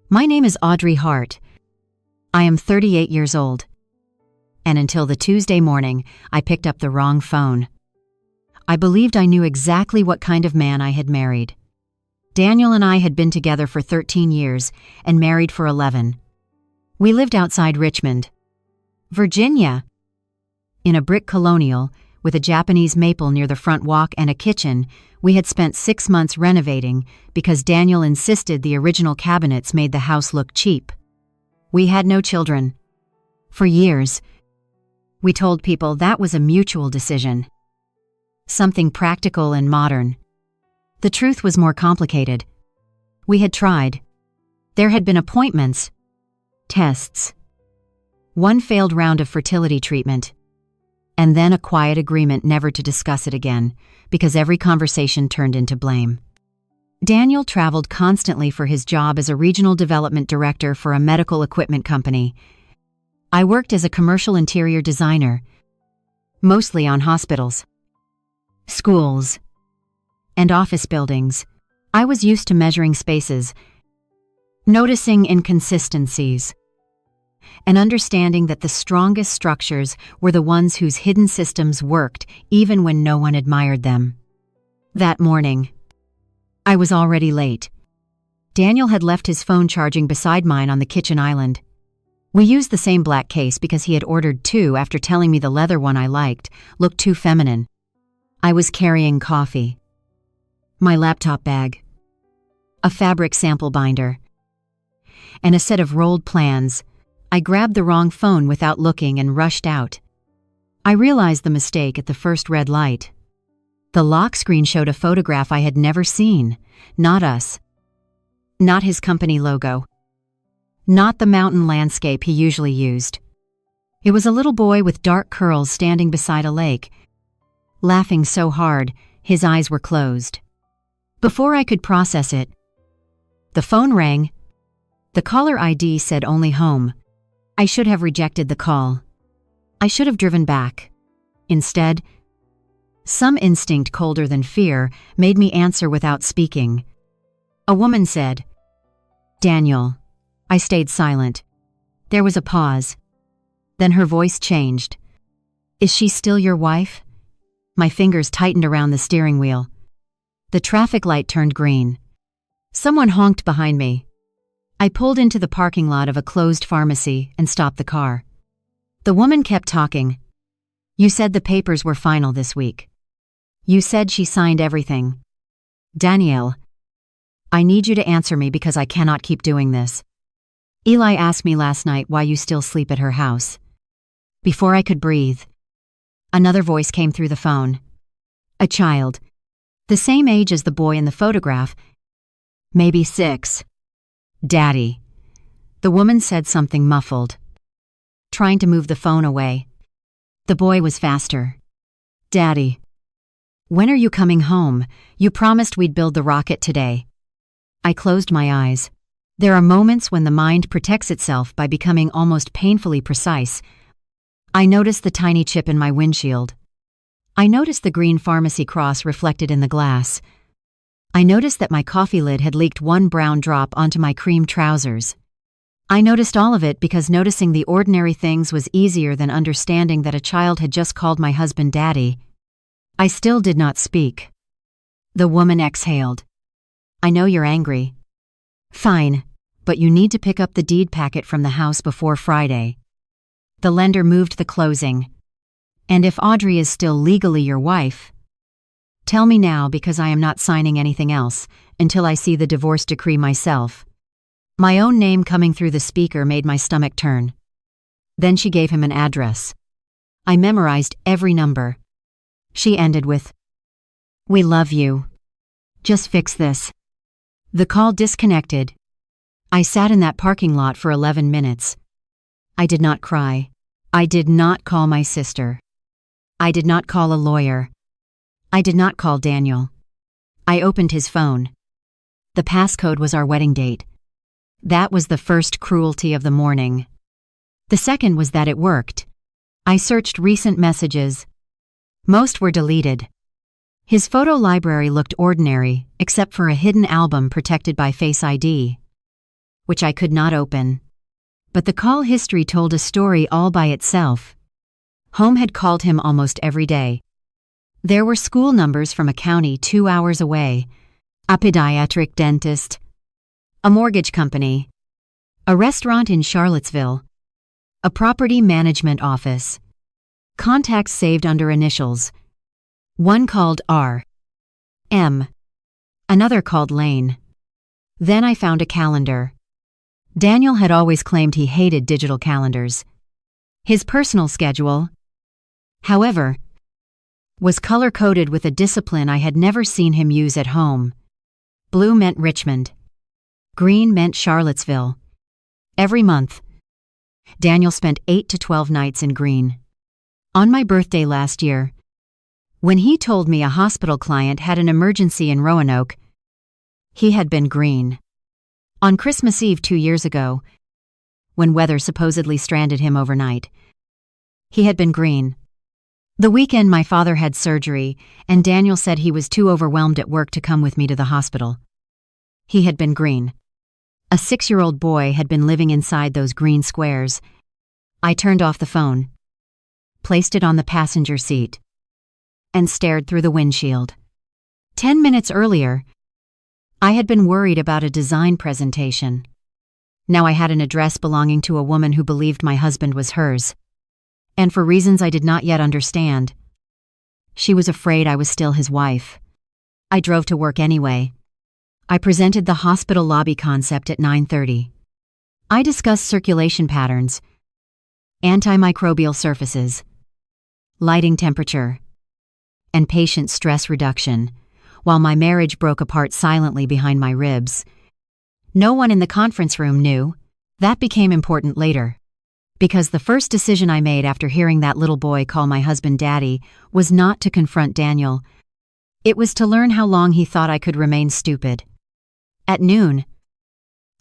My name is Audrey Hart. I am 38 years old. And until the Tuesday morning, I picked up the wrong phone. I believed I knew exactly what kind of man I had married. Daniel and I had been together for 13 years and married for 11. We lived outside Richmond, Virginia, in a brick colonial with a Japanese maple near the front walk and a kitchen. We had spent 6 months renovating because Daniel insisted the original cabinets made the house look cheap. We had no children. For years, we told people that was a mutual decision. Something practical and modern. The truth was more complicated. We had tried. There had been appointments, tests, one failed round of fertility treatment, and then a quiet agreement never to discuss it again because every conversation turned into blame. Daniel traveled constantly for his job as a regional development director for a medical equipment company. I worked as a commercial interior designer, mostly on hospitals, schools, and office buildings. I was used to measuring spaces, noticing inconsistencies, and understanding that the strongest structures were the ones whose hidden systems worked even when no one admired them. That morning, I was already late. Daniel had left his phone charging beside mine on the kitchen island. We used the same black case because he had ordered two after telling me the leather one I liked looked too feminine. I was carrying coffee, my laptop bag, a fabric sample binder, and a set of rolled plans. I grabbed the wrong phone without looking and rushed out. I realized the mistake at the first red light. The lock screen showed a photograph I had never seen. Not us. Not his company logo. Not the mountain landscape he usually used. It was a little boy with dark curls standing beside a lake, laughing so hard his eyes were closed. Before I could process it, the phone rang. The caller ID said only home. I should have rejected the call. I should have driven back. Instead, some instinct colder than fear made me answer without speaking. A woman said, "Daniel." I stayed silent. There was a pause. Then her voice changed. "Is she still your wife?" My fingers tightened around the steering wheel. The traffic light turned green. Someone honked behind me. I pulled into the parking lot of a closed pharmacy and stopped the car. The woman kept talking. "You said the papers were final this week. You said she signed everything. Danielle, I need you to answer me because I cannot keep doing this. Eli asked me last night why you still sleep at her house." Before I could breathe, another voice came through the phone. A child, the same age as the boy in the photograph, maybe 6. "Daddy." The woman said something muffled, trying to move the phone away. The boy was faster. "Daddy, when are you coming home? You promised we'd build the rocket today." I closed my eyes. There are moments when the mind protects itself by becoming almost painfully precise. I noticed the tiny chip in my windshield. I noticed the green pharmacy cross reflected in the glass. I noticed that my coffee lid had leaked one brown drop onto my cream trousers. I noticed all of it because noticing the ordinary things was easier than understanding that a child had just called my husband Daddy. I still did not speak. The woman exhaled. "I know you're angry. Fine, but you need to pick up the deed packet from the house before Friday." The lender moved the closing. "And if Audrey is still legally your wife, tell me now because I am not signing anything else until I see the divorce decree myself." My own name coming through the speaker made my stomach turn. Then she gave him an address. I memorized every number. She ended with, "We love you. Just fix this." The call disconnected. I sat in that parking lot for 11 minutes. I did not cry. I did not call my sister. I did not call a lawyer. I did not call Daniel. I opened his phone. The passcode was our wedding date. That was the first cruelty of the morning. The second was that it worked. I searched recent messages. Most were deleted. His photo library looked ordinary, except for a hidden album protected by Face ID. which I could not open. But the call history told a story all by itself. Home had called him almost every day. There were school numbers from a county 2 hours away, a pediatric dentist, a mortgage company, a restaurant in Charlottesville, a property management office. Contacts saved under initials. One called R. M. Another called Lane. Then I found a calendar. Daniel had always claimed he hated digital calendars. His personal schedule, however, was color-coded with a discipline I had never seen him use at home. Blue meant Richmond. Green meant Charlottesville. Every month, Daniel spent 8 to 12 nights in green. On my birthday last year, when he told me a hospital client had an emergency in Roanoke, he had been green. On Christmas Eve 2 years ago, when weather supposedly stranded him overnight, he had been green. The weekend my father had surgery, and Daniel said he was too overwhelmed at work to come with me to the hospital. He had been green. A 6-year-old boy had been living inside those green squares. I turned off the phone, placed it on the passenger seat, and stared through the windshield. 10 minutes earlier, I had been worried about a design presentation. Now I had an address belonging to a woman who believed my husband was hers. And for reasons I did not yet understand, she was afraid I was still his wife. I drove to work anyway. I presented the hospital lobby concept at 9:30. I discussed circulation patterns, antimicrobial surfaces, lighting temperature, and patient stress reduction, while my marriage broke apart silently behind my ribs. No one in the conference room knew. That became important later. Because the first decision I made after hearing that little boy call my husband Daddy was not to confront Daniel. It was to learn how long he thought I could remain stupid. At noon,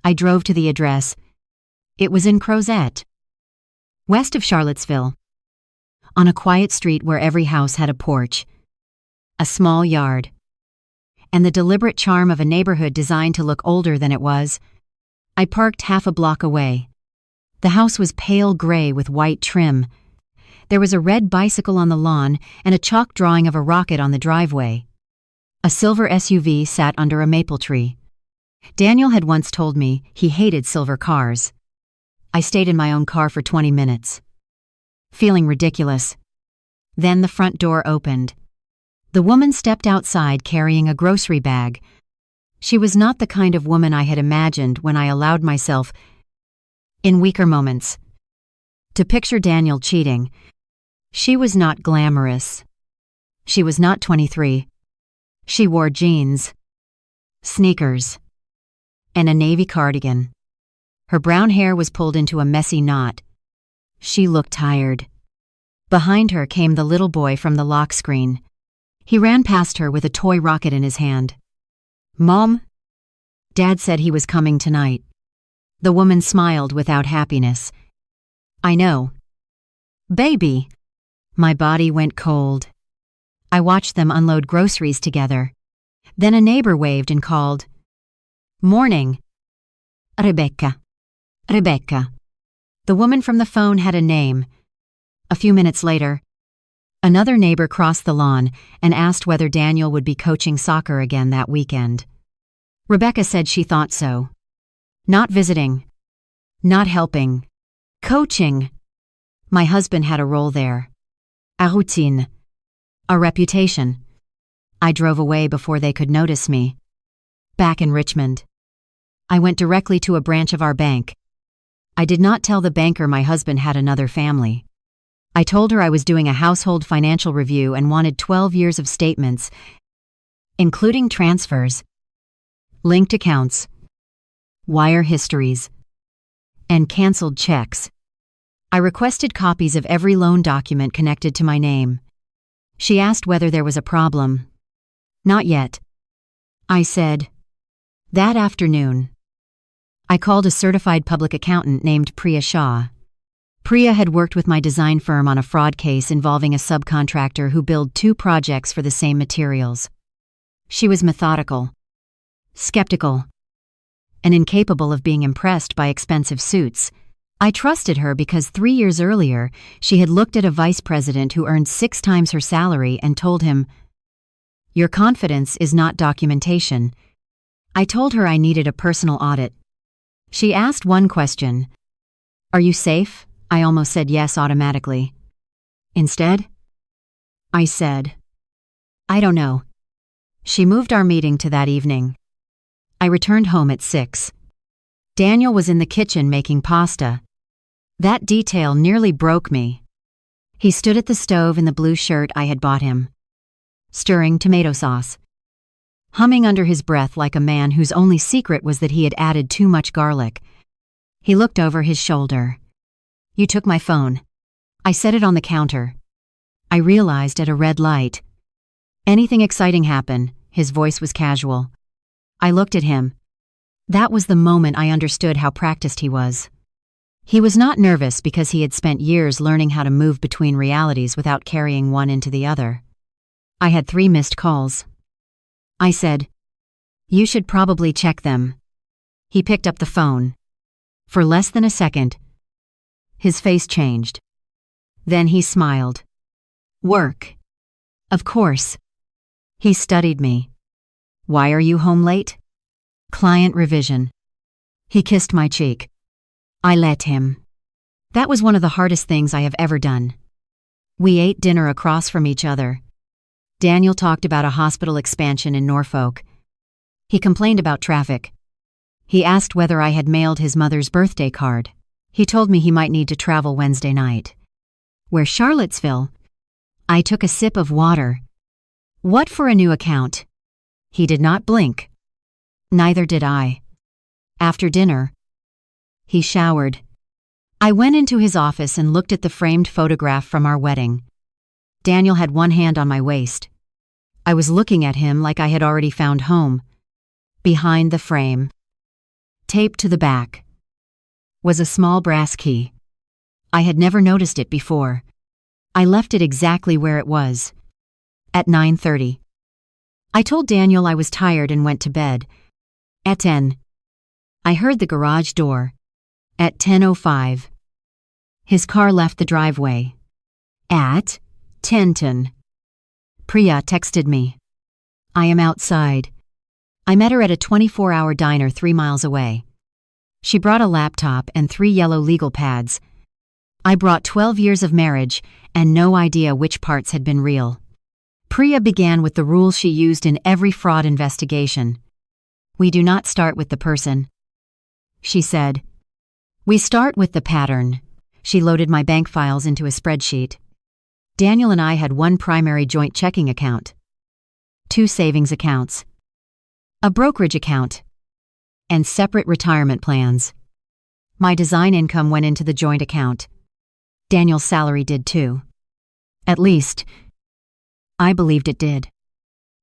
I drove to the address. It was in Crozet, west of Charlottesville, on a quiet street where every house had a porch, a small yard, and the deliberate charm of a neighborhood designed to look older than it was. I parked half a block away. The house was pale gray with white trim. There was a red bicycle on the lawn and a chalk drawing of a rocket on the driveway. A silver SUV sat under a maple tree. Daniel had once told me he hated silver cars. I stayed in my own car for 20 minutes, feeling ridiculous. Then the front door opened. The woman stepped outside carrying a grocery bag. She was not the kind of woman I had imagined when I allowed myself, in weaker moments, to picture Daniel cheating. She was not glamorous. She was not 23. She wore jeans, sneakers, and a navy cardigan. Her brown hair was pulled into a messy knot. She looked tired. Behind her came the little boy from the lock screen. He ran past her with a toy rocket in his hand. "Mom?" "Dad said he was coming tonight." The woman smiled without happiness. "I know." "Baby." My body went cold. I watched them unload groceries together. Then a neighbor waved and called, "Morning." "Rebecca." "Rebecca." The woman from the phone had a name. A few minutes later, another neighbor crossed the lawn and asked whether Daniel would be coaching soccer again that weekend. Rebecca said she thought so. Not visiting. Not helping. Coaching. My husband had a role there. A routine. A reputation. I drove away before they could notice me. Back in Richmond, I went directly to a branch of our bank. I did not tell the banker my husband had another family. I told her I was doing a household financial review and wanted 12 years of statements, including transfers, linked accounts, wire histories, and canceled checks. I requested copies of every loan document connected to my name. She asked whether there was a problem. "Not yet," I said. That afternoon, I called a certified public accountant named Priya Shah. Priya had worked with my design firm on a fraud case involving a subcontractor who billed 2 projects for the same materials. She was methodical, skeptical, and incapable of being impressed by expensive suits. I trusted her because 3 years earlier, she had looked at a vice president who earned 6 times her salary and told him, "Your confidence is not documentation." I told her I needed a personal audit. She asked one question, "Are you safe?" I almost said yes automatically. Instead, I said, "I don't know." She moved our meeting to that evening. I returned home at 6. Daniel was in the kitchen making pasta. That detail nearly broke me. He stood at the stove in the blue shirt I had bought him, stirring tomato sauce, humming under his breath like a man whose only secret was that he had added too much garlic. He looked over his shoulder. "You took my phone." I set it on the counter. I realized at a red light. "Anything exciting happen?" His voice was casual. I looked at him. That was the moment I understood how practiced he was. He was not nervous because he had spent years learning how to move between realities without carrying one into the other. I had 3 missed calls. I said, "You should probably check them." He picked up the phone. For less than a second, his face changed. Then he smiled. "Work." "Of course." He studied me. "Why are you home late?" "Client revision." He kissed my cheek. I let him. That was one of the hardest things I have ever done. We ate dinner across from each other. Daniel talked about a hospital expansion in Norfolk. He complained about traffic. He asked whether I had mailed his mother's birthday card. He told me he might need to travel Wednesday night. Where Charlottesville? I took a sip of water. What for a new account? He did not blink. Neither did I. After dinner, he showered. I went into his office and looked at the framed photograph from our wedding. Daniel had one hand on my waist. I was looking at him like I had already found home. Behind the frame, taped to the back, was a small brass key. I had never noticed it before. I left it exactly where it was. At 9:30. I told Daniel I was tired and went to bed. At 10. I heard the garage door. At 10:05. His car left the driveway. At 10:10. Priya texted me. "I am outside." I met her at a 24-hour diner 3 miles away. She brought a laptop and 3 yellow legal pads. I brought 12 years of marriage and no idea which parts had been real. Priya began with the rules she used in every fraud investigation. "We do not start with the person," she said. "We start with the pattern." She loaded my bank files into a spreadsheet. Daniel and I had one primary joint checking account, 2 savings accounts, a brokerage account, and separate retirement plans. My design income went into the joint account. Daniel's salary did too. At least, I believed it did.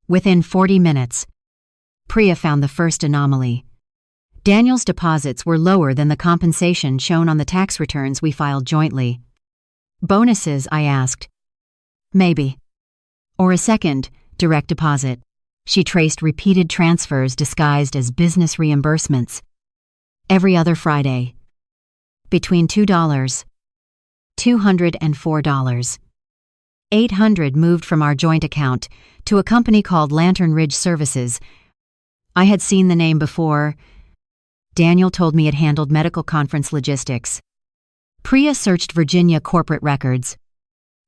Within 40 minutes, Priya found the first anomaly. Daniel's deposits were lower than the compensation shown on the tax returns we filed jointly. "Bonuses?" I asked. "Maybe. Or a second, direct deposit." She traced repeated transfers disguised as business reimbursements. Every other Friday. Between $2, $204. $800 moved from our joint account to a company called Lantern Ridge Services. I had seen the name before. Daniel told me it handled medical conference logistics. Priya searched Virginia corporate records.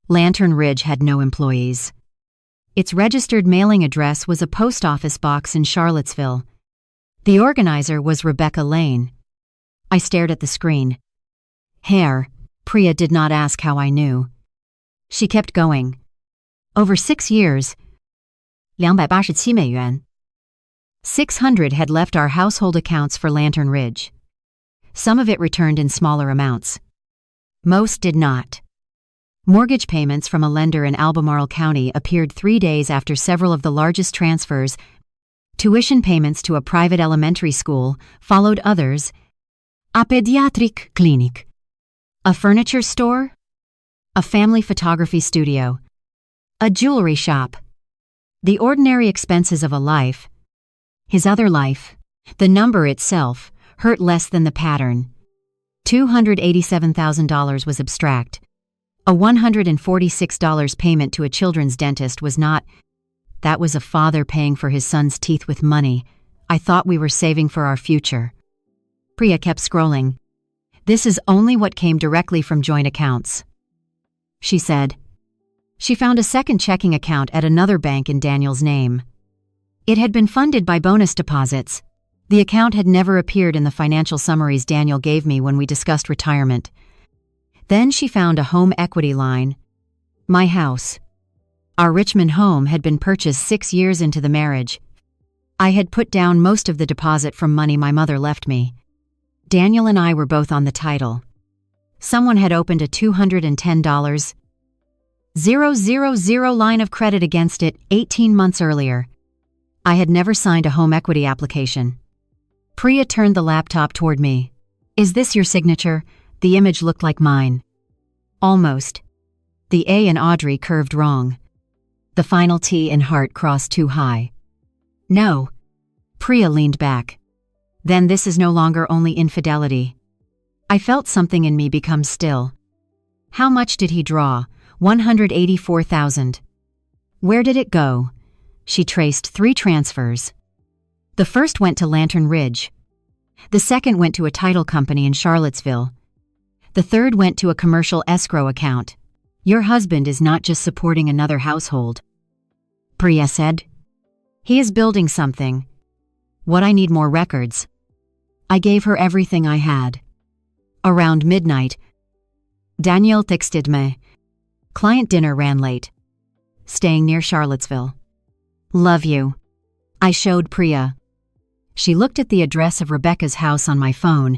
Lantern Ridge had no employees. Its registered mailing address was a post office box in Charlottesville. The organizer was Rebecca Lane. I stared at the screen. Hair. Priya did not ask how I knew. She kept going. Over 6 years, $287. 600 had left our household accounts for Lantern Ridge. Some of it returned in smaller amounts. Most did not. Mortgage payments from a lender in Albemarle County appeared 3 days after several of the largest transfers. Tuition payments to a private elementary school followed others. A pediatric clinic. A furniture store. A family photography studio. A jewelry shop. The ordinary expenses of a life. His other life, The number itself hurt less than the pattern. $287,000 was abstract. A $146 payment to a children's dentist was not. That was a father paying for his son's teeth with money I thought we were saving for our future. Priya kept scrolling. This is only what came directly from joint accounts, she said. She found a second checking account at another bank in Daniel's name. It had been funded by bonus deposits. The account had never appeared in the financial summaries Daniel gave me when we discussed retirement. Then she found a home equity line. My house. Our Richmond home had been purchased 6 years into the marriage. I had put down most of the deposit from money my mother left me. Daniel and I were both on the title. Someone had opened a $210,000 line of credit against it 18 months earlier. I had never signed a home equity application. Priya turned the laptop toward me. Is this your signature? The image looked like mine. Almost. The A in Audrey curved wrong. The final T in Hart crossed too high. No. Priya leaned back. Then this is no longer only infidelity. I felt something in me become still. How much did he draw? $184,000. Where did it go? She traced 3 transfers. The first went to Lantern Ridge. The second went to a title company in Charlottesville. The third went to a commercial escrow account. Your husband is not just supporting another household, Priya said. He is building something. What I need more records. I gave her everything I had. Around midnight, Daniel texted me. Client dinner ran late. Staying near Charlottesville. Love you. I showed Priya. She looked at the address of Rebecca's house on my phone,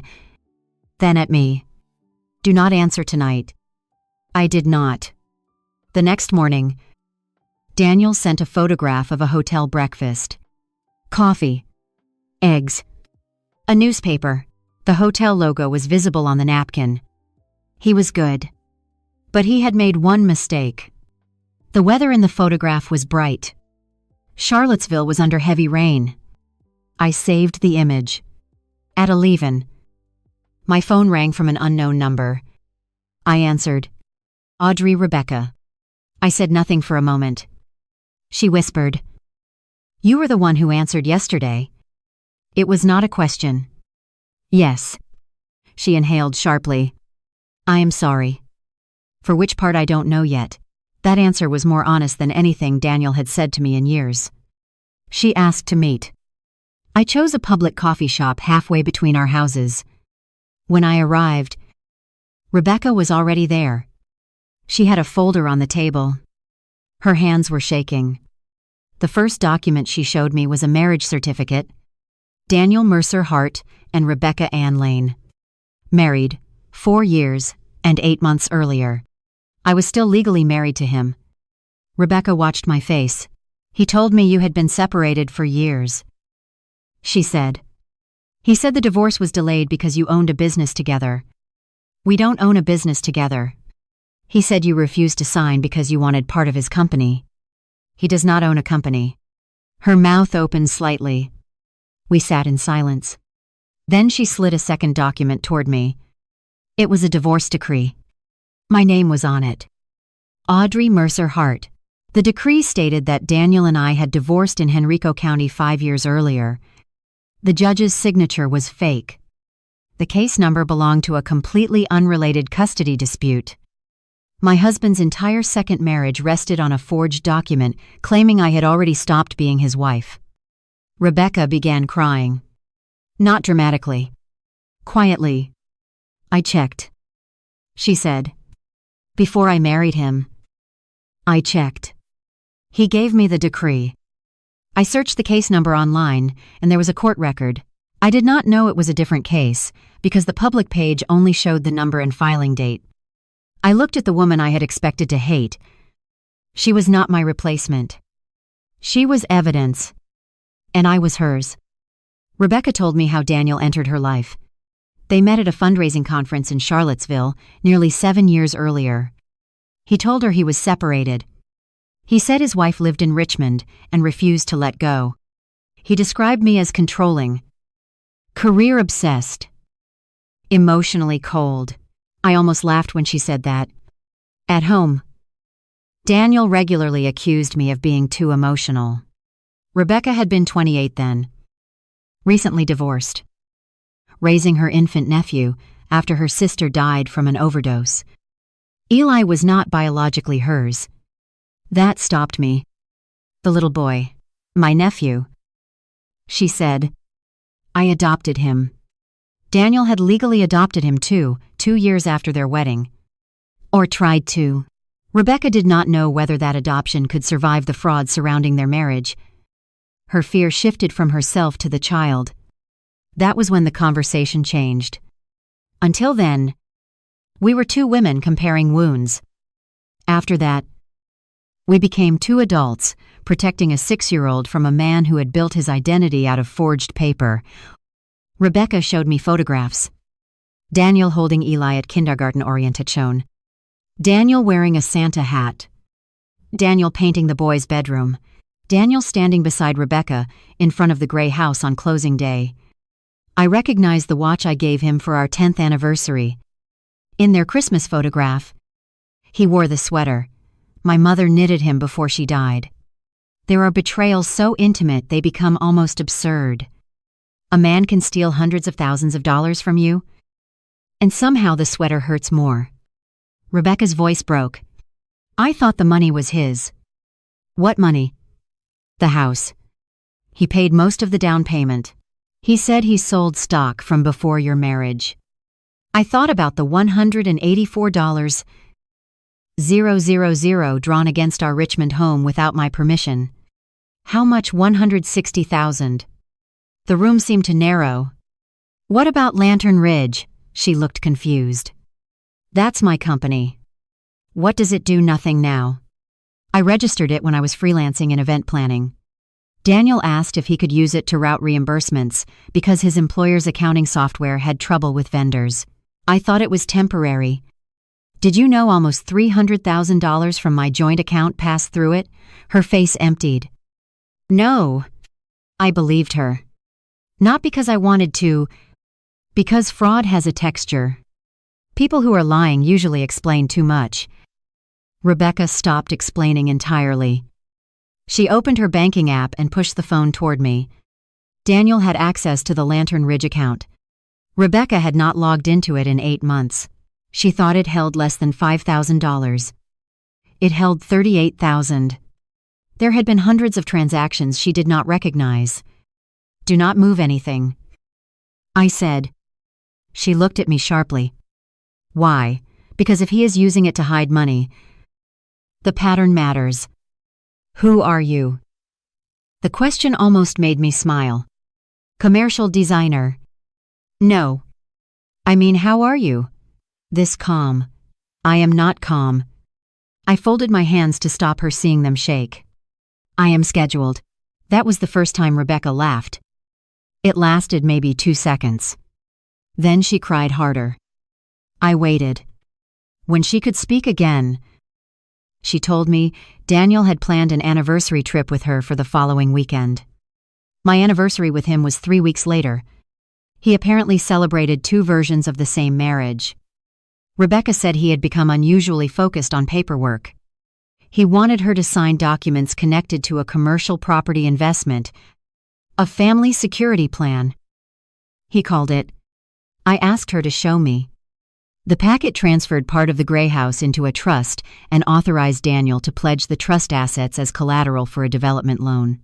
then at me. Do not answer tonight. I did not. The next morning, Daniel sent a photograph of a hotel breakfast. Coffee. Eggs. A newspaper. The hotel logo was visible on the napkin. He was good. But he had made one mistake. The weather in the photograph was bright. Charlottesville was under heavy rain. I saved the image. At 11. My phone rang from an unknown number. I answered. Audrey Rebecca. I said nothing for a moment. She whispered. You were the one who answered yesterday. It was not a question. Yes. She inhaled sharply. I am sorry. For which part I don't know yet. That answer was more honest than anything Daniel had said to me in years. She asked to meet. I chose a public coffee shop halfway between our houses. When I arrived, Rebecca was already there. She had a folder on the table. Her hands were shaking. The first document she showed me was a marriage certificate. Daniel Mercer Hart and Rebecca Ann Lane. Married, 4 years and 8 months earlier. I was still legally married to him. Rebecca watched my face. He told me you had been separated for years. She said. He said the divorce was delayed because you owned a business together. We don't own a business together. He said you refused to sign because you wanted part of his company. He does not own a company. Her mouth opened slightly. We sat in silence. Then she slid a second document toward me. It was a divorce decree. My name was on it. Audrey Mercer Hart. The decree stated that Daniel and I had divorced in Henrico County 5 years earlier. The judge's signature was fake. The case number belonged to a completely unrelated custody dispute. My husband's entire second marriage rested on a forged document claiming I had already stopped being his wife. Rebecca began crying. Not dramatically. Quietly. I checked. She said. Before I married him. I checked. He gave me the decree. I searched the case number online, and there was a court record. I did not know it was a different case, because the public page only showed the number and filing date. I looked at the woman I had expected to hate. She was not my replacement. She was evidence, and I was hers. Rebecca told me how Daniel entered her life. They met at a fundraising conference in Charlottesville nearly 7 years earlier. He told her he was separated. He said his wife lived in Richmond and refused to let go. He described me as controlling. Career obsessed. Emotionally cold. I almost laughed when she said that. At home, Daniel regularly accused me of being too emotional. Rebecca had been 28 then. Recently divorced. Raising her infant nephew after her sister died from an overdose. Eli was not biologically hers. That stopped me. The little boy, my nephew. She said, I adopted him. Daniel had legally adopted him too, 2 years after their wedding. Or tried to. Rebecca did not know whether that adoption could survive the fraud surrounding their marriage. Her fear shifted from herself to the child. That was when the conversation changed. Until then, we were two women comparing wounds. After that, we became two adults, protecting a 6-year-old from a man who had built his identity out of forged paper. Rebecca showed me photographs. Daniel holding Eli at kindergarten orientation. Daniel wearing a Santa hat. Daniel painting the boys' bedroom. Daniel standing beside Rebecca in front of the gray house on closing day. I recognized the watch I gave him for our 10th anniversary. In their Christmas photograph, he wore the sweater. My mother knitted him before she died. There are betrayals so intimate they become almost absurd. A man can steal hundreds of thousands of dollars from you, and somehow the sweater hurts more. Rebecca's voice broke. I thought the money was his. What money? The house. He paid most of the down payment. He said he sold stock from before your marriage. I thought about the $184,000 drawn against our Richmond home without my permission. How much? $160,000. The room seemed to narrow. What about Lantern Ridge? She looked confused. That's my company. What does it do? Nothing now. I registered it when I was freelancing in event planning. Daniel asked if he could use it to route reimbursements because his employer's accounting software had trouble with vendors. I thought it was temporary. Did you know almost $300,000 from my joint account passed through it? Her face emptied. No. I believed her. Not because I wanted to, because fraud has a texture. People who are lying usually explain too much. Rebecca stopped explaining entirely. She opened her banking app and pushed the phone toward me. Daniel had access to the Lantern Ridge account. Rebecca had not logged into it in 8 months. She thought it held less than $5,000. It held $38,000. There had been hundreds of transactions she did not recognize. Do not move anything, I said. She looked at me sharply. Why? Because if he is using it to hide money, the pattern matters. Who are you? The question almost made me smile. Commercial designer. No. I mean, how are you? This calm. I am not calm. I folded my hands to stop her seeing them shake. I am scheduled. That was the first time Rebecca laughed. It lasted maybe 2 seconds. Then she cried harder. I waited. When she could speak again, she told me Daniel had planned an anniversary trip with her for the following weekend. My anniversary with him was 3 weeks later. He apparently celebrated 2 versions of the same marriage. Rebecca said he had become unusually focused on paperwork. He wanted her to sign documents connected to a commercial property investment, a family security plan. He called it. I asked her to show me. The packet transferred part of the gray house into a trust and authorized Daniel to pledge the trust assets as collateral for a development loan.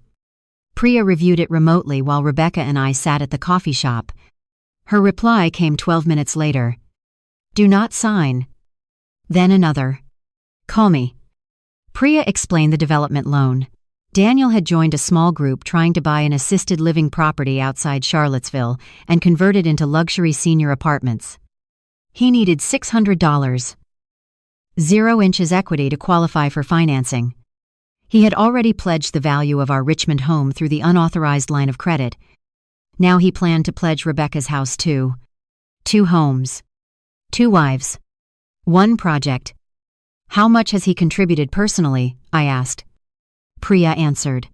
Priya reviewed it remotely while Rebecca and I sat at the coffee shop. Her reply came 12 minutes later. Do not sign. Then another. Call me. Priya explained the development loan. Daniel had joined a small group trying to buy an assisted living property outside Charlottesville and convert it into luxury senior apartments. He needed $600. 0 inches equity to qualify for financing. He had already pledged the value of our Richmond home through the unauthorized line of credit. Now he planned to pledge Rebecca's house too. 2 homes. 2 wives. 1 project. How much has he contributed personally? I asked. Priya answered.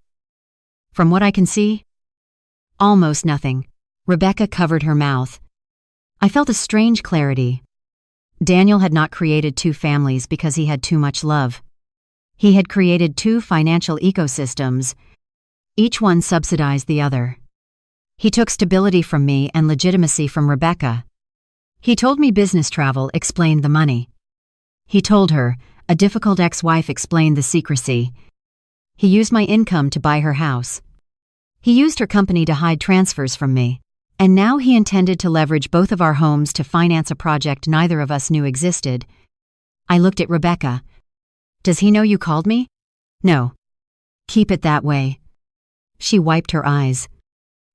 From what I can see, almost nothing. Rebecca covered her mouth. I felt a strange clarity. Daniel had not created two families because he had too much love. He had created two financial ecosystems. Each one subsidized the other. He took stability from me and legitimacy from Rebecca. He told me business travel explained the money. He told her a difficult ex-wife explained the secrecy. He used my income to buy her house. He used her company to hide transfers from me. And now he intended to leverage both of our homes to finance a project neither of us knew existed. I looked at Rebecca. Does he know you called me? No. Keep it that way. She wiped her eyes.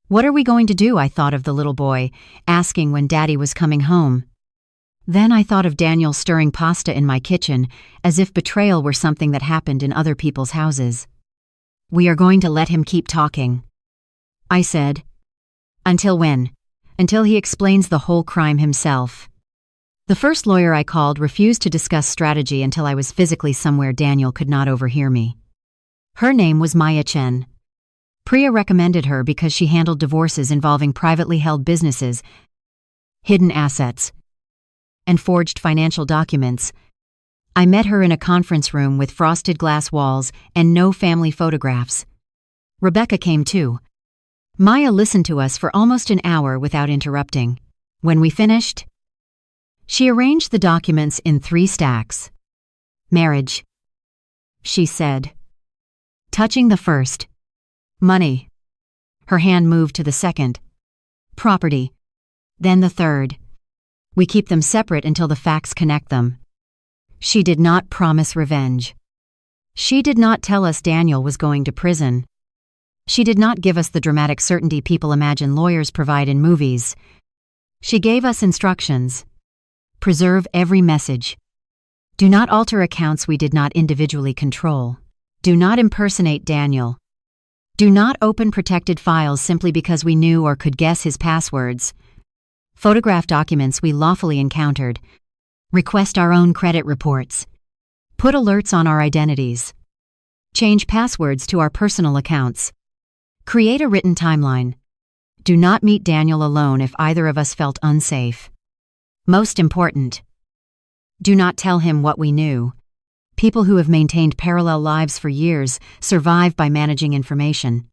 What are we going to do? I thought of the little boy, asking when Daddy was coming home. Then I thought of Daniel stirring pasta in my kitchen, as if betrayal were something that happened in other people's houses. We are going to let him keep talking, I said. Until when? Until he explains the whole crime himself. The first lawyer I called refused to discuss strategy until I was physically somewhere Daniel could not overhear me. Her name was Maya Chen. Priya recommended her because she handled divorces involving privately held businesses, hidden assets, and forged financial documents. I met her in a conference room with frosted glass walls and no family photographs. Rebecca came too. Maya listened to us for almost an hour without interrupting. When we finished, she arranged the documents in 3 stacks. Marriage, she said. Touching the first. Money. Her hand moved to the second. Property. Then the third. We keep them separate until the facts connect them. She did not promise revenge. She did not tell us Daniel was going to prison. She did not give us the dramatic certainty people imagine lawyers provide in movies. She gave us instructions. Preserve every message. Do not alter accounts we did not individually control. Do not impersonate Daniel. Do not open protected files simply because we knew or could guess his passwords. Photograph documents we lawfully encountered. Request our own credit reports. Put alerts on our identities. Change passwords to our personal accounts. Create a written timeline. Do not meet Daniel alone if either of us felt unsafe. Most important, do not tell him what we knew. People who have maintained parallel lives for years survive by managing information.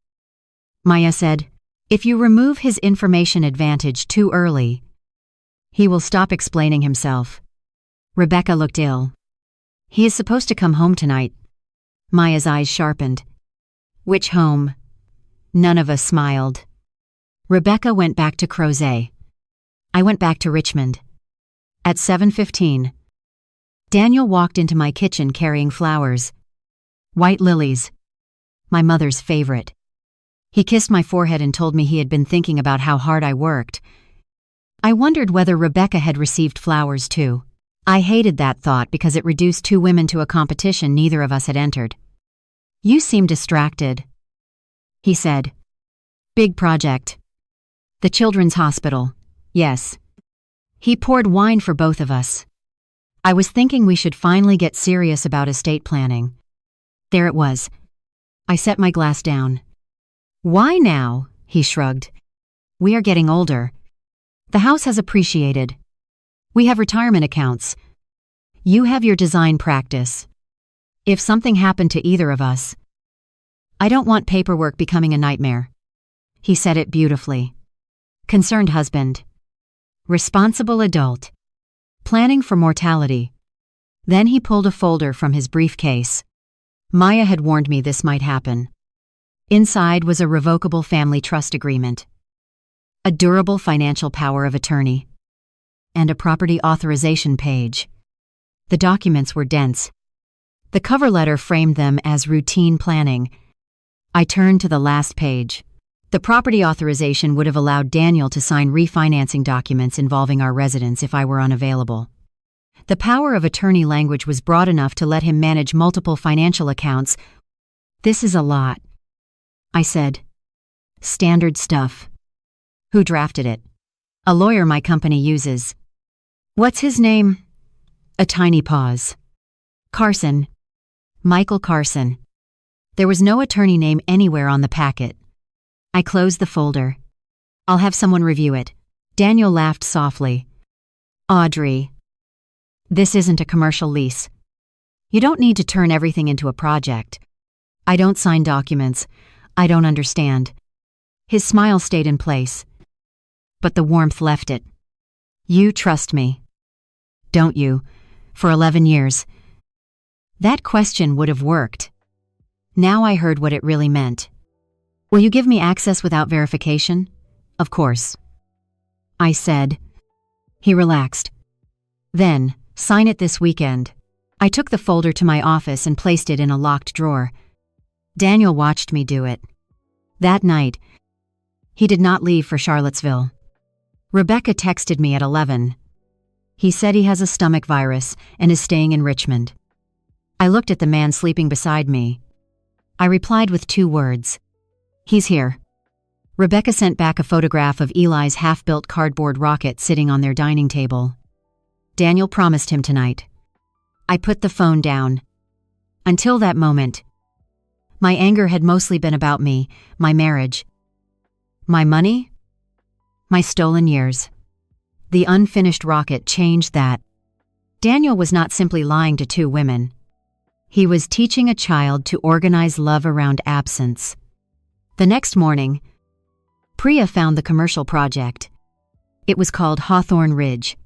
Maya said, if you remove his information advantage too early, he will stop explaining himself. Rebecca looked ill. He is supposed to come home tonight. Maya's eyes sharpened. Which home? None of us smiled. Rebecca went back to Crozet. I went back to Richmond. At 7:15, Daniel walked into my kitchen carrying flowers. White lilies. My mother's favorite. He kissed my forehead and told me he had been thinking about how hard I worked. I wondered whether Rebecca had received flowers too. I hated that thought because it reduced 2 women to a competition neither of us had entered. You seem distracted, he said. Big project. The children's hospital. Yes. He poured wine for both of us. I was thinking we should finally get serious about estate planning. There it was. I set my glass down. Why now? He shrugged. We are getting older. The house has appreciated. We have retirement accounts. You have your design practice. If something happened to either of us, I don't want paperwork becoming a nightmare. He said it beautifully. Concerned husband. Responsible adult. Planning for mortality. Then he pulled a folder from his briefcase. Maya had warned me this might happen. Inside was a revocable family trust agreement, a durable financial power of attorney, and a property authorization page. The documents were dense. The cover letter framed them as routine planning. I turned to the last page. The property authorization would have allowed Daniel to sign refinancing documents involving our residence if I were unavailable. The power of attorney language was broad enough to let him manage multiple financial accounts. This is a lot, I said. Standard stuff. Who drafted it? A lawyer my company uses. What's his name? A tiny pause. Carson. Michael Carson. There was no attorney name anywhere on the packet. I closed the folder. I'll have someone review it. Daniel laughed softly. Audrey, this isn't a commercial lease. You don't need to turn everything into a project. I don't sign documents. I don't understand. His smile stayed in place, but the warmth left it. You trust me, don't you? For 11 years. That question would have worked. Now I heard what it really meant. Will you give me access without verification? Of course, I said. He relaxed. Then, sign it this weekend. I took the folder to my office and placed it in a locked drawer. Daniel watched me do it. That night, he did not leave for Charlottesville. Rebecca texted me at 11. He said he has a stomach virus and is staying in Richmond. I looked at the man sleeping beside me. I replied with 2 words. He's here. Rebecca sent back a photograph of Eli's half-built cardboard rocket sitting on their dining table. Daniel promised him tonight. I put the phone down. Until that moment, my anger had mostly been about me, my marriage, my money, my stolen years. The unfinished rocket changed that. Daniel was not simply lying to 2 women. He was teaching a child to organize love around absence. The next morning, Priya found the commercial project. It was called Hawthorne Ridge.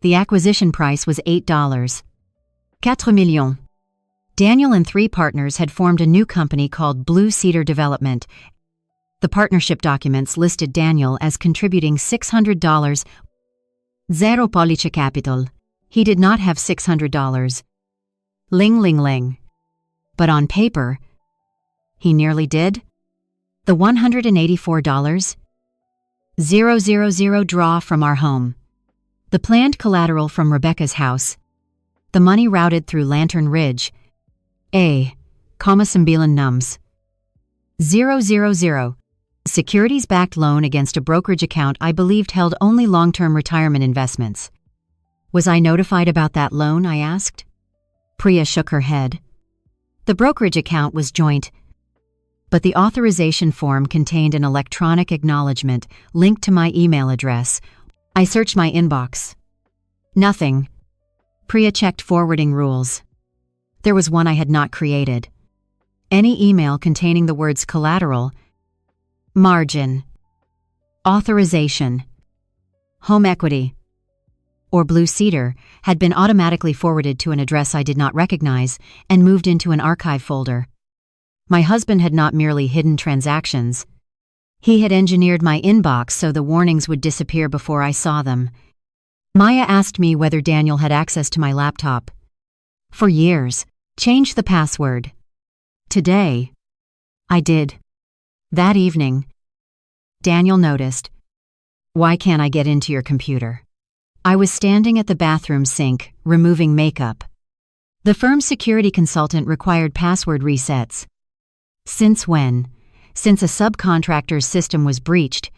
The acquisition price was $8. 4 millions. Daniel and 3 partners had formed a new company called Blue Cedar Development. The partnership documents listed Daniel as contributing $600. Zero Police capital. He did not have $600. Ling ling ling. But on paper, he nearly did. The $184. 000 draw from our home. The planned collateral from Rebecca's house. The money routed through Lantern Ridge. Sambilan Nums. 000. Securities-backed loan against a brokerage account I believed held only long-term retirement investments. Was I notified about that loan, I asked. Priya shook her head. The brokerage account was joint, but the authorization form contained an electronic acknowledgement linked to my email address. I searched my inbox. Nothing. Priya checked forwarding rules. There was one I had not created. Any email containing the words collateral, margin, authorization, home equity, or Blue Cedar had been automatically forwarded to an address I did not recognize and moved into an archive folder. My husband had not merely hidden transactions. He had engineered my inbox so the warnings would disappear before I saw them. Maya asked me whether Daniel had access to my laptop. For years, changed the password. Today, I did. That evening, Daniel noticed. Why can't I get into your computer? I was standing at the bathroom sink, removing makeup. The firm's security consultant required password resets. Since when? Since a subcontractor's system was breached.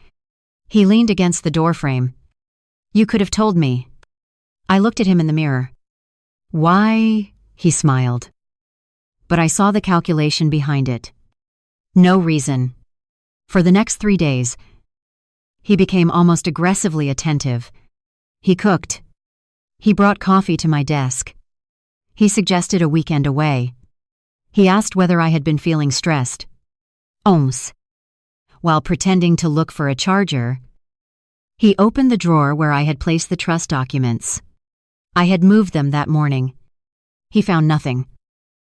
He leaned against the doorframe. You could have told me. I looked at him in the mirror. Why? He smiled. But I saw the calculation behind it. No reason. For the next 3 days, he became almost aggressively attentive. He cooked. He brought coffee to my desk. He suggested a weekend away. He asked whether I had been feeling stressed. While pretending to look for a charger, he opened the drawer where I had placed the trust documents. I had moved them that morning. He found nothing.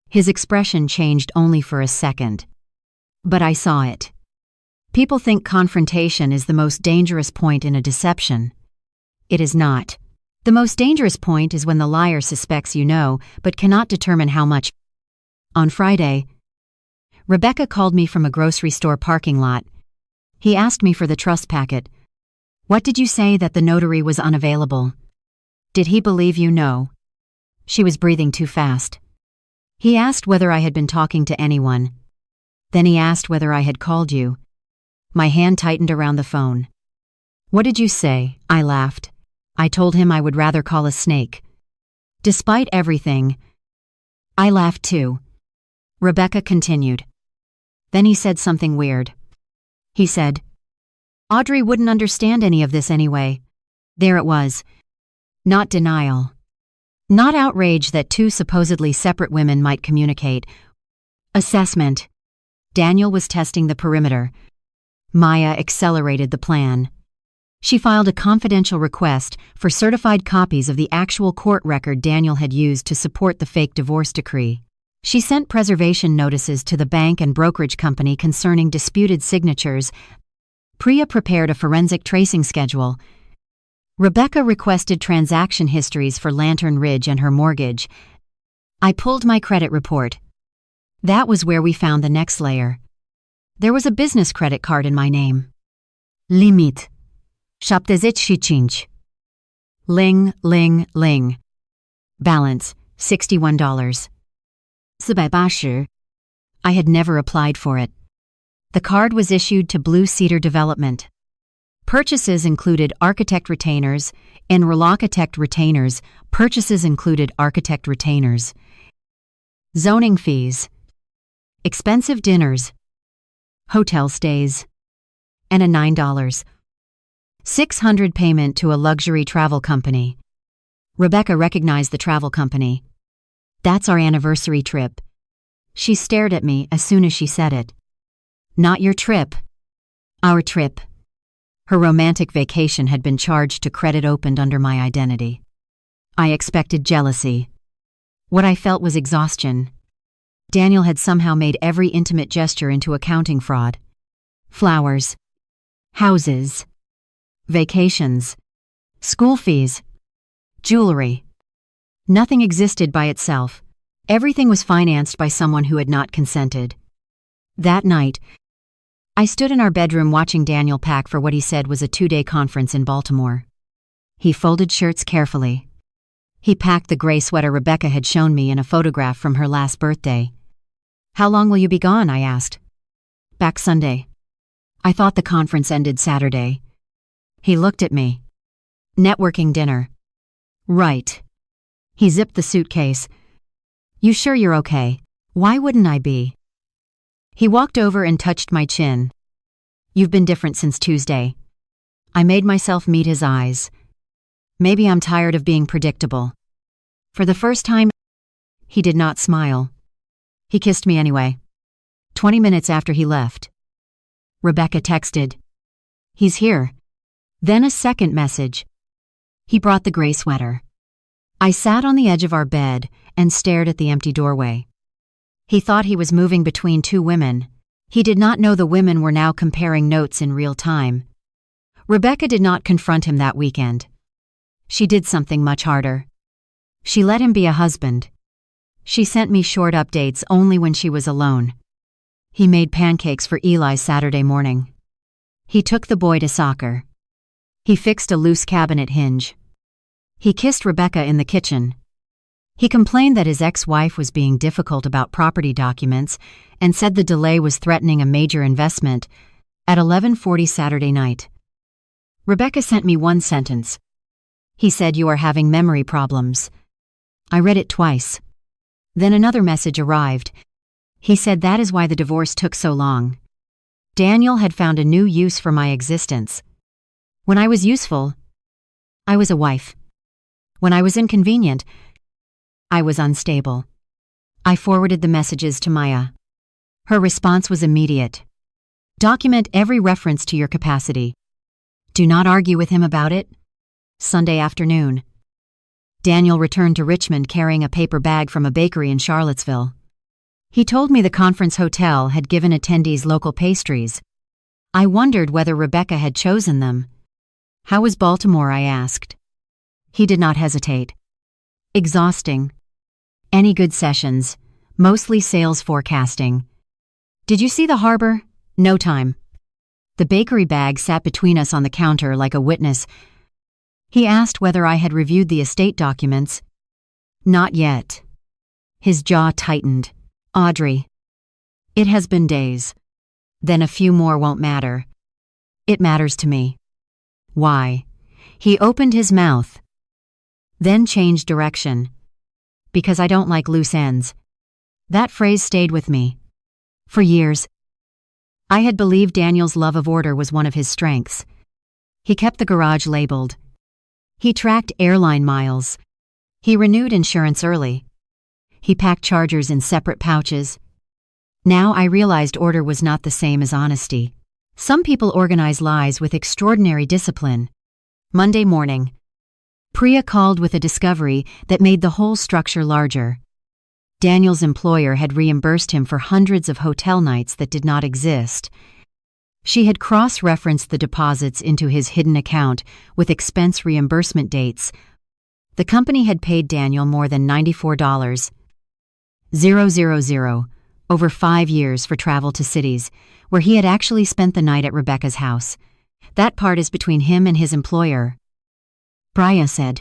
His expression changed only for a second. But I saw it. People think confrontation is the most dangerous point in a deception. It is not. The most dangerous point is when the liar suspects you know, but cannot determine how much. On Friday, Rebecca called me from a grocery store parking lot. He asked me for the trust packet. What did you say that the notary was unavailable? Did he believe you? No. She was breathing too fast. He asked whether I had been talking to anyone. Then he asked whether I had called you. My hand tightened around the phone. What did you say? I laughed. I told him I would rather call a snake. Despite everything, I laughed too. Rebecca continued. Then he said something weird. He said, Audrey wouldn't understand any of this anyway. There it was. Not denial. Not outrage that two supposedly separate women might communicate. Assessment. Daniel was testing the perimeter. Maya accelerated the plan. She filed a confidential request for certified copies of the actual court record Daniel had used to support the fake divorce decree. She sent preservation notices to the bank and brokerage company concerning disputed signatures. Priya prepared a forensic tracing schedule. Rebecca requested transaction histories for Lantern Ridge and her mortgage. I pulled my credit report. That was where we found the next layer. There was a business credit card in my name. Limit. 75. Ling. Balance, $61. 480. I had never applied for it. The card was issued to Blue Cedar Development. Purchases included architect retainers and Relocitect retainers. Purchases included architect retainers. Zoning fees. Expensive dinners. Hotel stays. And a $9. $600 payment to a luxury travel company. Rebecca recognized the travel company. That's our anniversary trip. She stared at me as soon as she said it. Not your trip. Our trip. Her romantic vacation had been charged to credit opened under my identity. I expected jealousy. What I felt was exhaustion. Daniel had somehow made every intimate gesture into accounting fraud. Flowers. Houses. Vacations. School fees. Jewelry. Nothing existed by itself. Everything was financed by someone who had not consented. That night, I stood in our bedroom watching Daniel pack for what he said was a 2-day conference in Baltimore. He folded shirts carefully. He packed the gray sweater Rebecca had shown me in a photograph from her last birthday. How long will you be gone? I asked. Back Sunday. I thought the conference ended Saturday. He looked at me. Networking dinner. Right. He zipped the suitcase. You sure you're okay? Why wouldn't I be? He walked over and touched my chin. You've been different since Tuesday. I made myself meet his eyes. Maybe I'm tired of being predictable. For the first time, he did not smile. He kissed me anyway. 20 minutes after he left. Rebecca texted. He's here. Then a second message. He brought the gray sweater. I sat on the edge of our bed and stared at the empty doorway. He thought he was moving between two women. He did not know the women were now comparing notes in real time. Rebecca did not confront him that weekend. She did something much harder. She let him be a husband. She sent me short updates only when she was alone. He made pancakes for Eli Saturday morning. He took the boy to soccer. He fixed a loose cabinet hinge. He kissed Rebecca in the kitchen. He complained that his ex-wife was being difficult about property documents and said the delay was threatening a major investment at 11:40 Saturday night. Rebecca sent me one sentence. He said, "You are having memory problems." I read it twice. Then another message arrived. He said that is why the divorce took so long. Daniel had found a new use for my existence. When I was useful, I was a wife. When I was inconvenient, I was unstable. I forwarded the messages to Maya. Her response was immediate. Document every reference to your capacity. Do not argue with him about it. Sunday afternoon. Daniel returned to Richmond carrying a paper bag from a bakery in Charlottesville. He told me the conference hotel had given attendees local pastries. I wondered whether Rebecca had chosen them. How was Baltimore? I asked. He did not hesitate. Exhausting. Any good sessions, mostly sales forecasting. Did you see the harbor? No time. The bakery bag sat between us on the counter like a witness. He asked whether I had reviewed the estate documents. Not yet. His jaw tightened. Audrey. It has been days. Then a few more won't matter. It matters to me. Why? He opened his mouth. Then changed direction. Because I don't like loose ends. That phrase stayed with me. For years. I had believed Daniel's love of order was one of his strengths. He kept the garage labeled. He tracked airline miles. He renewed insurance early. He packed chargers in separate pouches. Now I realized order was not the same as honesty. Some people organize lies with extraordinary discipline. Monday morning. Priya called with a discovery that made the whole structure larger. Daniel's employer had reimbursed him for hundreds of hotel nights that did not exist. She had cross-referenced the deposits into his hidden account with expense reimbursement dates. The company had paid Daniel more than $94,000 over 5 years for travel to cities, where he had actually spent the night at Rebecca's house. That part is between him and his employer. Priya said.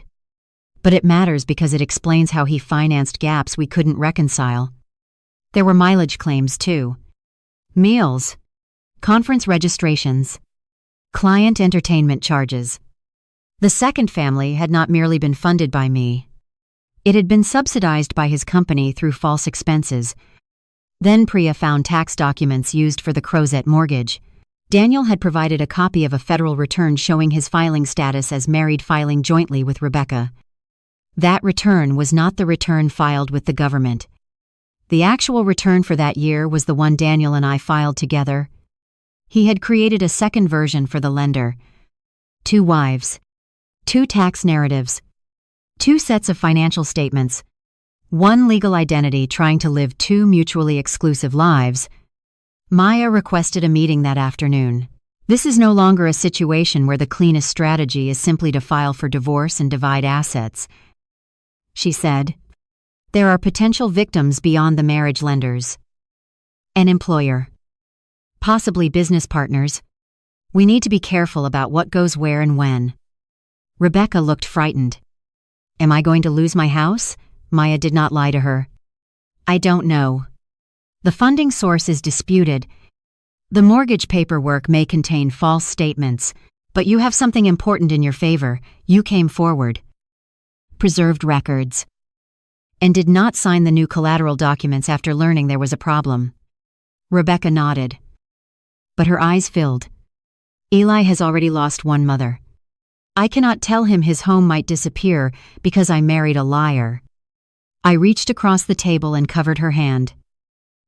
But it matters because it explains how he financed gaps we couldn't reconcile. There were mileage claims too. Meals. Conference registrations. Client entertainment charges. The second family had not merely been funded by me. It had been subsidized by his company through false expenses. Then Priya found tax documents used for the Crozet mortgage. Daniel had provided a copy of a federal return showing his filing status as married, filing jointly with Rebecca. That return was not the return filed with the government. The actual return for that year was the one Daniel and I filed together. He had created a second version for the lender. 2 wives. 2 tax narratives. 2 sets of financial statements. 1 legal identity trying to live 2 mutually exclusive lives. Maya requested a meeting that afternoon. This is no longer a situation where the cleanest strategy is simply to file for divorce and divide assets. She said, there are potential victims beyond the marriage lenders. An employer. Possibly business partners. We need to be careful about what goes where and when. Rebecca looked frightened. Am I going to lose my house? Maya did not lie to her. I don't know. The funding source is disputed. The mortgage paperwork may contain false statements, but you have something important in your favor. You came forward. Preserved records. And did not sign the new collateral documents after learning there was a problem. Rebecca nodded. But her eyes filled. Eli has already lost 1 mother. I cannot tell him his home might disappear because I married a liar. I reached across the table and covered her hand.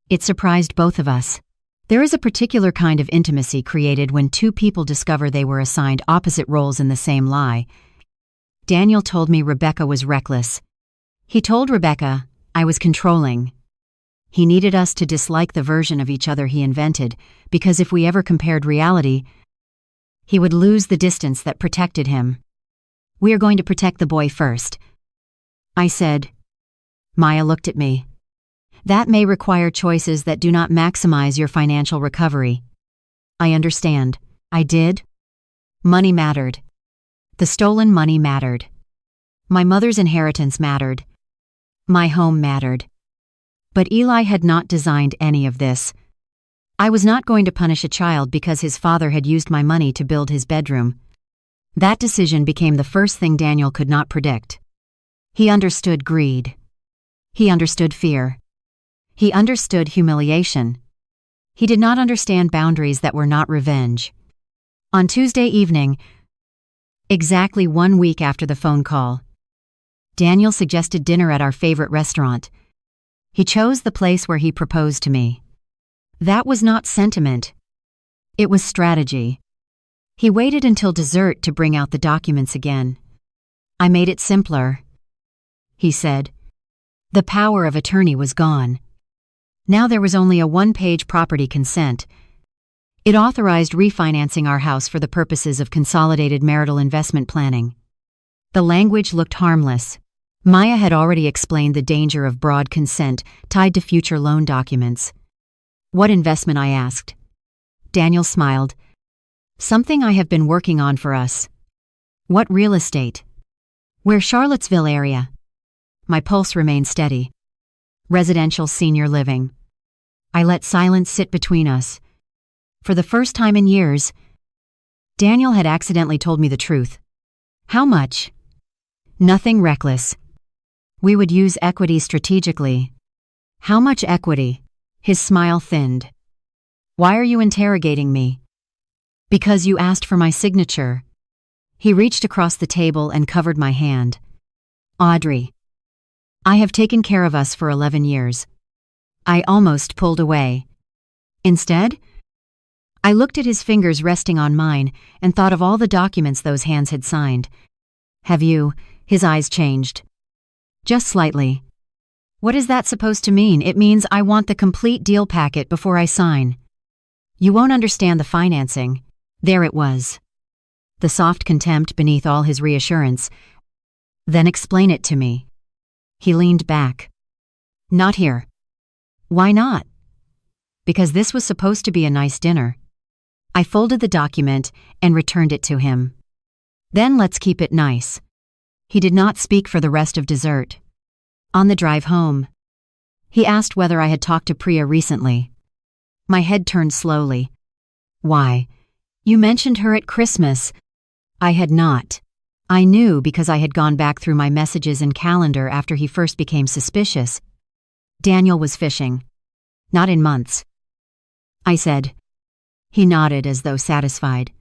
It surprised both of us. There is a particular kind of intimacy created when 2 people discover they were assigned opposite roles in the same lie. Daniel told me Rebecca was reckless. He told Rebecca I was controlling. He needed us to dislike the version of each other he invented, because if we ever compared reality, he would lose the distance that protected him. We are going to protect the boy first. I said. Maya looked at me. That may require choices that do not maximize your financial recovery. I understand. I did. Money mattered. The stolen money mattered. My mother's inheritance mattered. My home mattered. But Eli had not designed any of this. I was not going to punish a child because his father had used my money to build his bedroom. That decision became the first thing Daniel could not predict. He understood greed. He understood fear. He understood humiliation. He did not understand boundaries that were not revenge. On Tuesday evening, exactly 1 week after the phone call, Daniel suggested dinner at our favorite restaurant. He chose the place where he proposed to me. That was not sentiment. It was strategy. He waited until dessert to bring out the documents again. I made it simpler. He said. The power of attorney was gone. Now there was only a 1-page property consent. It authorized refinancing our house for the purposes of consolidated marital investment planning. The language looked harmless. Maya had already explained the danger of broad consent tied to future loan documents. What investment? I asked. Daniel smiled. Something I have been working on for us. What real estate? Where? Charlottesville area. My pulse remained steady. Residential senior living. I let silence sit between us. For the first time in years, Daniel had accidentally told me the truth. How much? Nothing reckless. We would use equity strategically. How much equity? His smile thinned. Why are you interrogating me? Because you asked for my signature. He reached across the table and covered my hand. Audrey. I have taken care of us for 11 years. I almost pulled away. Instead, I looked at his fingers resting on mine and thought of all the documents those hands had signed. Have you? His eyes changed. Just slightly. What is that supposed to mean? It means I want the complete deal packet before I sign. You won't understand the financing. There it was. The soft contempt beneath all his reassurance. Then explain it to me. He leaned back. Not here. Why not? Because this was supposed to be a nice dinner. I folded the document and returned it to him. Then let's keep it nice. He did not speak for the rest of dessert. On the drive home, he asked whether I had talked to Priya recently. My head turned slowly. Why? You mentioned her at Christmas. I had not. I knew because I had gone back through my messages and calendar after he first became suspicious. Daniel was fishing. Not in months. I said. He nodded as though satisfied.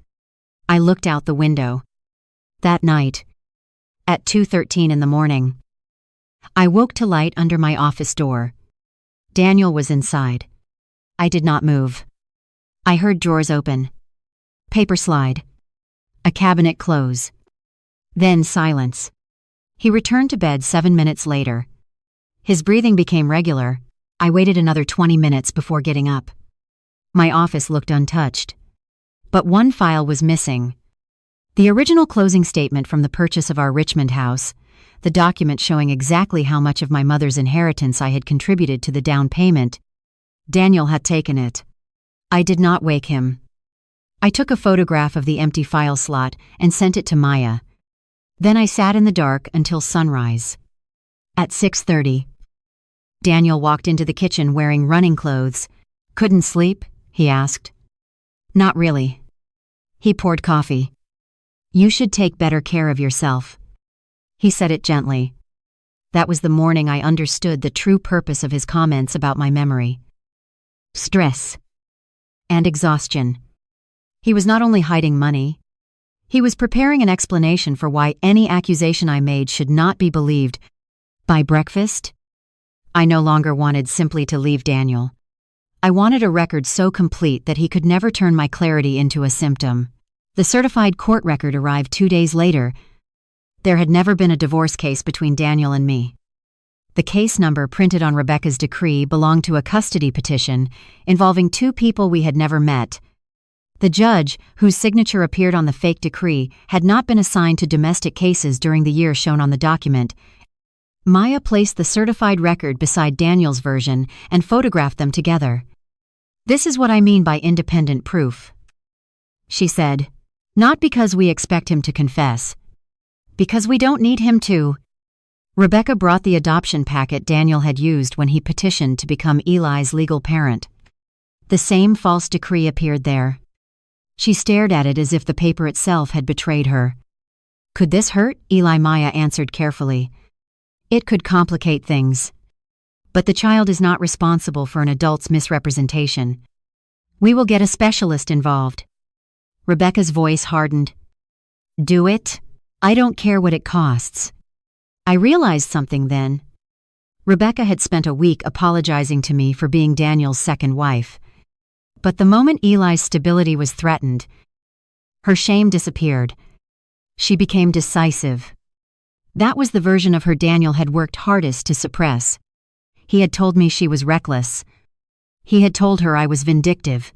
I looked out the window. That night, at 2:13 in the morning, I woke to light under my office door. Daniel was inside. I did not move. I heard drawers open. Paper slide. A cabinet close. Then silence. He returned to bed 7 minutes later. His breathing became regular. I waited another 20 minutes before getting up. My office looked untouched. But one file was missing. The original closing statement from the purchase of our Richmond house, the document showing exactly how much of my mother's inheritance I had contributed to the down payment. Daniel had taken it. I did not wake him. I took a photograph of the empty file slot and sent it to Maya. Then I sat in the dark until sunrise. At 6:30, Daniel walked into the kitchen wearing running clothes. Couldn't sleep? He asked. Not really. He poured coffee. You should take better care of yourself. He said it gently. That was the morning I understood the true purpose of his comments about my memory. Stress. And exhaustion. He was not only hiding money, he was preparing an explanation for why any accusation I made should not be believed. By breakfast, I no longer wanted simply to leave Daniel. I wanted a record so complete that he could never turn my clarity into a symptom. The certified court record arrived 2 days later. There had never been a divorce case between Daniel and me. The case number printed on Rebecca's decree belonged to a custody petition involving two people we had never met. The judge, whose signature appeared on the fake decree, had not been assigned to domestic cases during the year shown on the document. Maya placed the certified record beside Daniel's version and photographed them together. This is what I mean by independent proof. She said, not because we expect him to confess. Because we don't need him to. Rebecca brought the adoption packet Daniel had used when he petitioned to become Eli's legal parent. The same false decree appeared there. She stared at it as if the paper itself had betrayed her. Could this hurt? Eli. Maya answered carefully. It could complicate things. But the child is not responsible for an adult's misrepresentation. We will get a specialist involved. Rebecca's voice hardened. Do it? I don't care what it costs. I realized something then. Rebecca had spent a week apologizing to me for being Daniel's second wife. But the moment Eli's stability was threatened, her shame disappeared. She became decisive. That was the version of her Daniel had worked hardest to suppress. He had told me she was reckless. He had told her I was vindictive.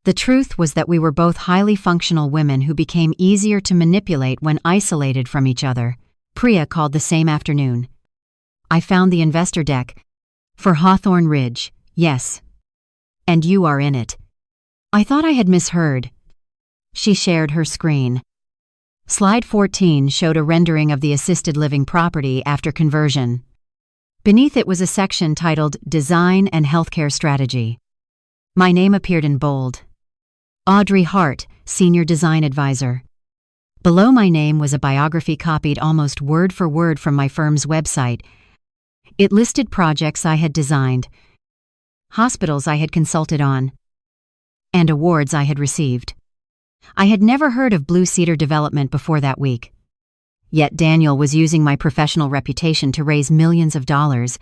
The truth was that we were both highly functional women who became easier to manipulate when isolated from each other. Priya called the same afternoon. I found the investor deck. For Hawthorne Ridge, yes. And you are in it. I thought I had misheard. She shared her screen. Slide 14 showed a rendering of the assisted living property after conversion. Beneath it was a section titled Design and Healthcare Strategy. My name appeared in bold. Audrey Hart, Senior Design Advisor. Below my name was a biography copied almost word for word from my firm's website. It listed projects I had designed, hospitals I had consulted on, and awards I had received. I had never heard of Blue Cedar Development before that week. Yet Daniel was using my professional reputation to raise millions of dollars.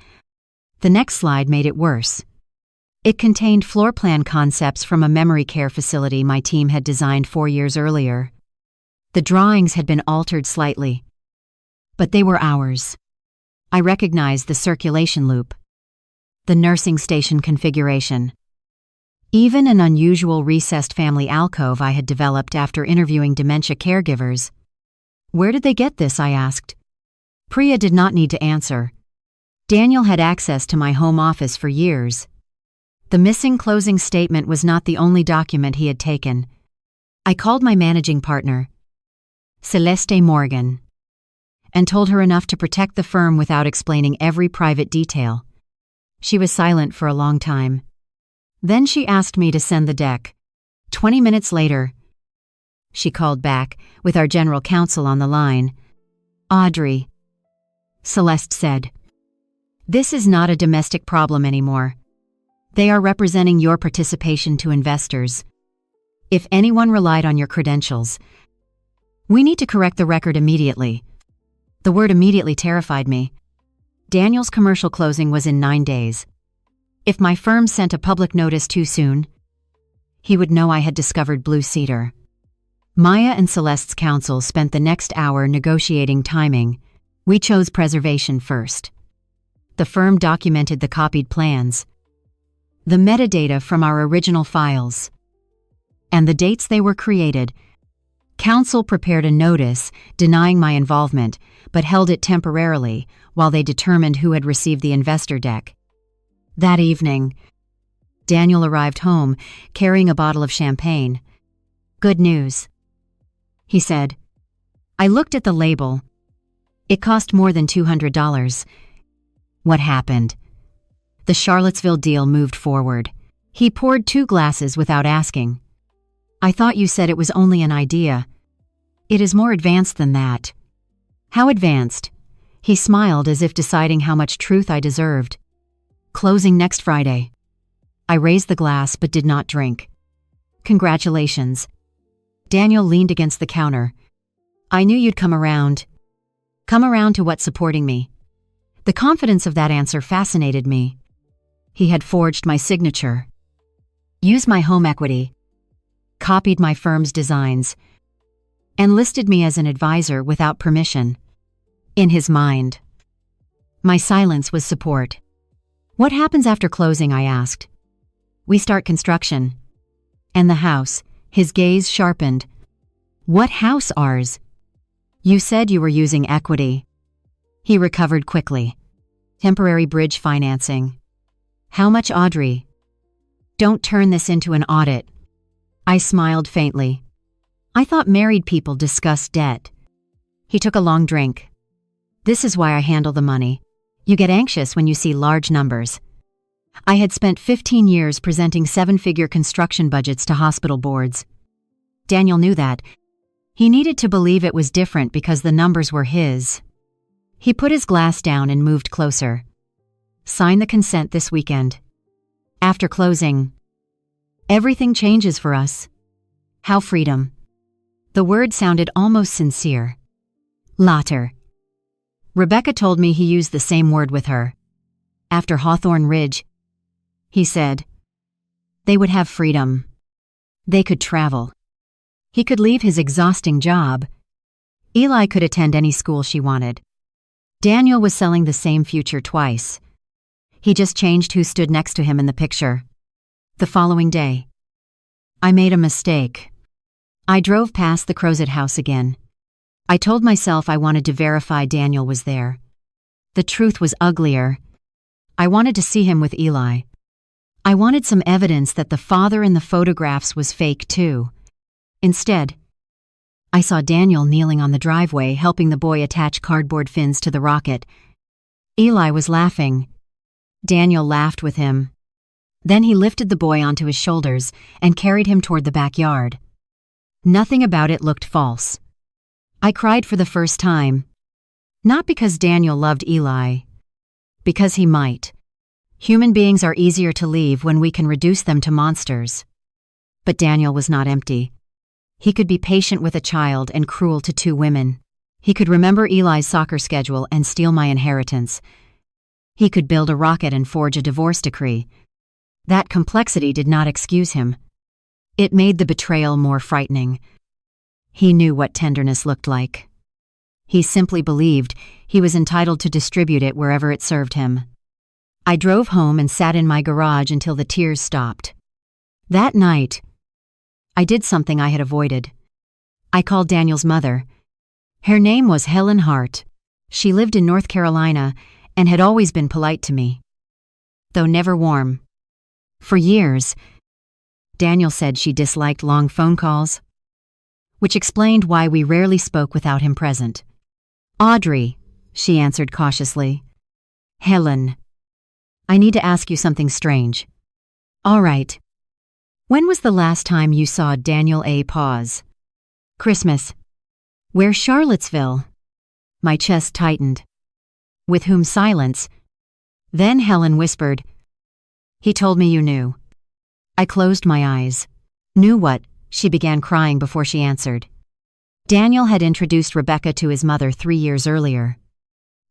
The next slide made it worse. It contained floor plan concepts from a memory care facility my team had designed 4 years earlier. The drawings had been altered slightly, but they were ours. I recognized the circulation loop, the nursing station configuration, even an unusual recessed family alcove I had developed after interviewing dementia caregivers. Where did they get this? I asked. Priya did not need to answer. Daniel had access to my home office for years. The missing closing statement was not the only document he had taken. I called my managing partner, Celeste Morgan, and told her enough to protect the firm without explaining every private detail. She was silent for a long time. Then she asked me to send the deck. 20 minutes later, she called back, with our general counsel on the line. Audrey, Celeste said, this is not a domestic problem anymore. They are representing your participation to investors. If anyone relied on your credentials, we need to correct the record immediately. The word immediately terrified me. Daniel's commercial closing was in 9 days. If my firm sent a public notice too soon, he would know I had discovered Blue Cedar. Maya and Celeste's counsel spent the next hour negotiating timing. We chose preservation first. The firm documented the copied plans, the metadata from our original files, and the dates they were created. Counsel prepared a notice denying my involvement, but held it temporarily while they determined who had received the investor deck. That evening, Daniel arrived home carrying a bottle of champagne. Good news, he said. I looked at the label. It cost more than $200. What happened? The Charlottesville deal moved forward. He poured 2 glasses without asking. I thought you said it was only an idea. It is more advanced than that. How advanced? He smiled as if deciding how much truth I deserved. Closing next Friday. I raised the glass but did not drink. Congratulations. Daniel leaned against the counter. I knew you'd come around. Come around to what? Supporting me. The confidence of that answer fascinated me. He had forged my signature, used my home equity, copied my firm's designs, and listed me as an advisor without permission. In his mind, my silence was support. What happens after closing? I asked. We start construction. And the house, his gaze sharpened. What house? Ours. You said you were using equity. He recovered quickly. Temporary bridge financing. How much, Audrey? Don't turn this into an audit. I smiled faintly. I thought married people discussed debt. He took a long drink. This is why I handle the money. You get anxious when you see large numbers. I had spent 15 years presenting 7-figure construction budgets to hospital boards. Daniel knew that. He needed to believe it was different because the numbers were his. He put his glass down and moved closer. Sign the consent this weekend. After closing, everything changes for us. How freedom. The word sounded almost sincere. Later. Rebecca told me he used the same word with her. After Hawthorne Ridge, he said, they would have freedom. They could travel. He could leave his exhausting job. Eli could attend any school she wanted. Daniel was selling the same future twice. He just changed who stood next to him in the picture. The following day, I made a mistake. I drove past the Crozet house again. I told myself I wanted to verify Daniel was there. The truth was uglier. I wanted to see him with Eli. I wanted some evidence that the father in the photographs was fake too. Instead, I saw Daniel kneeling on the driveway helping the boy attach cardboard fins to the rocket. Eli was laughing. Daniel laughed with him. Then he lifted the boy onto his shoulders and carried him toward the backyard. Nothing about it looked false. I cried for the first time. Not because Daniel loved Eli. Because he might. Human beings are easier to leave when we can reduce them to monsters. But Daniel was not empty. He could be patient with a child and cruel to two women. He could remember Eli's soccer schedule and steal my inheritance. He could build a rocket and forge a divorce decree. That complexity did not excuse him. It made the betrayal more frightening. He knew what tenderness looked like. He simply believed he was entitled to distribute it wherever it served him. I drove home and sat in my garage until the tears stopped. That night, I did something I had avoided. I called Daniel's mother. Her name was Helen Hart. She lived in North Carolina and had always been polite to me, though never warm. For years, Daniel said she disliked long phone calls, which explained why we rarely spoke without him present. "Audrey," she answered cautiously. "Helen, I need to ask you something strange." "All right. When was the last time you saw Daniel A. Pause?" "Christmas." "Where's Charlottesville?" My chest tightened. "With whom?" Silence. Then Helen whispered, "He told me you knew." I closed my eyes. "Knew what?" She began crying before she answered. Daniel had introduced Rebecca to his mother 3 years earlier.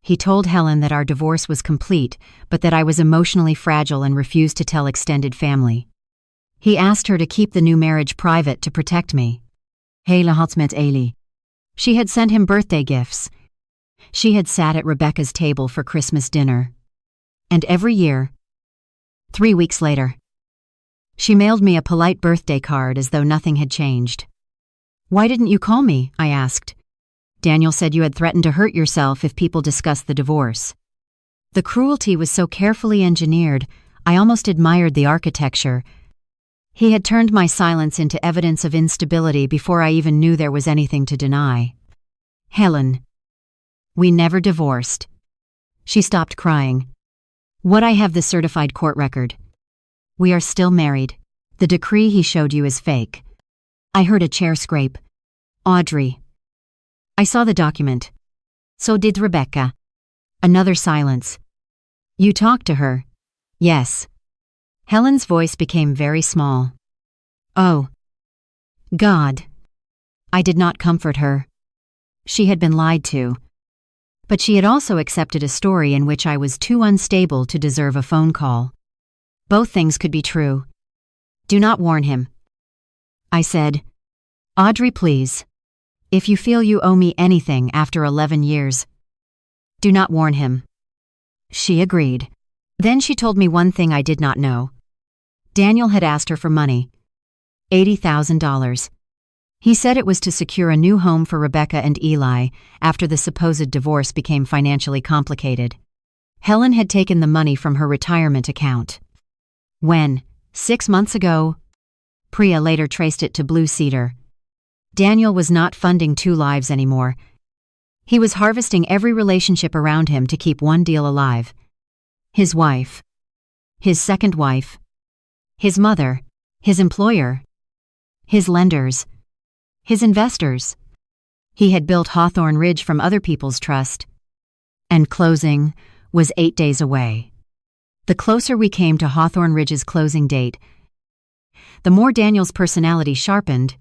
He told Helen that our divorce was complete, but that I was emotionally fragile and refused to tell extended family. He asked her to keep the new marriage private to protect me. Hele had met Eli. She had sent him birthday gifts. She had sat at Rebecca's table for Christmas dinner. And every year, 3 weeks later, she mailed me a polite birthday card as though nothing had changed. "Why didn't you call me?" I asked. "Daniel said you had threatened to hurt yourself if people discussed the divorce." The cruelty was so carefully engineered, I almost admired the architecture. He had turned my silence into evidence of instability before I even knew there was anything to deny. "Helen, we never divorced." She stopped crying. "What? I have the certified court record. We are still married. The decree he showed you is fake." I heard a chair scrape. "Audrey." I saw the document. "So did Rebecca." Another silence. "You talked to her?" "Yes." Helen's voice became very small. "Oh, God." I did not comfort her. She had been lied to. But she had also accepted a story in which I was too unstable to deserve a phone call. Both things could be true. "Do not warn him," I said. "Audrey, please. If you feel you owe me anything after 11 years, do not warn him." She agreed. Then she told me one thing I did not know. Daniel had asked her for money. $80,000. He said it was to secure a new home for Rebecca and Eli after the supposed divorce became financially complicated. Helen had taken the money from her retirement account. When, 6 months ago, Priya later traced it to Blue Cedar. Daniel was not funding 2 lives anymore. He was harvesting every relationship around him to keep one deal alive. His wife. His second wife. His mother. His employer. His lenders. His investors. He had built Hawthorne Ridge from other people's trust. And closing was 8 days away. The closer we came to Hawthorne Ridge's closing date, the more Daniel's personality sharpened.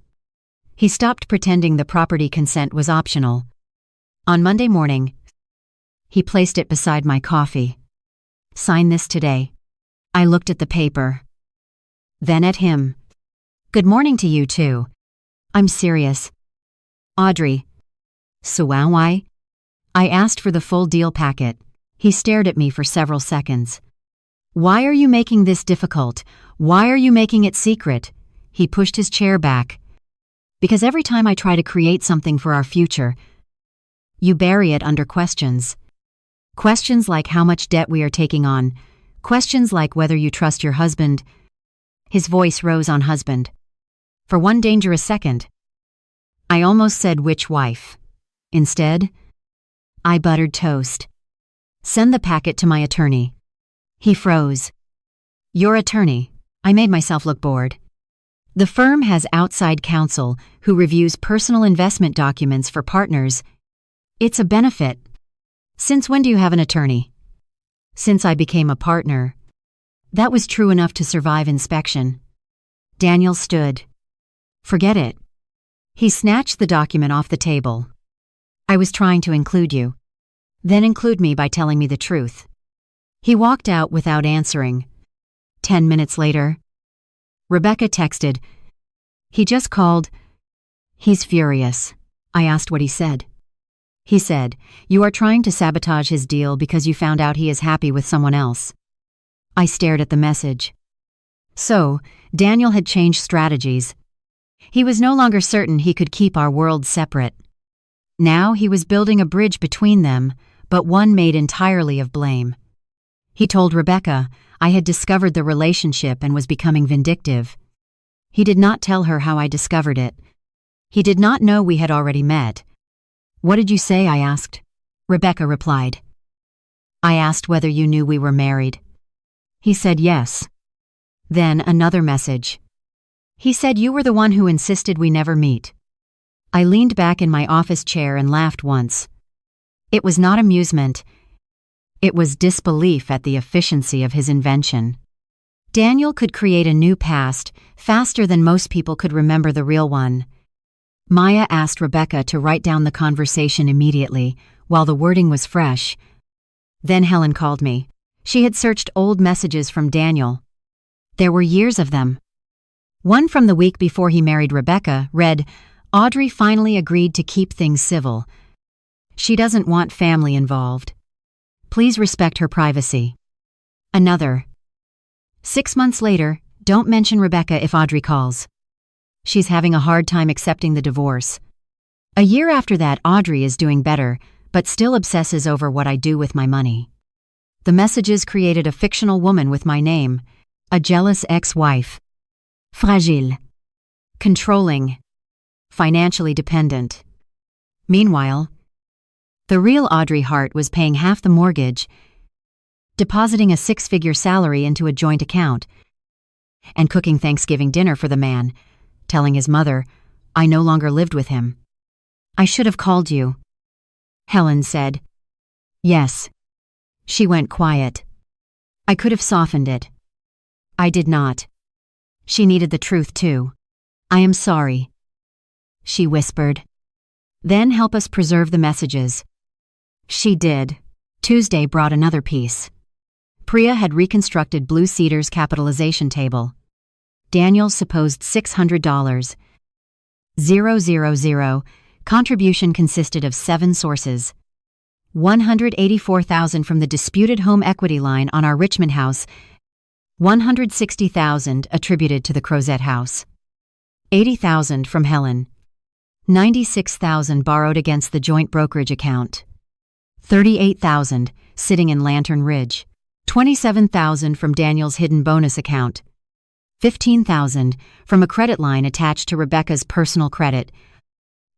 He stopped pretending the property consent was optional. On Monday morning, he placed it beside my coffee. "Sign this today." I looked at the paper. Then at him. "Good morning to you too. I'm serious." "Audrey." "So why?" I asked for the full deal packet. He stared at me for several seconds. "Why are you making this difficult? Why are you making it secret?" He pushed his chair back. "Because every time I try to create something for our future, you bury it under questions. Questions like how much debt we are taking on. Questions like whether you trust your husband." His voice rose on husband. For one dangerous second, I almost said which wife. Instead, I buttered toast. "Send the packet to my attorney." He froze. "Your attorney?" I made myself look bored. "The firm has outside counsel who reviews personal investment documents for partners. It's a benefit." "Since when do you have an attorney?" "Since I became a partner." That was true enough to survive inspection. Daniel stood. Forget it. He snatched the document off the table. I was trying to include you. Then include me by telling me the truth. He walked out without answering. 10 minutes later, Rebecca texted, "He just called. He's furious." I asked what he said. He said, "You are trying to sabotage his deal because you found out he is happy with someone else." I stared at the message. So, Daniel had changed strategies. He was no longer certain he could keep our worlds separate. Now he was building a bridge between them, but one made entirely of blame. He told Rebecca I had discovered the relationship and was becoming vindictive. He did not tell her how I discovered it. He did not know we had already met. "What did you say?" I asked. Rebecca replied, "I asked whether you knew we were married." He said yes. Then another message. He said you were the one who insisted we never meet. I leaned back in my office chair and laughed once. It was not amusement. It was disbelief at the efficiency of his invention. Daniel could create a new past faster than most people could remember the real one. Maya asked Rebecca to write down the conversation immediately, while the wording was fresh. Then Helen called me. She had searched old messages from Daniel. There were years of them. One from the week before he married Rebecca read, "Audrey finally agreed to keep things civil. She doesn't want family involved. Please respect her privacy." Another. 6 months later, "Don't mention Rebecca if Audrey calls. She's having a hard time accepting the divorce." A year after that, Audrey is doing better, but still obsesses over what I do with my money. The messages created a fictional woman with my name, a jealous ex-wife. Fragile. Controlling. Financially dependent. Meanwhile, the real Audrey Hart was paying half the mortgage, depositing a 6-figure salary into a joint account, and cooking Thanksgiving dinner for the man, telling his mother I no longer lived with him. "I should have called you," Helen said. Yes. She went quiet. I could have softened it. I did not. She needed the truth too. "I am sorry," she whispered. "Then help us preserve the messages." She did. Tuesday brought another piece. Priya had reconstructed Blue Cedar's capitalization table. Daniel's supposed $600. 000. Contribution consisted of 7 sources. $184,000 from the disputed home equity line on our Richmond house, $160,000 attributed to the Crozet house, $80,000 from Helen, $96,000 borrowed against the joint brokerage account, $38,000 sitting in Lantern Ridge, $27,000 from Daniel's hidden bonus account, $15,000 from a credit line attached to Rebecca's personal credit.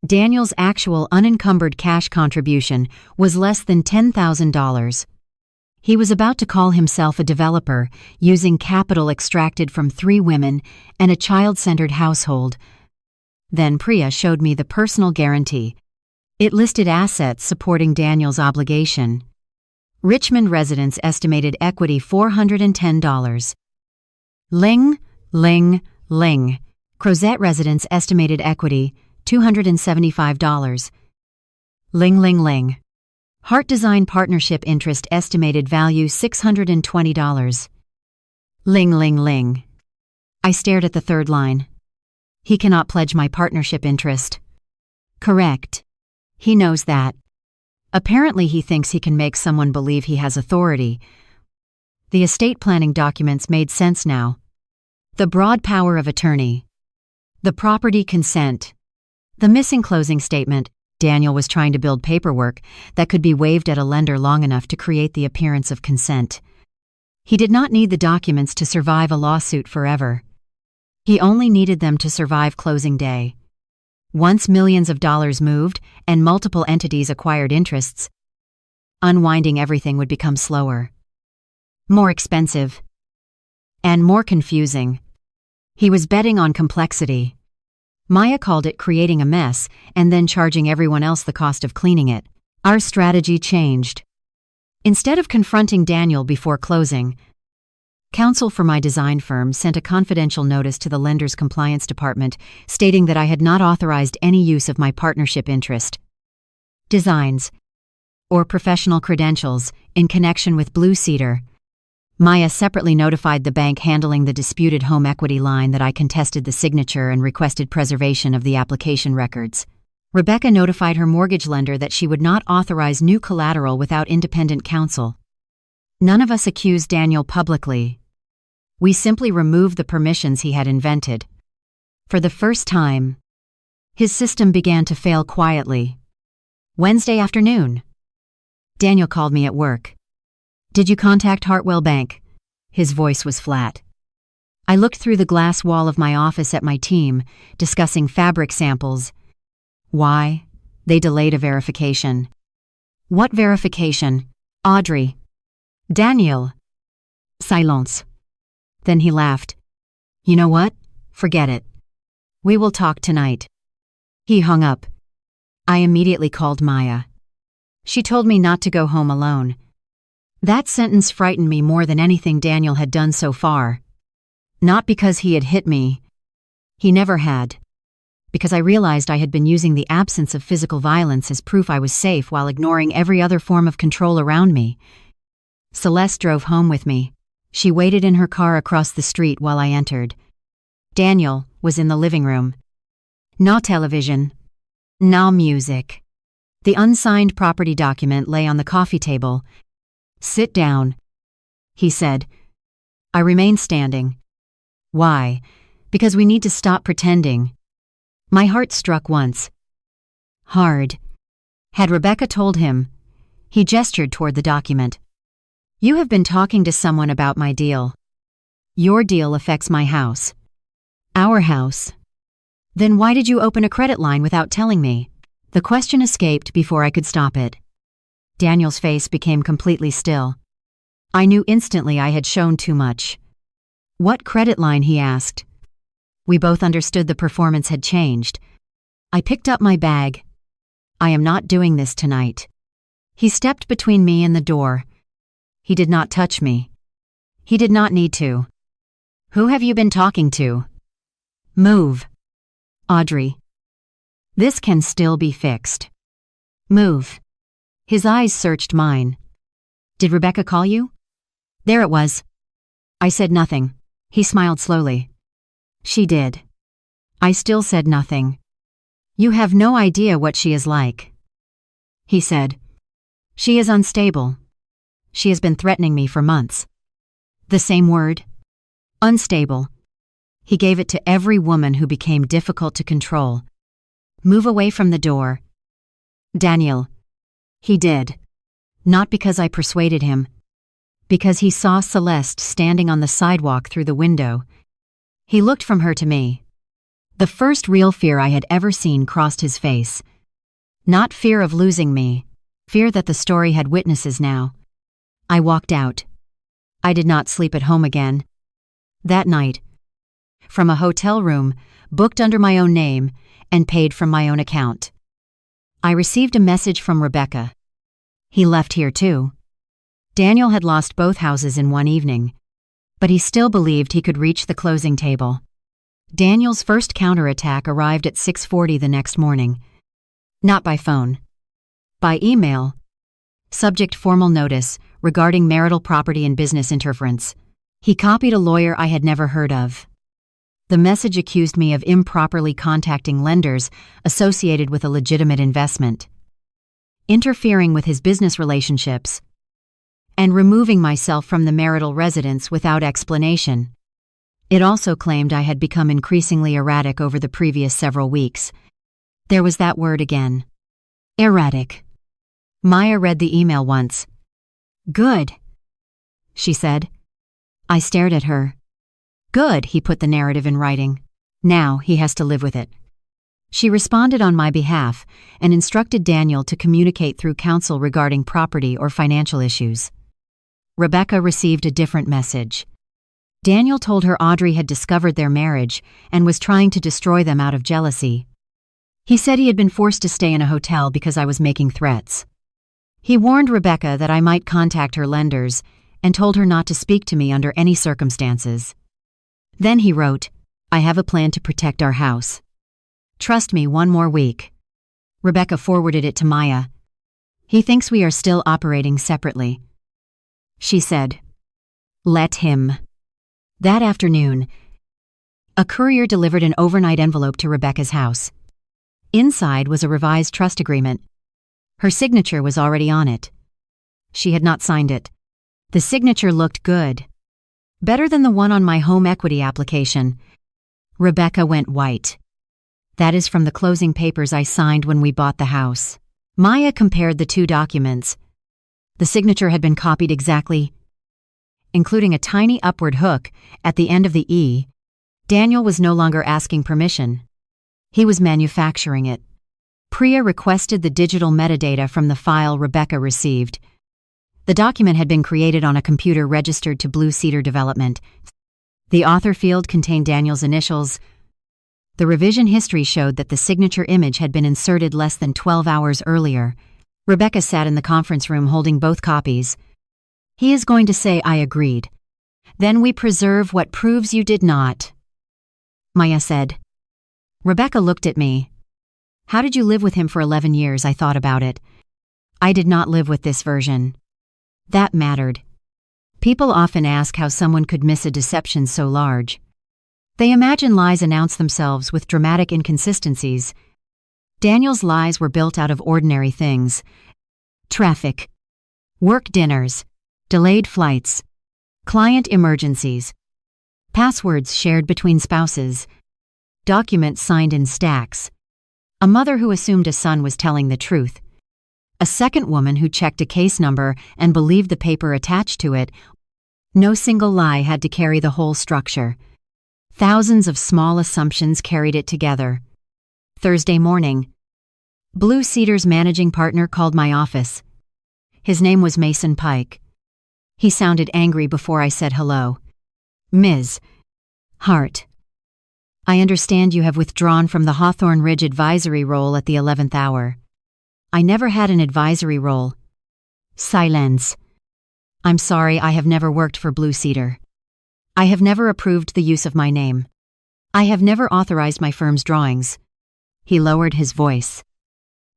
Daniel's actual unencumbered cash contribution was less than $10,000. He was about to call himself a developer, using capital extracted from 3 women and a child-centered household. Then Priya showed me the personal guarantee. It listed assets supporting Daniel's obligation. Richmond residence estimated equity $410. Ling, ling, ling. Crozet residence estimated equity $275. Ling, ling, ling. Hart Design Partnership interest estimated value $620. Ling, ling, ling. I stared at the third line. He cannot pledge my partnership interest. Correct. He knows that. Apparently he thinks he can make someone believe he has authority. The estate planning documents made sense now. The broad power of attorney. The property consent. The missing closing statement. Daniel was trying to build paperwork that could be waived at a lender long enough to create the appearance of consent. He did not need the documents to survive a lawsuit forever. He only needed them to survive closing day. Once millions of dollars moved and multiple entities acquired interests, unwinding everything would become slower, more expensive, and more confusing. He was betting on complexity. Maya called it creating a mess and then charging everyone else the cost of cleaning it. Our strategy changed. Instead of confronting Daniel before closing, Counsel for my design firm sent a confidential notice to the lender's compliance department stating that I had not authorized any use of my partnership interest, designs, or professional credentials in connection with Blue Cedar. Maya separately notified the bank handling the disputed home equity line that I contested the signature and requested preservation of the application records. Rebecca notified her mortgage lender that she would not authorize new collateral without independent counsel. None of us accused Daniel publicly. We simply removed the permissions he had invented. For the first time, his system began to fail quietly. Wednesday afternoon. Daniel called me at work. "Did you contact Hartwell Bank?" His voice was flat. I looked through the glass wall of my office at my team, discussing fabric samples. Why? They delayed a verification. What verification? Audrey. Daniel. Silence. Then he laughed. "You know what? Forget it. We will talk tonight." He hung up. I immediately called Maya. She told me not to go home alone. That sentence frightened me more than anything Daniel had done so far. Not because he had hit me. He never had. Because I realized I had been using the absence of physical violence as proof I was safe while ignoring every other form of control around me. Celeste drove home with me. She waited in her car across the street while I entered. Daniel was in the living room. No television. No music. The unsigned property document lay on the coffee table. "Sit down," he said. I remained standing. Why? Because we need to stop pretending. My heart struck once. Hard. Had Rebecca told him? He gestured toward the document. "You have been talking to someone about my deal. Your deal affects my house. Our house. Then why did you open a credit line without telling me?" The question escaped before I could stop it. Daniel's face became completely still. I knew instantly I had shown too much. "What credit line?" he asked. We both understood the performance had changed. I picked up my bag. "I am not doing this tonight." He stepped between me and the door. He did not touch me. He did not need to. "Who have you been talking to?" "Move." "Audrey." "This can still be fixed." "Move." His eyes searched mine. "Did Rebecca call you?" There it was. I said nothing. He smiled slowly. "She did." I still said nothing. "You have no idea what she is like." He said. "She is unstable. She has been threatening me for months." The same word. Unstable. He gave it to every woman who became difficult to control. "Move away from the door." Daniel. He did. Not because I persuaded him. Because he saw Celeste standing on the sidewalk through the window. He looked from her to me. The first real fear I had ever seen crossed his face. Not fear of losing me. Fear that the story had witnesses now. I walked out. I did not sleep at home again. That night. From a hotel room, booked under my own name, and paid from my own account. I received a message from Rebecca. He left here too. Daniel had lost both houses in one evening, but he still believed he could reach the closing table. Daniel's first counterattack arrived at 6:40 the next morning. Not by phone. By email. Subject: formal notice regarding marital property and business interference. He copied a lawyer I had never heard of. The message accused me of improperly contacting lenders associated with a legitimate investment, interfering with his business relationships, and removing myself from the marital residence without explanation. It also claimed I had become increasingly erratic over the previous several weeks. There was that word again. Erratic. Maya read the email once. "Good," she said. I stared at her. "Good," he put the narrative in writing. Now he has to live with it. She responded on my behalf and instructed Daniel to communicate through counsel regarding property or financial issues. Rebecca received a different message. Daniel told her Audrey had discovered their marriage and was trying to destroy them out of jealousy. He said he had been forced to stay in a hotel because I was making threats. He warned Rebecca that I might contact her lenders and told her not to speak to me under any circumstances. Then he wrote, "I have a plan to protect our house. Trust me 1 more week." Rebecca forwarded it to Maya. "He thinks we are still operating separately." She said, "Let him." That afternoon, a courier delivered an overnight envelope to Rebecca's house. Inside was a revised trust agreement. Her signature was already on it. She had not signed it. The signature looked good. Better than the one on my home equity application. Rebecca went white. "That is from the closing papers I signed when we bought the house." Maya compared the 2 documents. The signature had been copied exactly, including a tiny upward hook at the end of the E. Daniel was no longer asking permission. He was manufacturing it. Priya requested the digital metadata from the file Rebecca received. The document had been created on a computer registered to Blue Cedar Development. The author field contained Daniel's initials. The revision history showed that the signature image had been inserted less than 12 hours earlier. Rebecca sat in the conference room holding both copies. "He is going to say I agreed. Then we preserve what proves you did not," Maya said. Rebecca looked at me. "How did you live with him for 11 years?" I thought about it. I did not live with this version. That mattered. People often ask how someone could miss a deception so large. They imagine lies announce themselves with dramatic inconsistencies. Daniel's lies were built out of ordinary things. Traffic, work dinners, delayed flights, client emergencies, passwords shared between spouses, documents signed in stacks, a mother who assumed a son was telling the truth, a second woman who checked a case number and believed the paper attached to it. No single lie had to carry the whole structure. Thousands of small assumptions carried it together. Thursday morning, Blue Cedar's managing partner called my office. His name was Mason Pike. He sounded angry before I said hello. "Ms. Hart, I understand you have withdrawn from the Hawthorne Ridge advisory role at the 11th hour. I never had an advisory role." Silence. "I'm sorry, I have never worked for Blue Cedar. I have never approved the use of my name. I have never authorized my firm's drawings." He lowered his voice.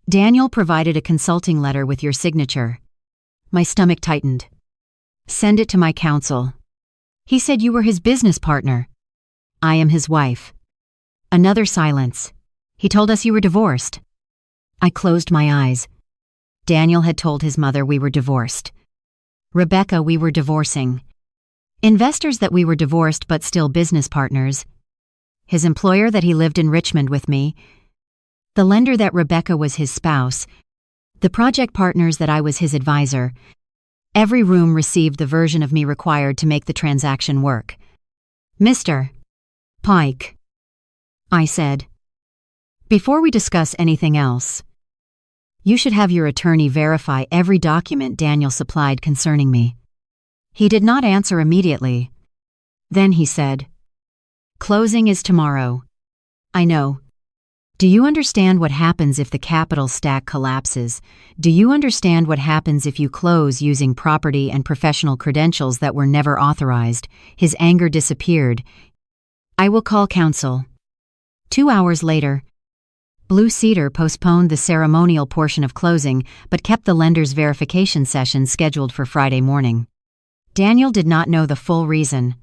"Daniel provided a consulting letter with your signature." My stomach tightened. "Send it to my counsel. He said you were his business partner." "I am his wife." Another silence. "He told us you were divorced." I closed my eyes. Daniel had told his mother we were divorced. Rebecca, we were divorcing. Investors, that we were divorced but still business partners. His employer, that he lived in Richmond with me. The lender, that Rebecca was his spouse. The project partners, that I was his advisor. Every room received the version of me required to make the transaction work. "Mr. Pike," I said, "before we discuss anything else, you should have your attorney verify every document Daniel supplied concerning me." He did not answer immediately. Then he said, "Closing is tomorrow." "I know. Do you understand what happens if the capital stack collapses? Do you understand what happens if you close using property and professional credentials that were never authorized?" His anger disappeared. "I will call counsel." 2 hours later, Blue Cedar postponed the ceremonial portion of closing but kept the lender's verification session scheduled for Friday morning. Daniel did not know the full reason.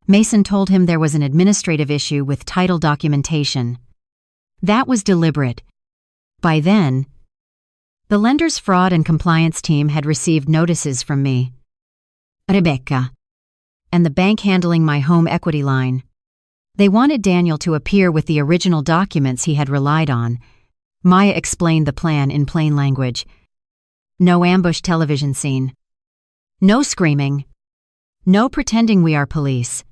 Mason told him there was an administrative issue with title documentation. That was deliberate. By then, the lender's fraud and compliance team had received notices from me, Rebecca, and the bank handling my home equity line. They wanted Daniel to appear with the original documents he had relied on. Maya explained the plan in plain language. No ambush television scene. No screaming. No pretending we are police.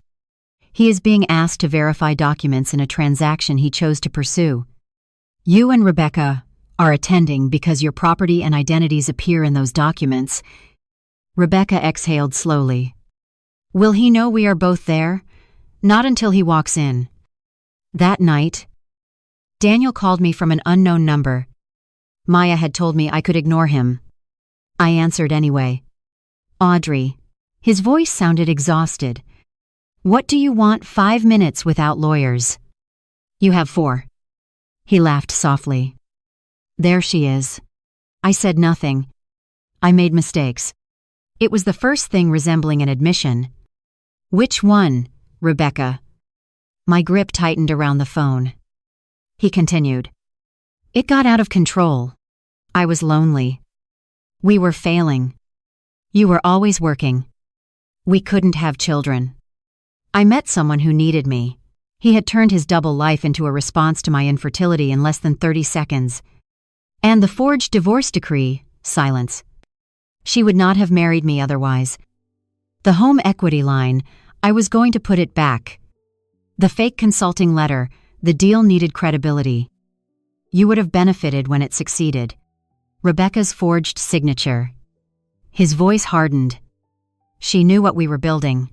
He is being asked to verify documents in a transaction he chose to pursue. You and Rebecca are attending because your property and identities appear in those documents. Rebecca exhaled slowly. Will he know we are both there? Not until he walks in. That night, Daniel called me from an unknown number. Maya had told me I could ignore him. I answered anyway. Audrey, His voice sounded exhausted. "What do you want 5 minutes without lawyers?" "You have 4. He laughed softly. "There she is." I said nothing. I made mistakes. It was the first thing resembling an admission. "Which one, Rebecca?" My grip tightened around the phone. He continued. "It got out of control. I was lonely. We were failing. You were always working. We couldn't have children. I met someone who needed me. He had turned his double life into a response to my infertility in less than 30 seconds. And the forged divorce decree, silence. She would not have married me otherwise. The home equity line, I was going to put it back. The fake consulting letter, the deal needed credibility. You would have benefited when it succeeded. Rebecca's forged signature. His voice hardened. She knew what we were building.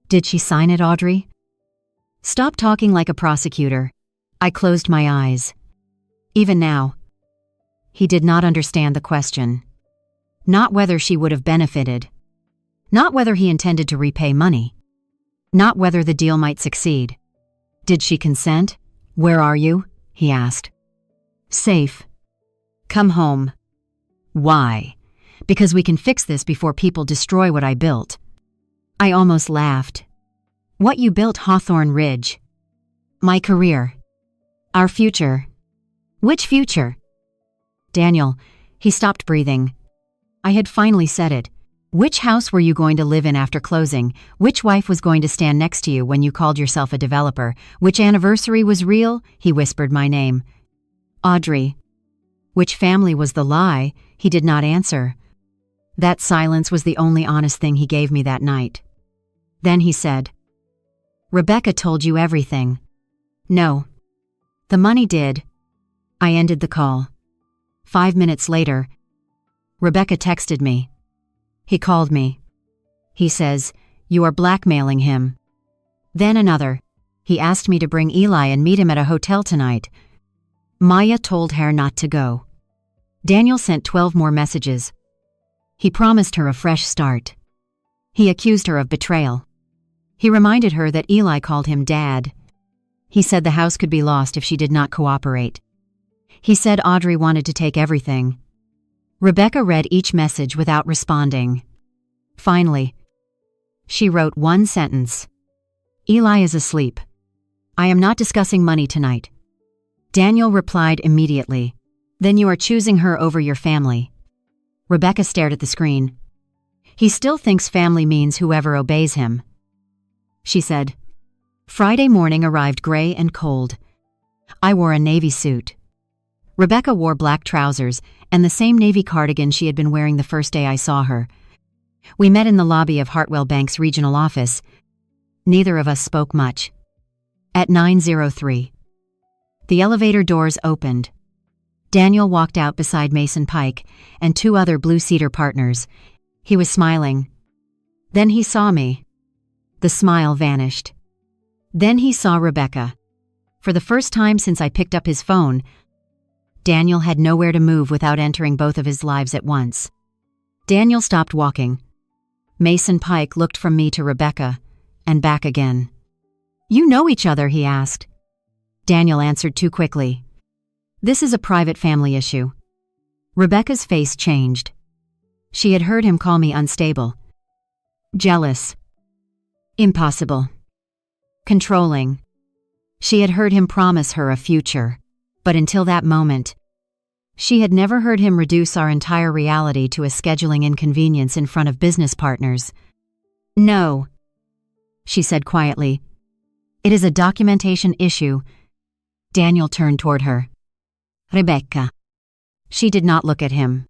Did she sign it, Audrey? Stop talking like a prosecutor. I closed my eyes. Even now. He did not understand the question. Not whether she would have benefited. Not whether he intended to repay money. Not whether the deal might succeed. Did she consent? "Where are you?" he asked. "Safe. Come home." "Why?" "Because we can fix this before people destroy what I built." I almost laughed. "What you built, Hawthorne Ridge." "My career. Our future." "Which future?" "Daniel." He stopped breathing. I had finally said it. "Which house were you going to live in after closing? Which wife was going to stand next to you when you called yourself a developer? Which anniversary was real?" He whispered my name. "Audrey." Which family was the lie? He did not answer. That silence was the only honest thing he gave me that night. Then he said, "Rebecca told you everything." "No. The money did." I ended the call. 5 minutes later, Rebecca texted me. He called me. He says, "You are blackmailing him." Then another. He asked me to bring Eli and meet him at a hotel tonight. Maya told her not to go. Daniel sent 12 more messages. He promised her a fresh start. He accused her of betrayal. He reminded her that Eli called him Dad. He said the house could be lost if she did not cooperate. He said Audrey wanted to take everything. Rebecca read each message without responding. Finally, she wrote one sentence. "Eli is asleep. I am not discussing money tonight." Daniel replied immediately. "Then you are choosing her over your family." Rebecca stared at the screen. "He still thinks family means whoever obeys him." She said. Friday morning arrived gray and cold. I wore a navy suit. Rebecca wore black trousers and the same navy cardigan she had been wearing the first day I saw her. We met in the lobby of Hartwell Bank's regional office. Neither of us spoke much. At 9:03, the elevator doors opened. Daniel walked out beside Mason Pike and 2 other Blue Cedar partners. He was smiling. Then he saw me. The smile vanished. Then he saw Rebecca. For the first time since I picked up his phone, Daniel had nowhere to move without entering both of his lives at once. Daniel stopped walking. Mason Pike looked from me to Rebecca, and back again. "You know each other?" he asked. Daniel answered too quickly. "This is a private family issue." Rebecca's face changed. She had heard him call me unstable. Jealous. Impossible. Controlling. She had heard him promise her a future, but until that moment, she had never heard him reduce our entire reality to a scheduling inconvenience in front of business partners. "No," she said quietly. "It is a documentation issue." Daniel turned toward her. "Rebecca." She did not look at him.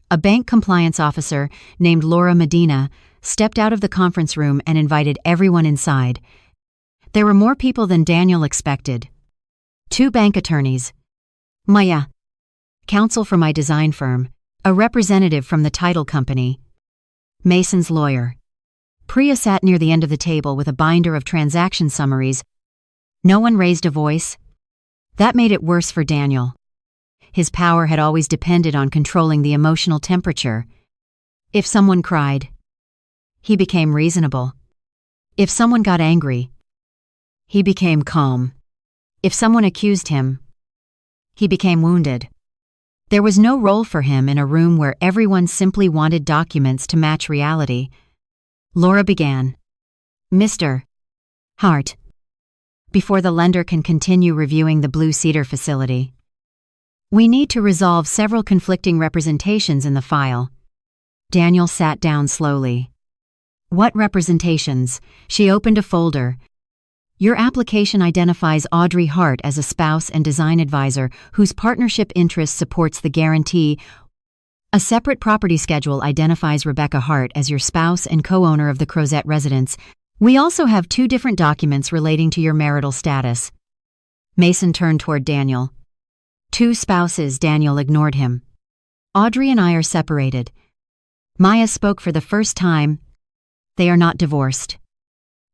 A bank compliance officer named Laura Medina stepped out of the conference room and invited everyone inside. There were more people than Daniel expected. 2 bank attorneys. Maya, counsel for my design firm, a representative from the title company. Mason's lawyer. Priya sat near the end of the table with a binder of transaction summaries. No one raised a voice. That made it worse for Daniel. His power had always depended on controlling the emotional temperature. If someone cried, he became reasonable. If someone got angry, he became calm. If someone accused him, he became wounded. There was no role for him in a room where everyone simply wanted documents to match reality. Laura began. Mr. Hart. Before the lender can continue reviewing the Blue Cedar facility, we need to resolve several conflicting representations in the file. Daniel sat down slowly. What representations? She opened a folder. Your application identifies Audrey Hart as a spouse and design advisor whose partnership interest supports the guarantee. A separate property schedule identifies Rebecca Hart as your spouse and co-owner of the Crozet residence. We also have 2 different documents relating to your marital status. Mason turned toward Daniel. 2 spouses. Daniel ignored him. Audrey and I are separated. Maya spoke for the first time. They are not divorced.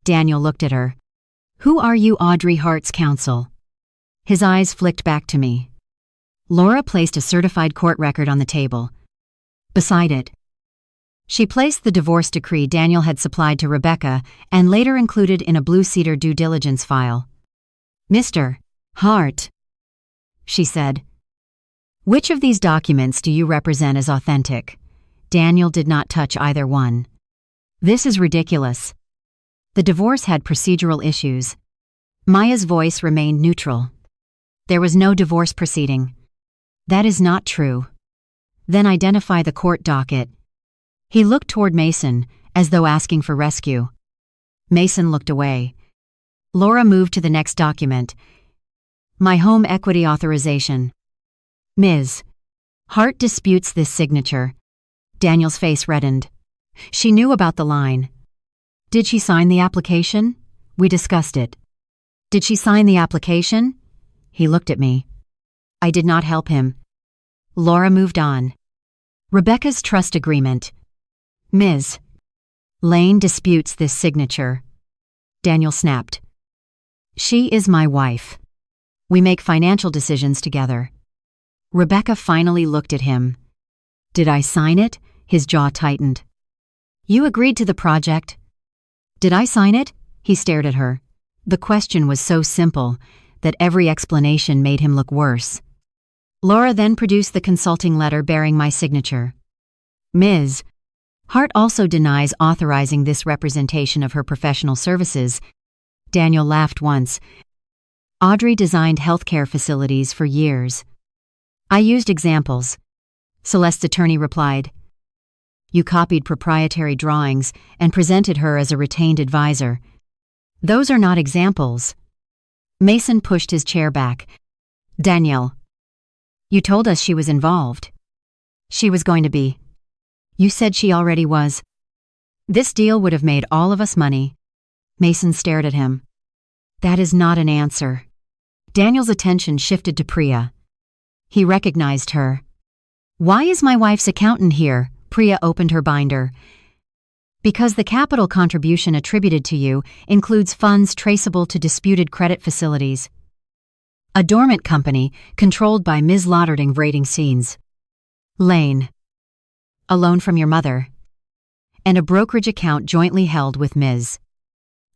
Daniel looked at her. Who are you? Audrey Hart's counsel. His eyes flicked back to me. Laura placed a certified court record on the table. Beside it, she placed the divorce decree Daniel had supplied to Rebecca and later included in a Blue Cedar due diligence file. Mr. Hart, she said. Which of these documents do you represent as authentic? Daniel did not touch either one. This is ridiculous. The divorce had procedural issues. Maya's voice remained neutral. There was no divorce proceeding. That is not true. Then identify the court docket. He looked toward Mason, as though asking for rescue. Mason looked away. Laura moved to the next document. My home equity authorization. Ms. Hart disputes this signature. Daniel's face reddened. She knew about the line. Did she sign the application? We discussed it. Did she sign the application? He looked at me. I did not help him. Laura moved on. Rebecca's trust agreement. Ms. Lane disputes this signature. Daniel snapped. She is my wife. We make financial decisions together. Rebecca finally looked at him. Did I sign it? His jaw tightened. You agreed to the project. Did I sign it? He stared at her. The question was so simple that every explanation made him look worse. Laura then produced the consulting letter bearing my signature. Ms. Hart also denies authorizing this representation of her professional services. Daniel laughed once. Audrey designed healthcare facilities for years. I used examples. Celeste's attorney replied. You copied proprietary drawings and presented her as a retained advisor. Those are not examples. Mason pushed his chair back. Danielle, you told us she was involved. She was going to be. You said she already was. This deal would have made all of us money. Mason stared at him. That is not an answer. Daniel's attention shifted to Priya. He recognized her. Why is my wife's accountant here? Priya opened her binder. Because the capital contribution attributed to you includes funds traceable to disputed credit facilities. A dormant company controlled by Ms. Lotterding rating scenes. Lane. A loan from your mother. And a brokerage account jointly held with Ms.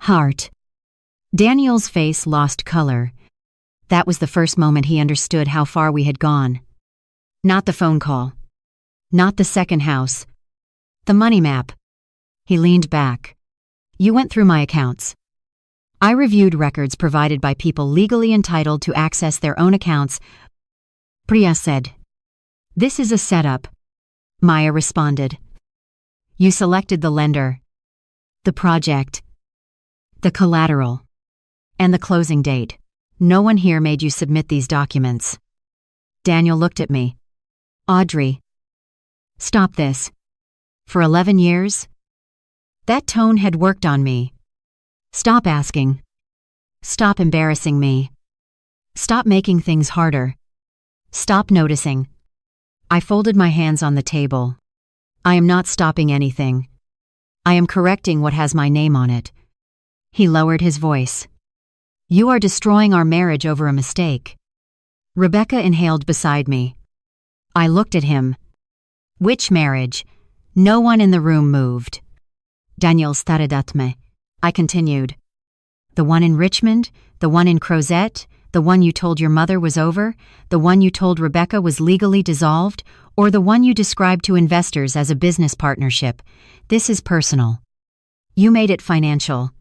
Hart. Daniel's face lost color. That was the first moment he understood how far we had gone. Not the phone call. Not the second house. The money map. He leaned back. You went through my accounts. I reviewed records provided by people legally entitled to access their own accounts. Priya said. This is a setup. Maya responded. You selected the lender, the project, the collateral, and the closing date. No one here made you submit these documents. Daniel looked at me. Audrey. Stop this. For 11 years? That tone had worked on me. Stop asking. Stop embarrassing me. Stop making things harder. Stop noticing. I folded my hands on the table. I am not stopping anything. I am correcting what has my name on it. He lowered his voice. You are destroying our marriage over a mistake. Rebecca inhaled beside me. I looked at him. Which marriage? No one in the room moved. Daniel Staredatme. I continued. The one in Richmond, the one in Crozet, the one you told your mother was over, the one you told Rebecca was legally dissolved, or the one you described to investors as a business partnership. This is personal. You made it financial.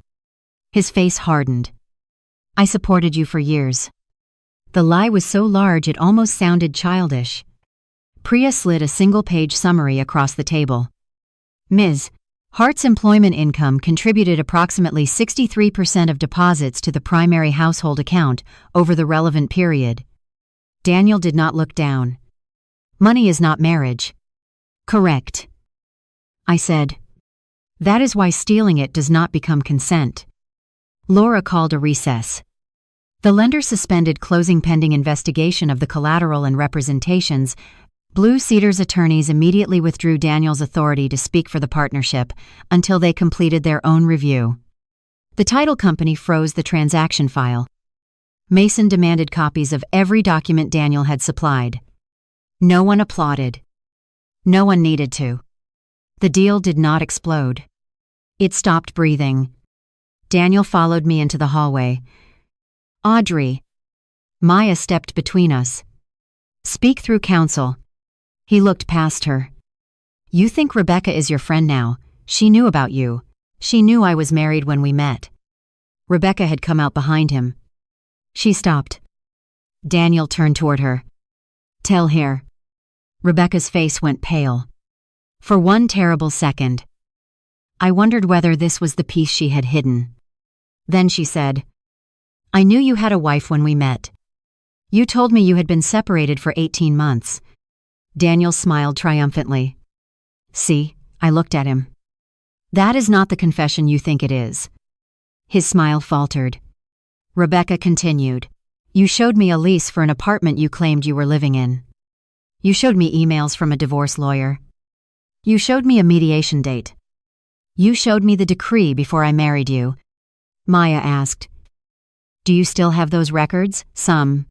His face hardened. I supported you for years. The lie was so large it almost sounded childish. Priya slid a single-page summary across the table. Ms. Hart's employment income contributed approximately 63% of deposits to the primary household account over the relevant period. Daniel did not look down. Money is not marriage. Correct. I said. That is why stealing it does not become consent. Laura called a recess. The lender suspended closing pending investigation of the collateral and representations. Blue Cedar's attorneys immediately withdrew Daniel's authority to speak for the partnership until they completed their own review. The title company froze the transaction file. Mason demanded copies of every document Daniel had supplied. No one applauded. No one needed to. The deal did not explode. It stopped breathing. Daniel followed me into the hallway. Audrey. Maya stepped between us. Speak through counsel. He looked past her. You think Rebecca is your friend now. She knew about you. She knew I was married when we met. Rebecca had come out behind him. She stopped. Daniel turned toward her. Tell her. Rebecca's face went pale. For one terrible second, I wondered whether this was the piece she had hidden. Then she said, I knew you had a wife when we met. You told me you had been separated for 18 months. Daniel smiled triumphantly. See, I looked at him. That is not the confession you think it is. His smile faltered. Rebecca continued. You showed me a lease for an apartment you claimed you were living in. You showed me emails from a divorce lawyer. You showed me a mediation date. You showed me the decree before I married you. Maya asked. Do you still have those records? Some.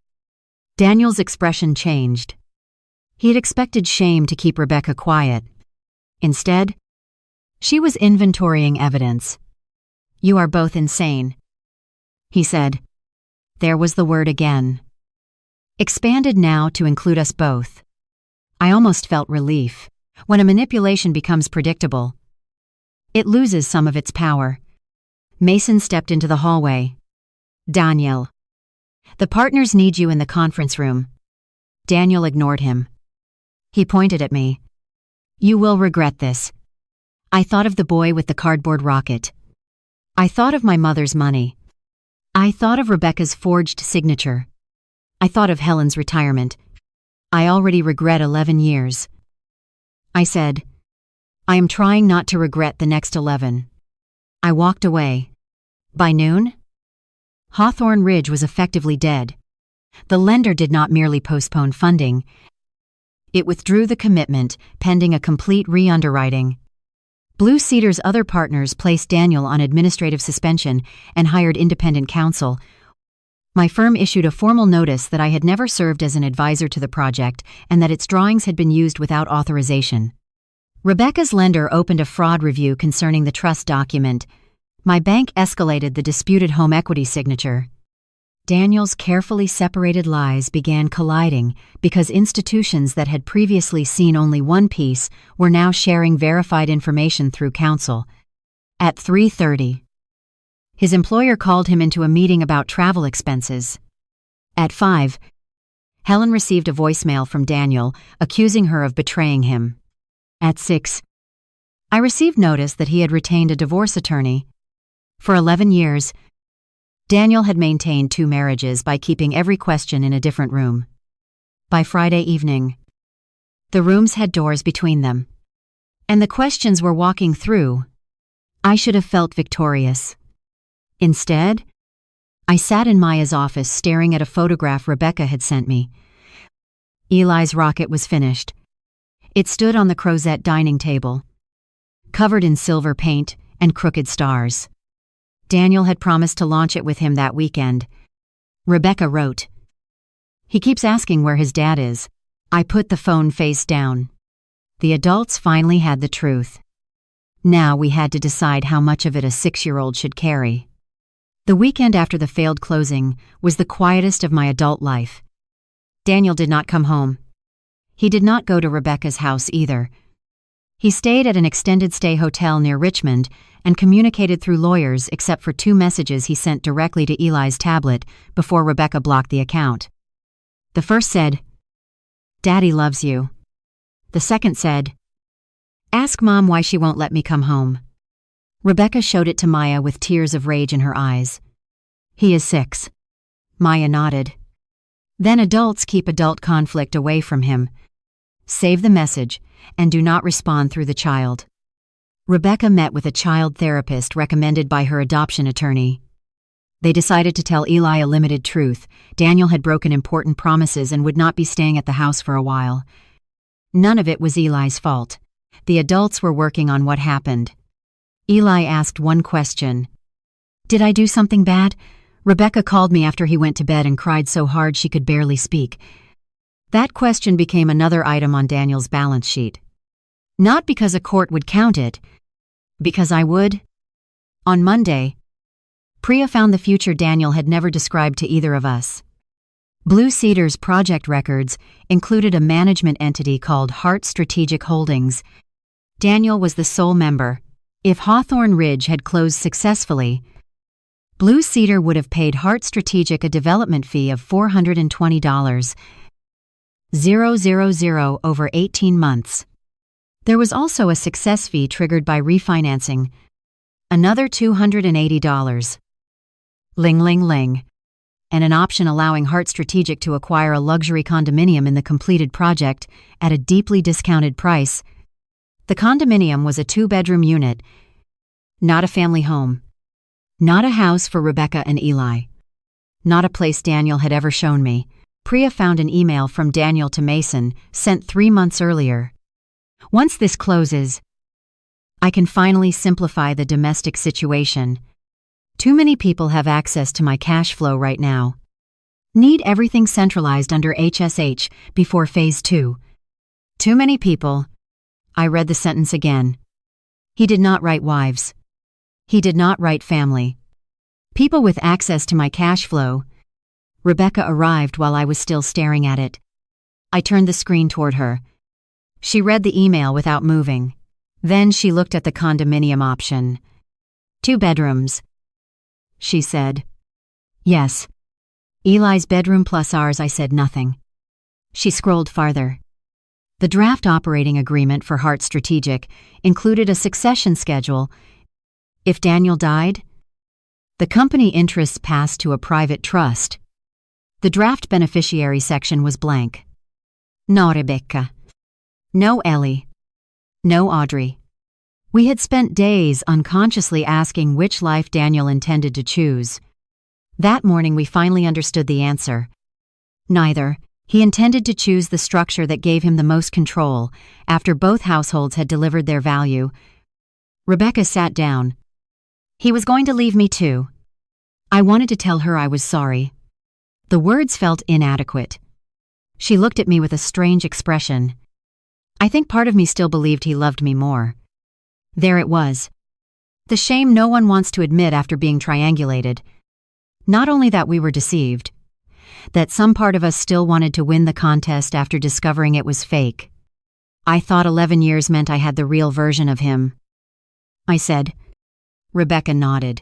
Daniel's expression changed. He had expected shame to keep Rebecca quiet. Instead, she was inventorying evidence. You are both insane, he said. There was the word again. Expanded now to include us both. I almost felt relief. When a manipulation becomes predictable, it loses some of its power. Mason stepped into the hallway. Daniel. The partners need you in the conference room. Daniel ignored him. He pointed at me. You will regret this. I thought of the boy with the cardboard rocket. I thought of my mother's money. I thought of Rebecca's forged signature. I thought of Helen's retirement. I already regret 11 years. I said, I am trying not to regret the next 11. I walked away. By noon, Hawthorne Ridge was effectively dead. The lender did not merely postpone funding. It withdrew the commitment, pending a complete re-underwriting. Blue Cedar's other partners placed Daniel on administrative suspension and hired independent counsel. My firm issued a formal notice that I had never served as an advisor to the project and that its drawings had been used without authorization. Rebecca's lender opened a fraud review concerning the trust document. My bank escalated the disputed home equity signature. Daniel's carefully separated lies began colliding because institutions that had previously seen only one piece were now sharing verified information through counsel. At 3:30, his employer called him into a meeting about travel expenses. At 5, Helen received a voicemail from Daniel accusing her of betraying him. At 6, I received notice that he had retained a divorce attorney. For 11 years, Daniel had maintained 2 marriages by keeping every question in a different room. By Friday evening, the rooms had doors between them, and the questions were walking through. I should have felt victorious. Instead, I sat in Maya's office staring at a photograph Rebecca had sent me. Eli's rocket was finished. It stood on the Crozet dining table, covered in silver paint and crooked stars. Daniel had promised to launch it with him that weekend. Rebecca wrote, He keeps asking where his dad is. I put the phone face down. The adults finally had the truth. Now we had to decide how much of it a 6-year-old should carry. The weekend after the failed closing was the quietest of my adult life. Daniel did not come home. He did not go to Rebecca's house either. He stayed at an extended stay hotel near Richmond and communicated through lawyers except for 2 messages he sent directly to Eli's tablet before Rebecca blocked the account. The first said, "Daddy loves you." The second said, "Ask Mom why she won't let me come home." Rebecca showed it to Maya with tears of rage in her eyes. "He is 6. Maya nodded. "Then adults keep adult conflict away from him. Save the message and do not respond through the child." Rebecca met with a child therapist recommended by her adoption attorney. They decided to tell Eli a limited truth. Daniel had broken important promises and would not be staying at the house for a while. None of it was Eli's fault. The adults were working on what happened. Eli asked one question. "Did I do something bad?" Rebecca called me after he went to bed and cried so hard she could barely speak. That question became another item on Daniel's balance sheet. Not because a court would count it, because I would. On Monday, Priya found the future Daniel had never described to either of us. Blue Cedar's project records included a management entity called Hart Strategic Holdings. Daniel was the sole member. If Hawthorne Ridge had closed successfully, Blue Cedar would have paid Hart Strategic a development fee of $420,000 over 18 months. There was also a success fee triggered by refinancing, another $280. Ling ling ling. And an option allowing Hart Strategic to acquire a luxury condominium in the completed project at a deeply discounted price. The condominium was a 2-bedroom unit, not a family home, not a house for Rebecca and Eli, not a place Daniel had ever shown me. Priya found an email from Daniel to Mason, sent 3 months earlier. "Once this closes, I can finally simplify the domestic situation. Too many people have access to my cash flow right now. Need everything centralized under HSH before Phase 2. Too many people." I read the sentence again. He did not write wives. He did not write family. People with access to my cash flow. Rebecca arrived while I was still staring at it. I turned the screen toward her. She read the email without moving. Then she looked at the condominium option. 2 bedrooms. She said, "Yes." "Eli's bedroom plus ours." I said nothing. She scrolled farther. The draft operating agreement for Hart Strategic included a succession schedule. If Daniel died, the company interests passed to a private trust. The draft beneficiary section was blank. No Rebecca. No Ellie. No Audrey. We had spent days unconsciously asking which life Daniel intended to choose. That morning we finally understood the answer. Neither. He intended to choose the structure that gave him the most control after both households had delivered their value. Rebecca sat down. "He was going to leave me too." I wanted to tell her I was sorry. The words felt inadequate. She looked at me with a strange expression. I think part of me still believed he loved me more. There it was. The shame no one wants to admit after being triangulated. Not only that we were deceived, that some part of us still wanted to win the contest after discovering it was fake. I thought 11 years meant I had the real version of him. I said. Rebecca nodded.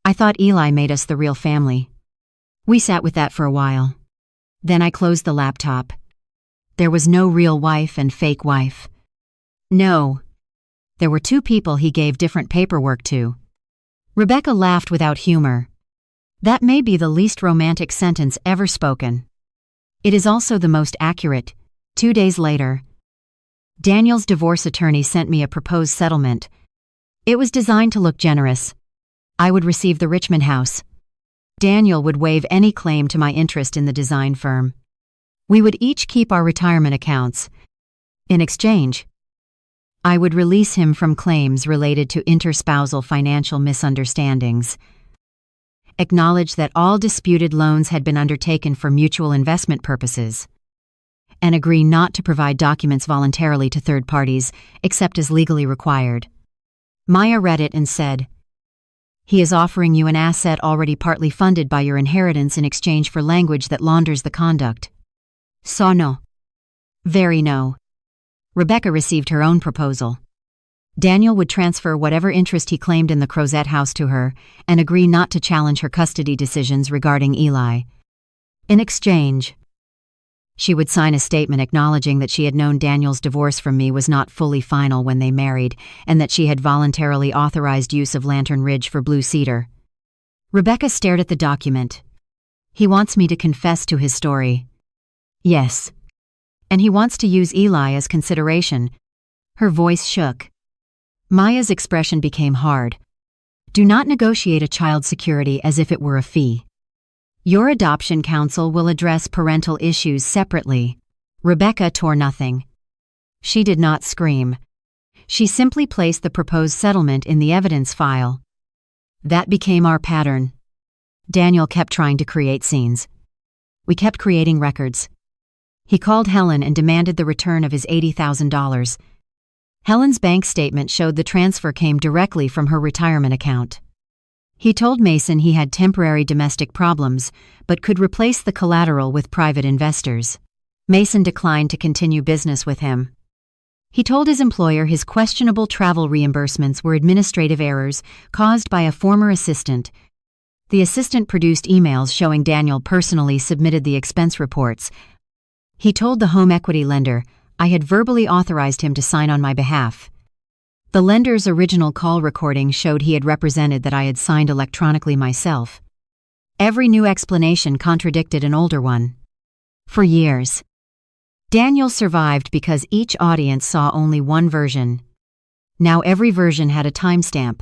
"I thought Eli made us the real family." We sat with that for a while. Then I closed the laptop. There was no real wife and fake wife. No. There were 2 people he gave different paperwork to. Rebecca laughed without humor. That may be the least romantic sentence ever spoken. It is also the most accurate. 2 days later, Daniel's divorce attorney sent me a proposed settlement. It was designed to look generous. I would receive the Richmond house. Daniel would waive any claim to my interest in the design firm. We would each keep our retirement accounts. In exchange, I would release him from claims related to interspousal financial misunderstandings, acknowledge that all disputed loans had been undertaken for mutual investment purposes, and agree not to provide documents voluntarily to third parties except as legally required. Maya read it and said, "He is offering you an asset already partly funded by your inheritance in exchange for language that launders the conduct." So no. Very no. Rebecca received her own proposal. Daniel would transfer whatever interest he claimed in the Crozet house to her and agree not to challenge her custody decisions regarding Eli. In exchange, she would sign a statement acknowledging that she had known Daniel's divorce from me was not fully final when they married and that she had voluntarily authorized use of Lantern Ridge for Blue Cedar. Rebecca stared at the document. "He wants me to confess to his story." "Yes. And he wants to use Eli as consideration." Her voice shook. Maya's expression became hard. "Do not negotiate a child's security as if it were a fee. Your adoption council will address parental issues separately." Rebecca tore nothing. She did not scream. She simply placed the proposed settlement in the evidence file. That became our pattern. Daniel kept trying to create scenes. We kept creating records. He called Helen and demanded the return of his $80,000. Helen's bank statement showed the transfer came directly from her retirement account. He told Mason he had temporary domestic problems, but could replace the collateral with private investors. Mason declined to continue business with him. He told his employer his questionable travel reimbursements were administrative errors caused by a former assistant. The assistant produced emails showing Daniel personally submitted the expense reports. He told the home equity lender, "I had verbally authorized him to sign on my behalf." The lender's original call recording showed he had represented that I had signed electronically myself. Every new explanation contradicted an older one. For years, Daniel survived because each audience saw only one version. Now every version had a timestamp.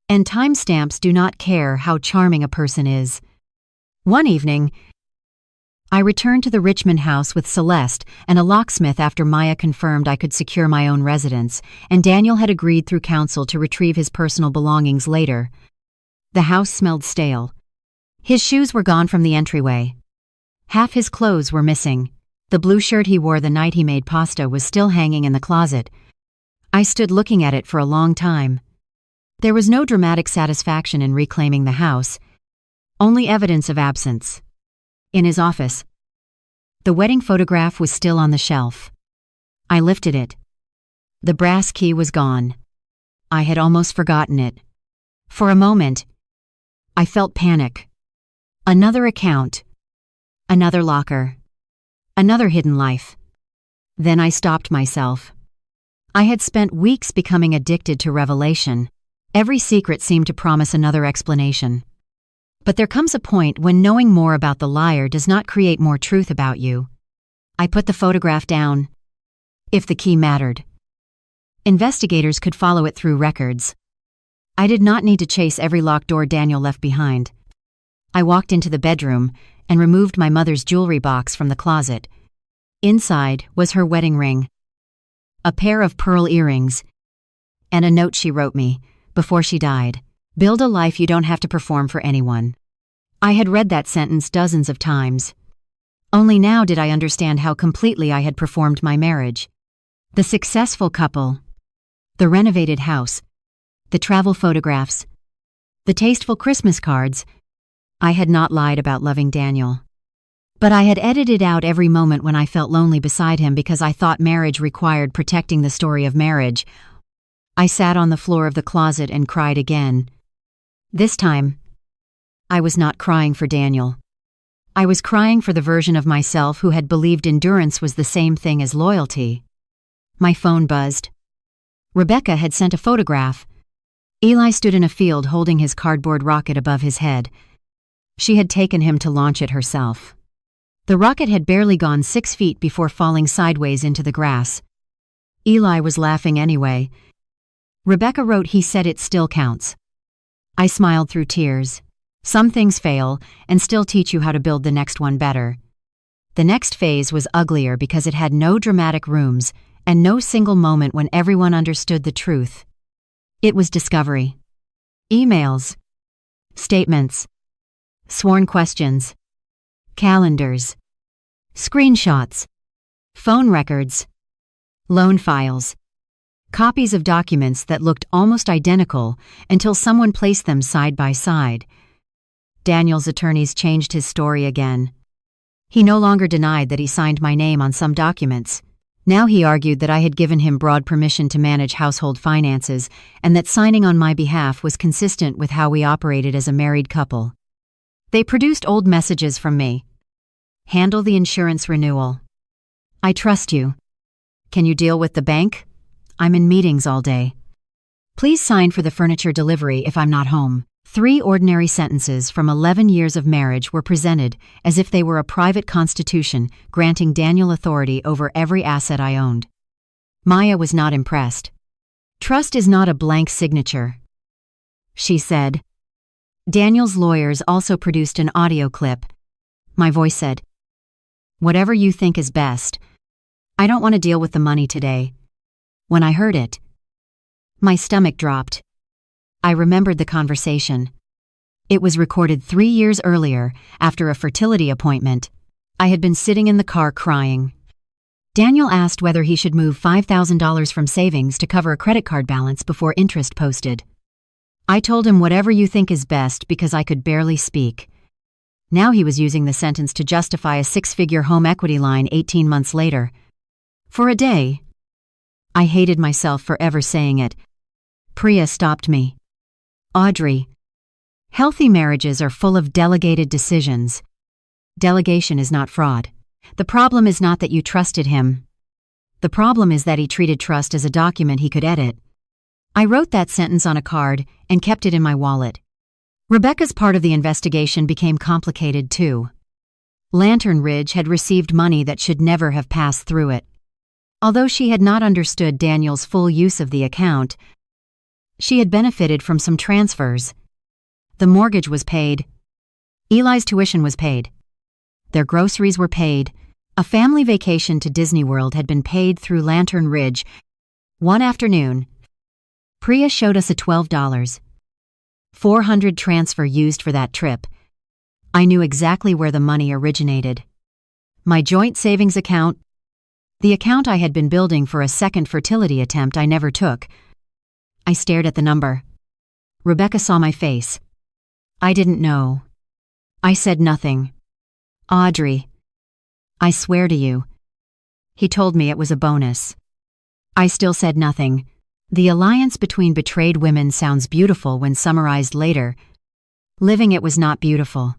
And timestamps do not care how charming a person is. One evening, I returned to the Richmond house with Celeste and a locksmith after Maya confirmed I could secure my own residence, and Daniel had agreed through counsel to retrieve his personal belongings later. The house smelled stale. His shoes were gone from the entryway. Half his clothes were missing. The blue shirt he wore the night he made pasta was still hanging in the closet. I stood looking at it for a long time. There was no dramatic satisfaction in reclaiming the house, only evidence of absence. In his office, the wedding photograph was still on the shelf. I lifted it. The brass key was gone. I had almost forgotten it. For a moment, I felt panic. Another account. Another locker. Another hidden life. Then I stopped myself. I had spent weeks becoming addicted to revelation. Every secret seemed to promise another explanation. But there comes a point when knowing more about the liar does not create more truth about you. I put the photograph down. If the key mattered, investigators could follow it through records. I did not need to chase every locked door Daniel left behind. I walked into the bedroom and removed my mother's jewelry box from the closet. Inside was her wedding ring, a pair of pearl earrings, and a note she wrote me before she died. "Build a life you don't have to perform for anyone." I had read that sentence dozens of times. Only now did I understand how completely I had performed my marriage. The successful couple, the renovated house, the travel photographs, the tasteful Christmas cards. I had not lied about loving Daniel. But I had edited out every moment when I felt lonely beside him because I thought marriage required protecting the story of marriage. I sat on the floor of the closet and cried again. This time, I was not crying for Daniel. I was crying for the version of myself who had believed endurance was the same thing as loyalty. My phone buzzed. Rebecca had sent a photograph. Eli stood in a field holding his cardboard rocket above his head. She had taken him to launch it herself. The rocket had barely gone 6 feet before falling sideways into the grass. Eli was laughing anyway. Rebecca wrote he said it still counts. I smiled through tears. Some things fail and still teach you how to build the next one better. The next phase was uglier because it had no dramatic rooms and no single moment when everyone understood the truth. It was discovery. Emails, statements, sworn questions, calendars, screenshots, phone records, loan files, Copies of documents that looked almost identical until someone placed them side by side. Daniel's attorneys changed his story again. He no longer denied that he signed my name on some documents. Now he argued that I had given him broad permission to manage household finances and that signing on my behalf was consistent with how we operated as a married couple. They produced old messages from me. Handle the insurance renewal. I trust you. Can you deal with the bank? I'm in meetings all day. Please sign for the furniture delivery if I'm not home. 3 ordinary sentences from 11 years of marriage were presented as if they were a private constitution granting Daniel authority over every asset I owned. Maya was not impressed. Trust is not a blank signature, she said. Daniel's lawyers also produced an audio clip. My voice said, "Whatever you think is best. I don't want to deal with the money today." When I heard it, my stomach dropped. I remembered the conversation. It was recorded 3 years earlier, after a fertility appointment. I had been sitting in the car crying. Daniel asked whether he should move $5,000 from savings to cover a credit card balance before interest posted. I told him whatever you think is best because I could barely speak. Now he was using the sentence to justify a 6-figure home equity line 18 months later. For a day, I hated myself for ever saying it. Priya stopped me. Audrey, healthy marriages are full of delegated decisions. Delegation is not fraud. The problem is not that you trusted him. The problem is that he treated trust as a document he could edit. I wrote that sentence on a card and kept it in my wallet. Rebecca's part of the investigation became complicated too. Lantern Ridge had received money that should never have passed through it. Although she had not understood Daniel's full use of the account, she had benefited from some transfers. The mortgage was paid. Eli's tuition was paid. Their groceries were paid. A family vacation to Disney World had been paid through Lantern Ridge. One afternoon, Priya showed us a $12.400 transfer used for that trip. I knew exactly where the money originated. My joint savings account, the account I had been building for a second fertility attempt I never took. I stared at the number. Rebecca saw my face. I didn't know. I said nothing. Audrey, I swear to you. He told me it was a bonus. I still said nothing. The alliance between betrayed women sounds beautiful when summarized later. Living it was not beautiful.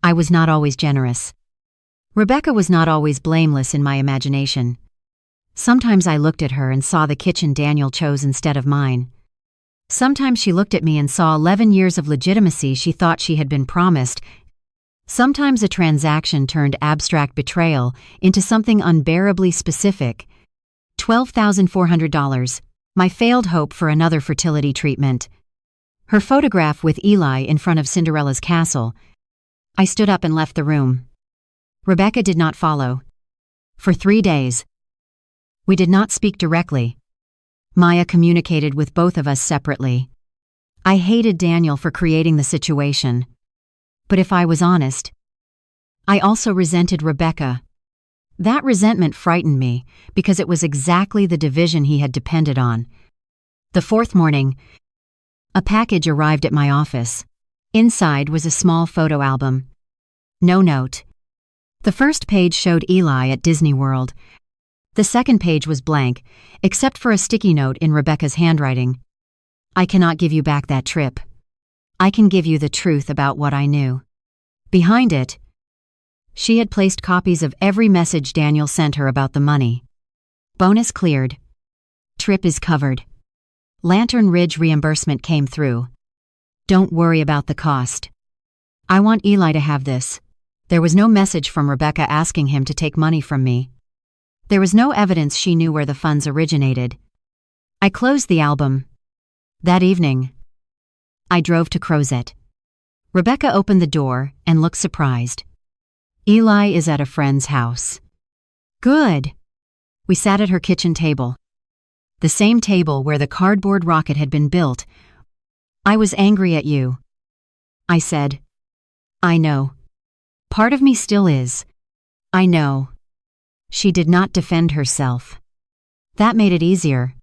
I was not always generous. Rebecca was not always blameless in my imagination. Sometimes I looked at her and saw the kitchen Daniel chose instead of mine. Sometimes she looked at me and saw 11 years of legitimacy she thought she had been promised. Sometimes a transaction turned abstract betrayal into something unbearably specific. $12,400, my failed hope for another fertility treatment. Her photograph with Eli in front of Cinderella's castle. I stood up and left the room. Rebecca did not follow. For 3 days, we did not speak directly. Maya communicated with both of us separately. I hated Daniel for creating the situation. But if I was honest, I also resented Rebecca. That resentment frightened me because it was exactly the division he had depended on. The 4th morning, a package arrived at my office. Inside was a small photo album. No note. The first page showed Eli at Disney World. The second page was blank, except for a sticky note in Rebecca's handwriting. I cannot give you back that trip. I can give you the truth about what I knew. Behind it, she had placed copies of every message Daniel sent her about the money. Bonus cleared. Trip is covered. Lantern Ridge reimbursement came through. Don't worry about the cost. I want Eli to have this. There was no message from Rebecca asking him to take money from me. There was no evidence she knew where the funds originated. I closed the album. That evening, I drove to Crozet. Rebecca opened the door and looked surprised. Eli is at a friend's house. Good. We sat at her kitchen table. The same table where the cardboard rocket had been built. I was angry at you. I said. I know. Part of me still is. I know. She did not defend herself. That made it easier,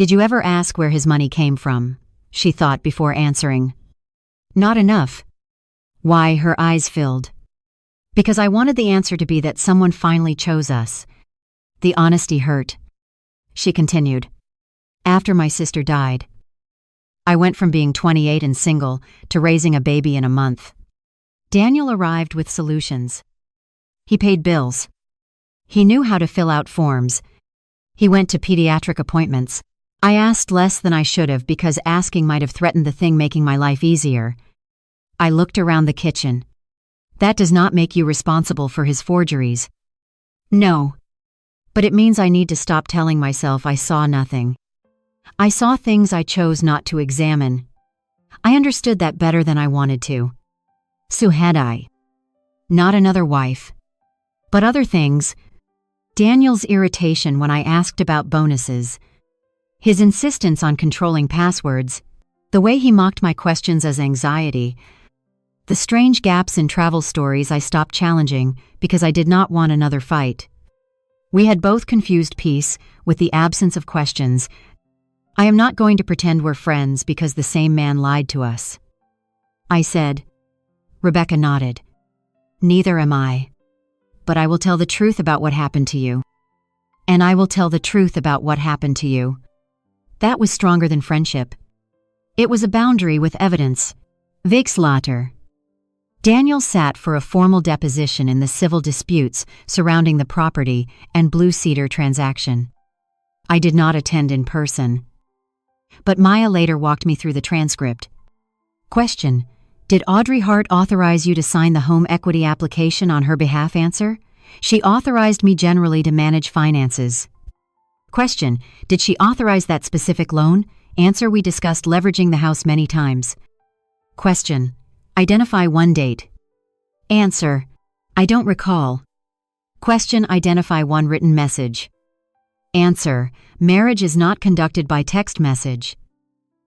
Did you ever ask where his money came from? She thought before answering. Not enough. Why, her eyes filled. Because I wanted the answer to be that someone finally chose us. The honesty hurt. She continued. After my sister died, I went from being 28 and single to raising a baby in a month. Daniel arrived with solutions. He paid bills. He knew how to fill out forms. He went to pediatric appointments. I asked less than I should have because asking might have threatened the thing making my life easier. I looked around the kitchen. That does not make you responsible for his forgeries. No. But it means I need to stop telling myself I saw nothing. I saw things I chose not to examine. I understood that better than I wanted to. So had I. Not another wife. But other things. Daniel's irritation when I asked about bonuses. His insistence on controlling passwords. The way he mocked my questions as anxiety. The strange gaps in travel stories I stopped challenging because I did not want another fight. We had both confused peace with the absence of questions. I am not going to pretend we're friends because the same man lied to us. I said. Rebecca nodded. Neither am I. But I will tell the truth about what happened to you. And I will tell the truth about what happened to you. That was stronger than friendship. It was a boundary with evidence. Wegslater. Daniel sat for a formal deposition in the civil disputes surrounding the property and Blue Cedar transaction. I did not attend in person. But Maya later walked me through the transcript. Question. Did Audrey Hart authorize you to sign the home equity application on her behalf? Answer. She authorized me generally to manage finances. Question. Did she authorize that specific loan? Answer. We discussed leveraging the house many times. Question. Identify one date. Answer. I don't recall. Question. Identify one written message. Answer. Marriage is not conducted by text message.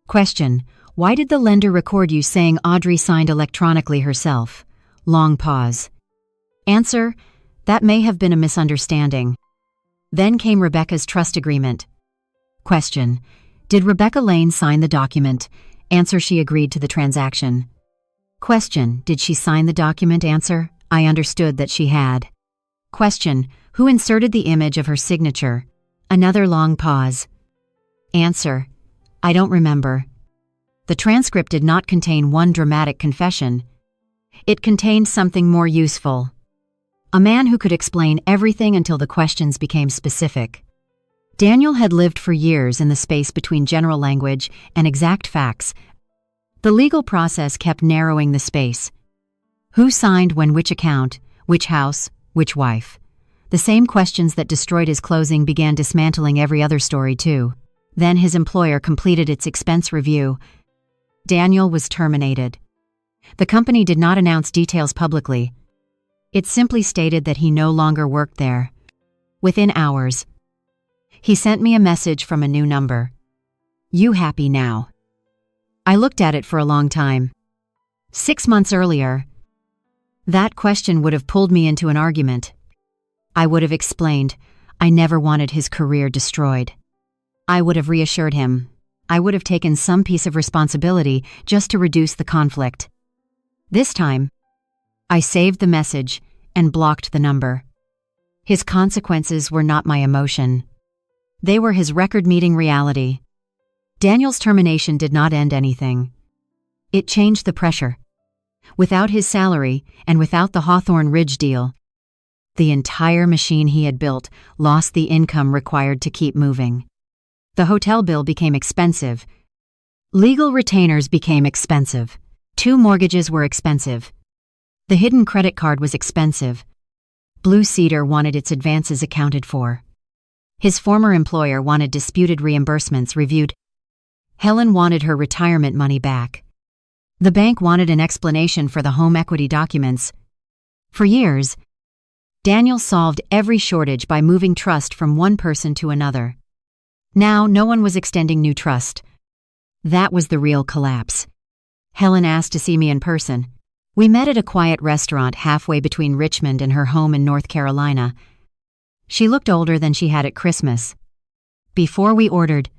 Question. Why did the lender record you saying Audrey signed electronically herself? Long pause. Answer. That may have been a misunderstanding. Then came Rebecca's trust agreement. Question. Did Rebecca Lane sign the document? Answer. She agreed to the transaction. Question. Did she sign the document? Answer. I understood that she had. Question. Who inserted the image of her signature? Another long pause. Answer. I don't remember. The transcript did not contain one dramatic confession. It contained something more useful. A man who could explain everything until the questions became specific. Daniel had lived for years in the space between general language and exact facts. The legal process kept narrowing the space. Who signed when, which account, which house, which wife? The same questions that destroyed his closing began dismantling every other story too. Then his employer completed its expense review. Daniel was terminated. The company did not announce details publicly. It simply stated that he no longer worked there. Within hours, he sent me a message from a new number. You happy now? I looked at it for a long time. 6 months earlier, that question would have pulled me into an argument. I would have explained I never wanted his career destroyed. I would have reassured him. I would have taken some piece of responsibility just to reduce the conflict. This time, I saved the message and blocked the number. His consequences were not my emotion. They were his record-meeting reality. Daniel's termination did not end anything. It changed the pressure. Without his salary and without the Hawthorne Ridge deal, the entire machine he had built lost the income required to keep moving. The hotel bill became expensive. Legal retainers became expensive. 2 mortgages were expensive. The hidden credit card was expensive. Blue Cedar wanted its advances accounted for. His former employer wanted disputed reimbursements reviewed. Helen wanted her retirement money back. The bank wanted an explanation for the home equity documents. For years, Daniel solved every shortage by moving trust from one person to another. Now, no one was extending new trust. That was the real collapse. Helen asked to see me in person. We met at a quiet restaurant halfway between Richmond and her home in North Carolina. She looked older than she had at Christmas. Before we ordered,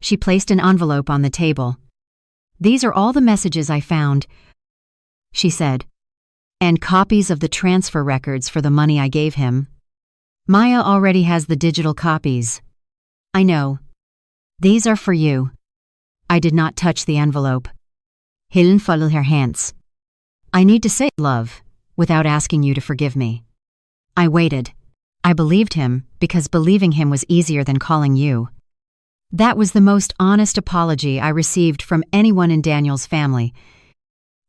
She placed an envelope on the table. "These are all the messages I found," she said, "and copies of the transfer records for the money I gave him. Maya already has the digital copies." "I know. These are for you." I did not touch the envelope. Helen folded her hands. "I need to say love without asking you to forgive me." I waited. I believed him because believing him was easier than calling you. That was the most honest apology I received from anyone in Daniel's family.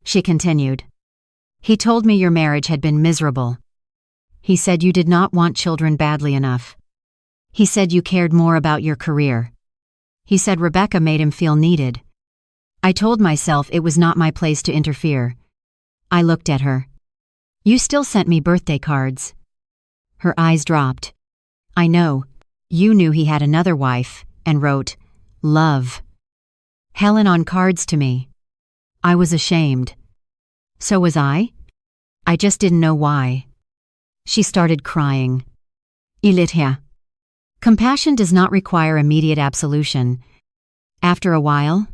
She continued. "He told me your marriage had been miserable. He said you did not want children badly enough. He said you cared more about your career. He said Rebecca made him feel needed. I told myself it was not my place to interfere." I looked at her. "You still sent me birthday cards." Her eyes dropped. "I know. You knew he had another wife and wrote, 'Love.' Helen on cards to me." I was ashamed. So was I? I just didn't know why. She started crying. Ilitya. Compassion does not require immediate absolution. After a while,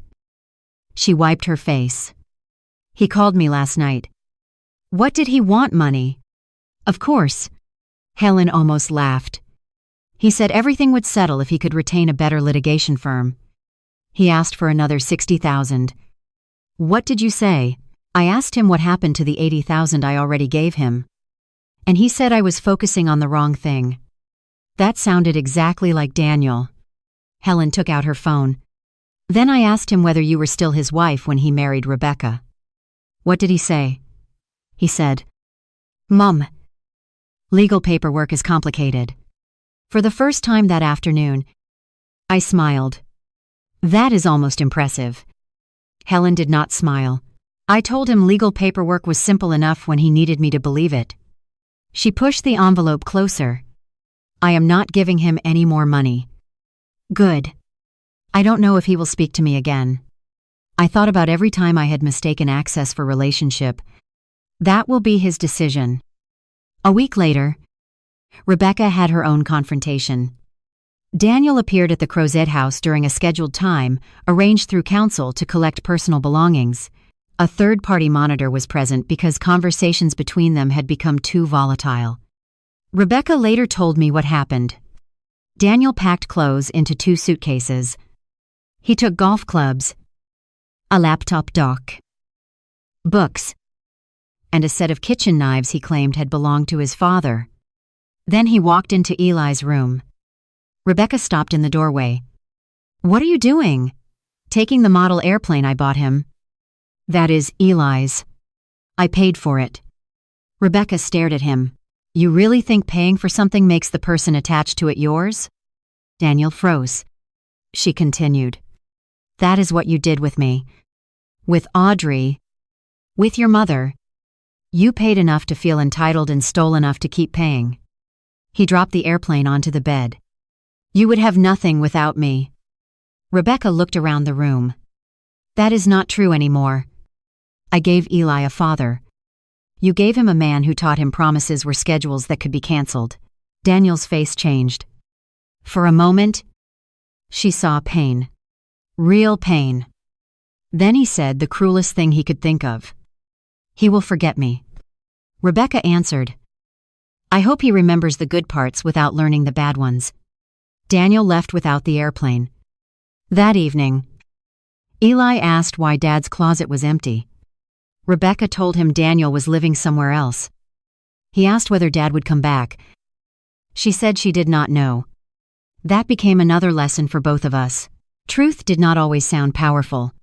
she wiped her face. "He called me last night." "What did he want money?" "Of course." Helen almost laughed. "He said everything would settle if he could retain a better litigation firm. He asked for another 60,000. What did you say?" I asked him what happened to the 80,000 I already gave him. And he said I was focusing on the wrong thing. That sounded exactly like Daniel. Helen took out her phone. "Then I asked him whether you were still his wife when he married Rebecca." "What did he say?" He said, "Mom, legal paperwork is complicated." For the first time that afternoon, I smiled. "That is almost impressive." Helen did not smile. I told him legal paperwork was simple enough when he needed me to believe it. She pushed the envelope closer. "I am not giving him any more money." "Good. I don't know if he will speak to me again." I thought about every time I had mistaken access for relationship. That will be his decision. A week later, Rebecca had her own confrontation. Daniel appeared at the Crozet house during a scheduled time, arranged through counsel to collect personal belongings. A third-party monitor was present because conversations between them had become too volatile. Rebecca later told me what happened. Daniel packed clothes into 2 suitcases. He took golf clubs, a laptop dock, books, and a set of kitchen knives he claimed had belonged to his father. Then he walked into Eli's room. Rebecca stopped in the doorway. "What are you doing?" "Taking the model airplane I bought him." "That is Eli's. I paid for it." Rebecca stared at him. "You really think paying for something makes the person attached to it yours?" Daniel froze. She continued. "That is what you did with me. With Audrey. With your mother. You paid enough to feel entitled and stole enough to keep paying." He dropped the airplane onto the bed. "You would have nothing without me." Rebecca looked around the room. "That is not true anymore. I gave Eli a father. You gave him a man who taught him promises were schedules that could be canceled." Daniel's face changed. For a moment, she saw pain. Real pain. Then he said the cruelest thing he could think of. "He will forget me." Rebecca answered, "I hope he remembers the good parts without learning the bad ones." Daniel left without the airplane. That evening, Eli asked why Dad's closet was empty. Rebecca told him Daniel was living somewhere else. He asked whether Dad would come back. She said she did not know. That became another lesson for both of us. Truth did not always sound powerful.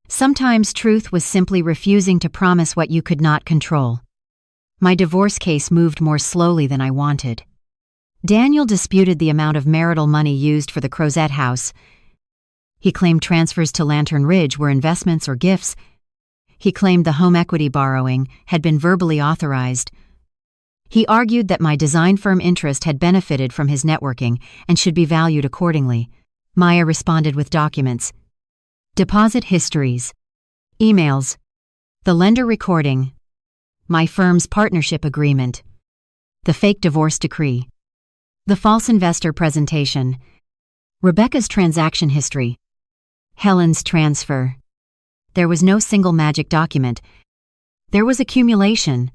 Sometimes truth was simply refusing to promise what you could not control. My divorce case moved more slowly than I wanted. Daniel disputed the amount of marital money used for the Crozet house. He claimed transfers to Lantern Ridge were investments or gifts. He claimed the home equity borrowing had been verbally authorized. He argued that my design firm interest had benefited from his networking and should be valued accordingly. Maya responded with documents. Deposit histories. Emails. The lender recording. My firm's partnership agreement. The fake divorce decree. The false investor presentation. Rebecca's transaction history. Helen's transfer. There was no single magic document. There was accumulation.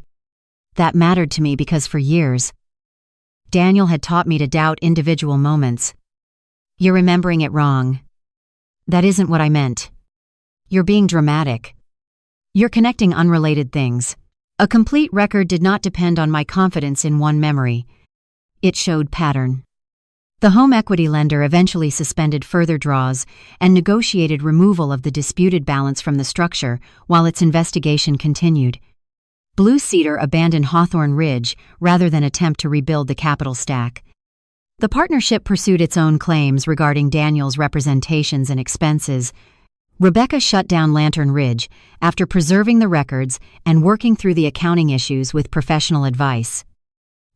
That mattered to me because for years, Daniel had taught me to doubt individual moments. You're remembering it wrong. That isn't what I meant. You're being dramatic. You're connecting unrelated things. A complete record did not depend on my confidence in one memory. It showed pattern. The home equity lender eventually suspended further draws and negotiated removal of the disputed balance from the structure while its investigation continued. Blue Cedar abandoned Hawthorne Ridge rather than attempt to rebuild the capital stack. The partnership pursued its own claims regarding Daniel's representations and expenses. Rebecca shut down Lantern Ridge after preserving the records and working through the accounting issues with professional advice.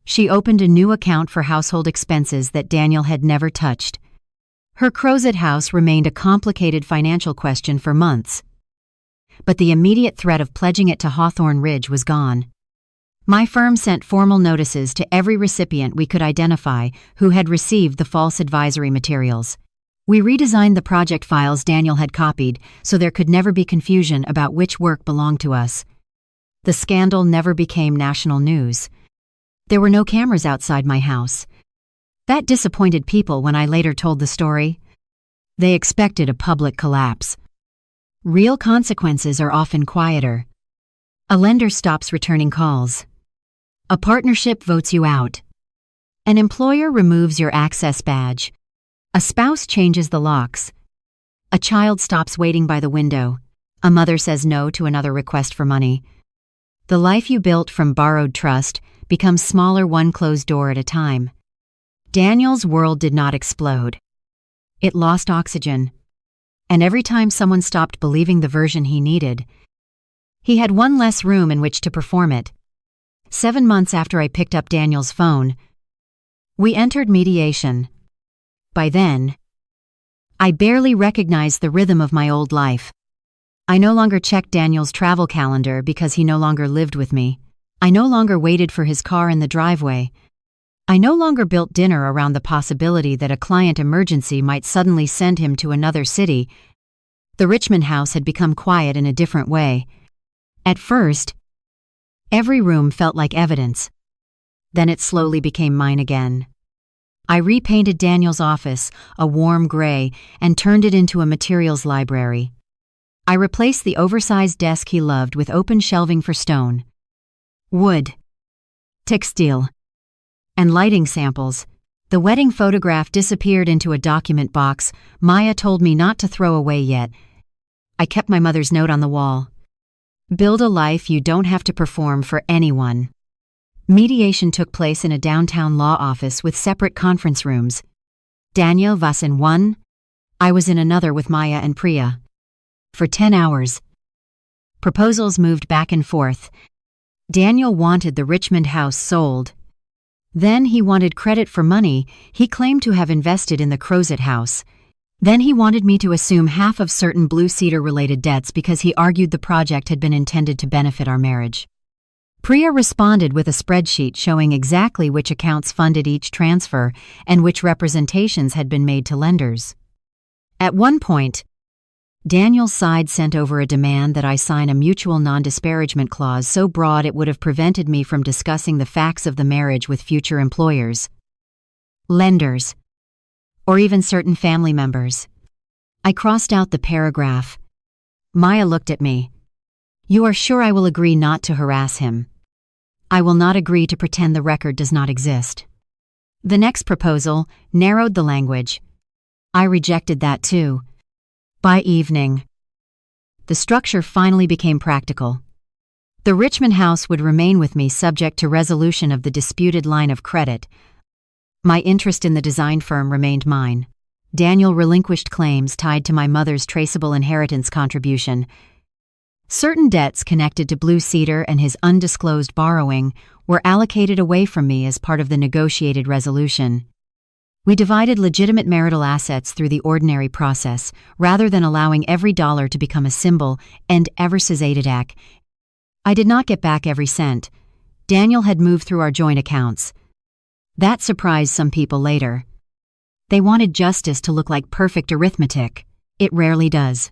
She opened a new account for household expenses that Daniel had never touched. Her Crozet house remained a complicated financial question for months. But the immediate threat of pledging it to Hawthorne Ridge was gone. My firm sent formal notices to every recipient we could identify who had received the false advisory materials. We redesigned the project files Daniel had copied so there could never be confusion about which work belonged to us. The scandal never became national news. There were no cameras outside my house. That disappointed people when I later told the story. They expected a public collapse. Real consequences are often quieter. A lender stops returning calls. A partnership votes you out. An employer removes your access badge. A spouse changes the locks. A child stops waiting by the window. A mother says no to another request for money. The life you built from borrowed trust becomes smaller one closed door at a time. Daniel's world did not explode. It lost oxygen. And every time someone stopped believing the version he needed, he had one less room in which to perform it. 7 months after I picked up Daniel's phone, we entered mediation. By then, I barely recognized the rhythm of my old life. I no longer checked Daniel's travel calendar because he no longer lived with me. I no longer waited for his car in the driveway. I no longer built dinner around the possibility that a client emergency might suddenly send him to another city. The Richmond house had become quiet in a different way. At first, every room felt like evidence. Then it slowly became mine again. I repainted Daniel's office a warm gray and turned it into a materials library. I replaced the oversized desk he loved with open shelving for stone, wood, textile, and lighting samples. The wedding photograph disappeared into a document box Maya told me not to throw away yet. I kept my mother's note on the wall. Build a life you don't have to perform for anyone. Mediation took place in a downtown law office with separate conference rooms. Daniel was in one. I was in another with Maya and Priya. For 10 hours. Proposals moved back and forth. Daniel wanted the Richmond house sold. Then he wanted credit for money he claimed to have invested in the Crozet house. Then he wanted me to assume half of certain Blue Cedar-related debts because he argued the project had been intended to benefit our marriage. Priya responded with a spreadsheet showing exactly which accounts funded each transfer and which representations had been made to lenders. At one point, Daniel's side sent over a demand that I sign a mutual non-disparagement clause so broad it would have prevented me from discussing the facts of the marriage with future employers, lenders, or even certain family members. I crossed out the paragraph. Maya looked at me. You are sure I will agree not to harass him? I will not agree to pretend the record does not exist. The next proposal narrowed the language. I rejected that too. By evening, the structure finally became practical. The Richmond house would remain with me subject to resolution of the disputed line of credit. My interest in the design firm remained mine. Daniel relinquished claims tied to my mother's traceable inheritance contribution. Certain debts connected to Blue Cedar and his undisclosed borrowing were allocated away from me as part of the negotiated resolution. We divided legitimate marital assets through the ordinary process, rather than allowing every dollar to become a symbol and Eversizadadak. I did not get back every cent. Daniel had moved through our joint accounts. That surprised some people later. They wanted justice to look like perfect arithmetic. It rarely does.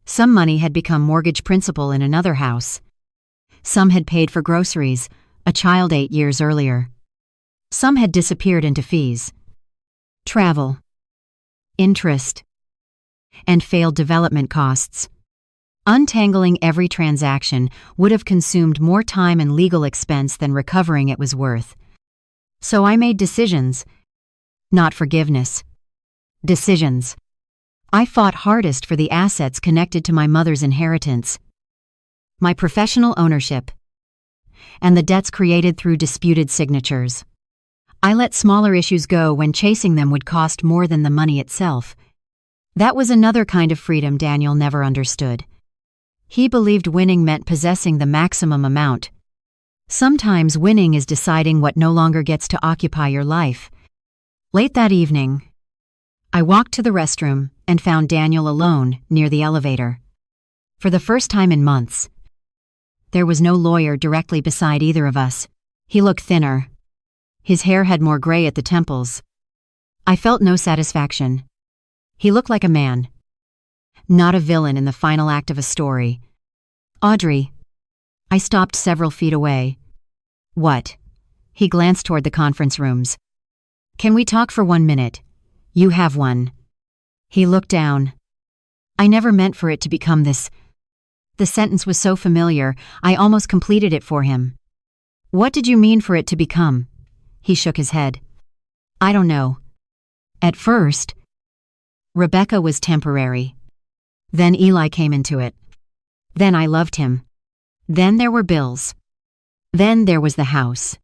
Some money had become mortgage principal in another house. Some had paid for groceries, a child 8 years earlier. Some had disappeared into fees, travel, interest, and failed development costs. Untangling every transaction would have consumed more time and legal expense than recovering it was worth. So I made decisions, not forgiveness. Decisions. I fought hardest for the assets connected to my mother's inheritance, my professional ownership, and the debts created through disputed signatures. I let smaller issues go when chasing them would cost more than the money itself. That was another kind of freedom Daniel never understood. He believed winning meant possessing the maximum amount. Sometimes winning is deciding what no longer gets to occupy your life. Late that evening, I walked to the restroom and found Daniel alone near the elevator. For the first time in months, there was no lawyer directly beside either of us. He looked thinner. His hair had more gray at the temples. I felt no satisfaction. He looked like a man, not a villain in the final act of a story. Audrey. I stopped several feet away. What? He glanced toward the conference rooms. Can we talk for 1 minute? You have one. He looked down. I never meant for it to become this. The sentence was so familiar, I almost completed it for him. What did you mean for it to become? He shook his head. I don't know. At first, Rebecca was temporary. Then Eli came into it. Then I loved him. Then there were bills. Then there was the house.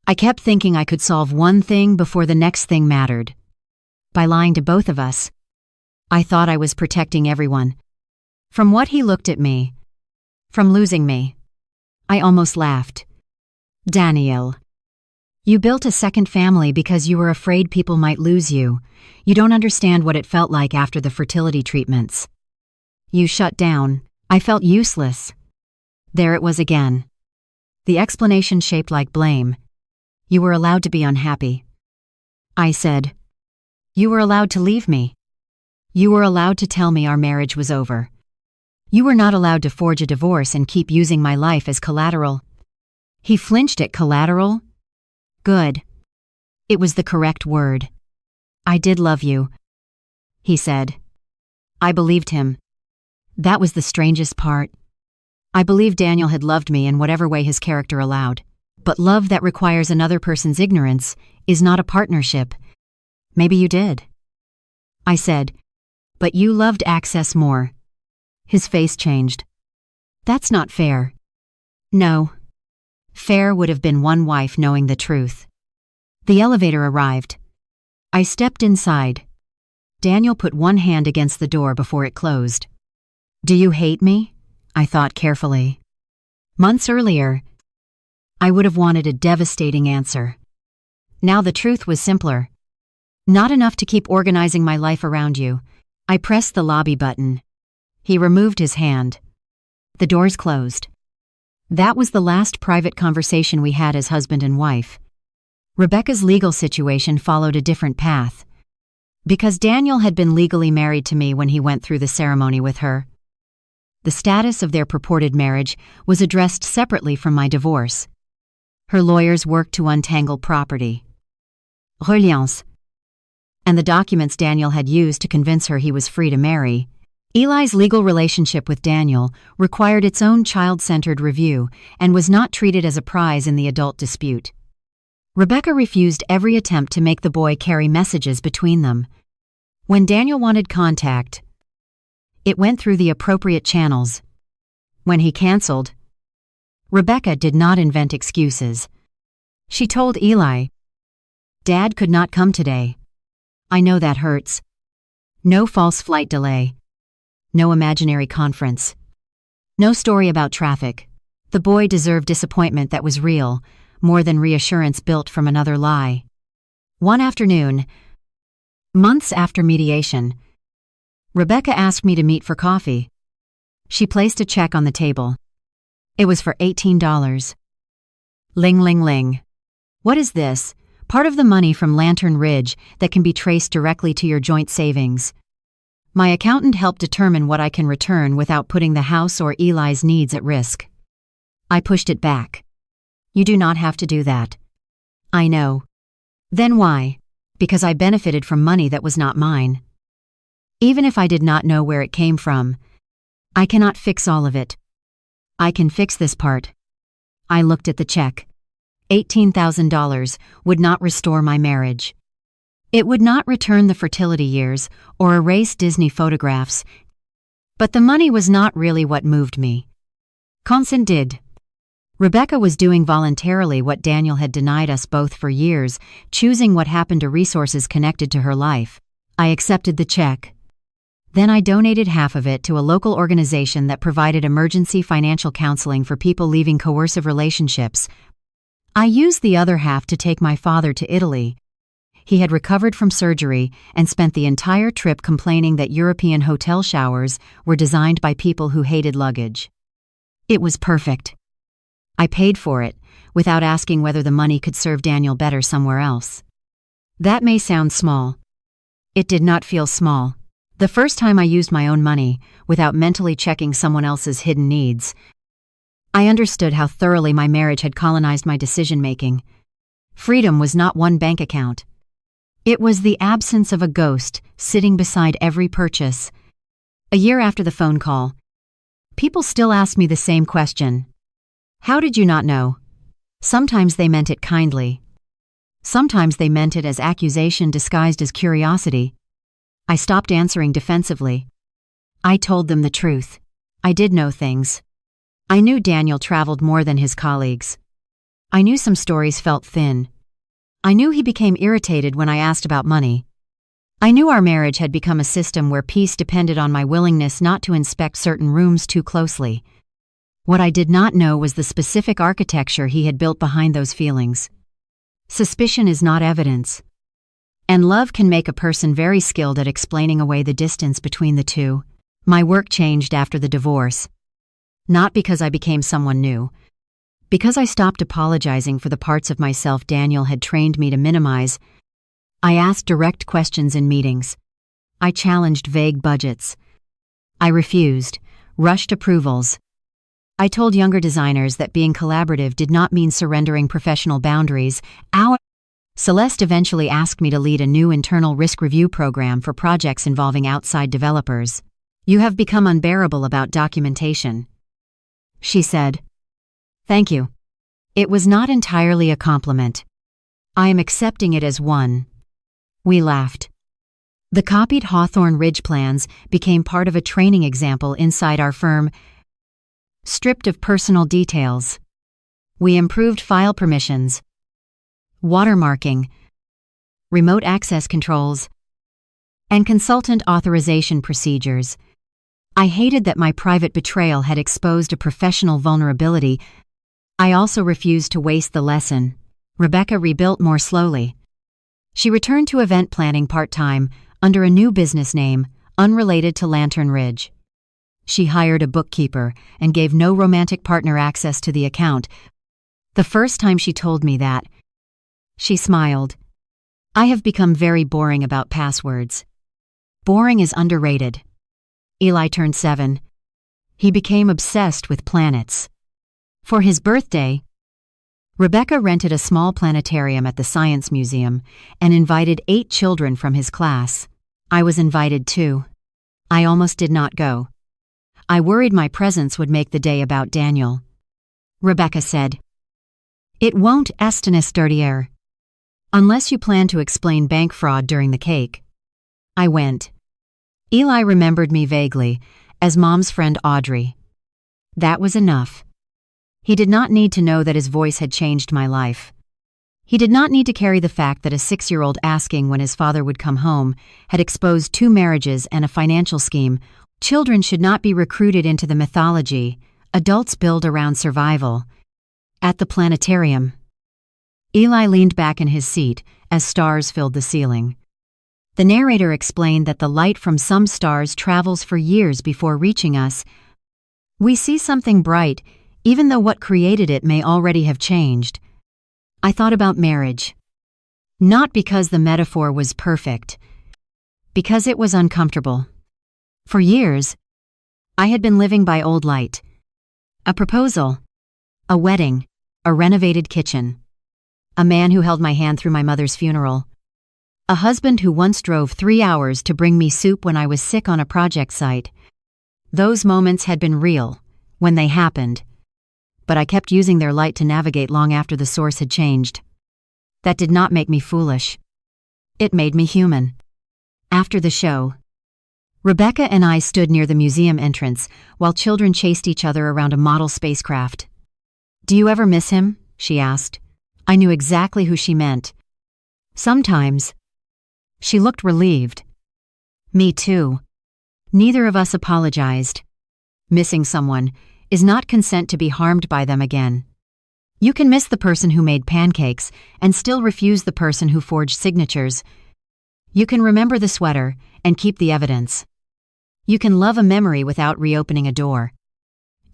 I kept thinking I could solve one thing before the next thing mattered. By lying to both of us, I thought I was protecting everyone. From what he looked at me, from losing me, I almost laughed. Daniel, you built a second family because you were afraid people might lose you. You don't understand what it felt like after the fertility treatments. You shut down. I felt useless. There it was again. The explanation shaped like blame. You were allowed to be unhappy. I said, you were allowed to leave me. You were allowed to tell me our marriage was over. You were not allowed to forge a divorce and keep using my life as collateral. He flinched at collateral. Good. It was the correct word. I did love you, he said. I believed him. That was the strangest part. I believed Daniel had loved me in whatever way his character allowed. But love that requires another person's ignorance is not a partnership. Maybe you did. I said, but you loved Access more. His face changed. That's not fair. No. Fair would have been one wife knowing the truth. The elevator arrived. I stepped inside. Daniel put one hand against the door before it closed. Do you hate me? I thought carefully. Months earlier, I would have wanted a devastating answer. Now the truth was simpler. Not enough to keep organizing my life around you. I pressed the lobby button. He removed his hand. The doors closed. That was the last private conversation we had as husband and wife. Rebecca's legal situation followed a different path. Because Daniel had been legally married to me when he went through the ceremony with her, the status of their purported marriage was addressed separately from my divorce. Her lawyers worked to untangle property, reliance, and the documents Daniel had used to convince her he was free to marry. Eli's legal relationship with Daniel required its own child-centered review and was not treated as a prize in the adult dispute. Rebecca refused every attempt to make the boy carry messages between them. When Daniel wanted contact, it went through the appropriate channels. When he canceled, Rebecca did not invent excuses. She told Eli, Dad could not come today. I know that hurts. No false flight delay. No imaginary conference. No story about traffic. The boy deserved disappointment that was real, more than reassurance built from another lie. One afternoon, months after mediation, Rebecca asked me to meet for coffee. She placed a check on the table. It was for $18. Ling ling ling. What is this? Part of the money from Lantern Ridge that can be traced directly to your joint savings. My accountant helped determine what I can return without putting the house or Eli's needs at risk. I pushed it back. You do not have to do that. I know. Then why? Because I benefited from money that was not mine. Even if I did not know where it came from, I cannot fix all of it. I can fix this part. I looked at the check. $18,000 would not restore my marriage. It would not return the fertility years or erase Disney photographs. But the money was not really what moved me. Consent did. Rebecca was doing voluntarily what Daniel had denied us both for years, choosing what happened to resources connected to her life. I accepted the check. Then I donated half of it to a local organization that provided emergency financial counseling for people leaving coercive relationships. I used the other half to take my father to Italy. He had recovered from surgery and spent the entire trip complaining that European hotel showers were designed by people who hated luggage. It was perfect. I paid for it, without asking whether the money could serve Daniel better somewhere else. That may sound small. It did not feel small. The first time I used my own money, without mentally checking someone else's hidden needs, I understood how thoroughly my marriage had colonized my decision-making. Freedom was not one bank account. It was the absence of a ghost sitting beside every purchase. A year after the phone call, people still ask me the same question. How did you not know? Sometimes they meant it kindly. Sometimes they meant it as accusation disguised as curiosity. I stopped answering defensively. I told them the truth. I did know things. I knew Daniel traveled more than his colleagues. I knew some stories felt thin. I knew he became irritated when I asked about money. I knew our marriage had become a system where peace depended on my willingness not to inspect certain rooms too closely. What I did not know was the specific architecture he had built behind those feelings. Suspicion is not evidence. And love can make a person very skilled at explaining away the distance between the two. My work changed after the divorce. Not because I became someone new. Because I stopped apologizing for the parts of myself Daniel had trained me to minimize. I asked direct questions in meetings. I challenged vague budgets. I refused, rushed approvals. I told younger designers that being collaborative did not mean surrendering professional boundaries. Celeste eventually asked me to lead a new internal risk review program for projects involving outside developers. You have become unbearable about documentation, she said. Thank you. It was not entirely a compliment. I am accepting it as one. We laughed. The copied Hawthorne Ridge plans became part of a training example inside our firm, stripped of personal details. We improved file permissions, watermarking, remote access controls, and consultant authorization procedures. I hated that my private betrayal had exposed a professional vulnerability. I also refused to waste the lesson. Rebecca rebuilt more slowly. She returned to event planning part-time under a new business name, unrelated to Lantern Ridge. She hired a bookkeeper and gave no romantic partner access to the account. The first time she told me that, she smiled. I have become very boring about passwords. Boring is underrated. Eli turned 7. He became obsessed with planets. For his birthday, Rebecca rented a small planetarium at the Science Museum and invited 8 children from his class. I was invited too. I almost did not go. I worried my presence would make the day about Daniel. Rebecca said, "It won't Estinus dirtier. Unless you plan to explain bank fraud during the cake." I went. Eli remembered me vaguely as Mom's friend Audrey. That was enough. He did not need to know that his voice had changed my life. He did not need to carry the fact that a 6-year-old asking when his father would come home had exposed 2 marriages and a financial scheme. Children should not be recruited into the mythology adults build around survival. At the planetarium, Eli leaned back in his seat as stars filled the ceiling. The narrator explained that the light from some stars travels for years before reaching us. We see something bright, even though what created it may already have changed. I thought about marriage. Not because the metaphor was perfect, because it was uncomfortable. For years, I had been living by old light. A proposal, a wedding, a renovated kitchen, a man who held my hand through my mother's funeral, a husband who once drove 3 hours to bring me soup when I was sick on a project site. Those moments had been real when they happened, but I kept using their light to navigate long after the source had changed. That did not make me foolish. It made me human. After the show, Rebecca and I stood near the museum entrance while children chased each other around a model spacecraft. "Do you ever miss him?" she asked. I knew exactly who she meant. "Sometimes." She looked relieved. Me too. Neither of us apologized. Missing someone is not consent to be harmed by them again. You can miss the person who made pancakes and still refuse the person who forged signatures. You can remember the sweater and keep the evidence. You can love a memory without reopening a door.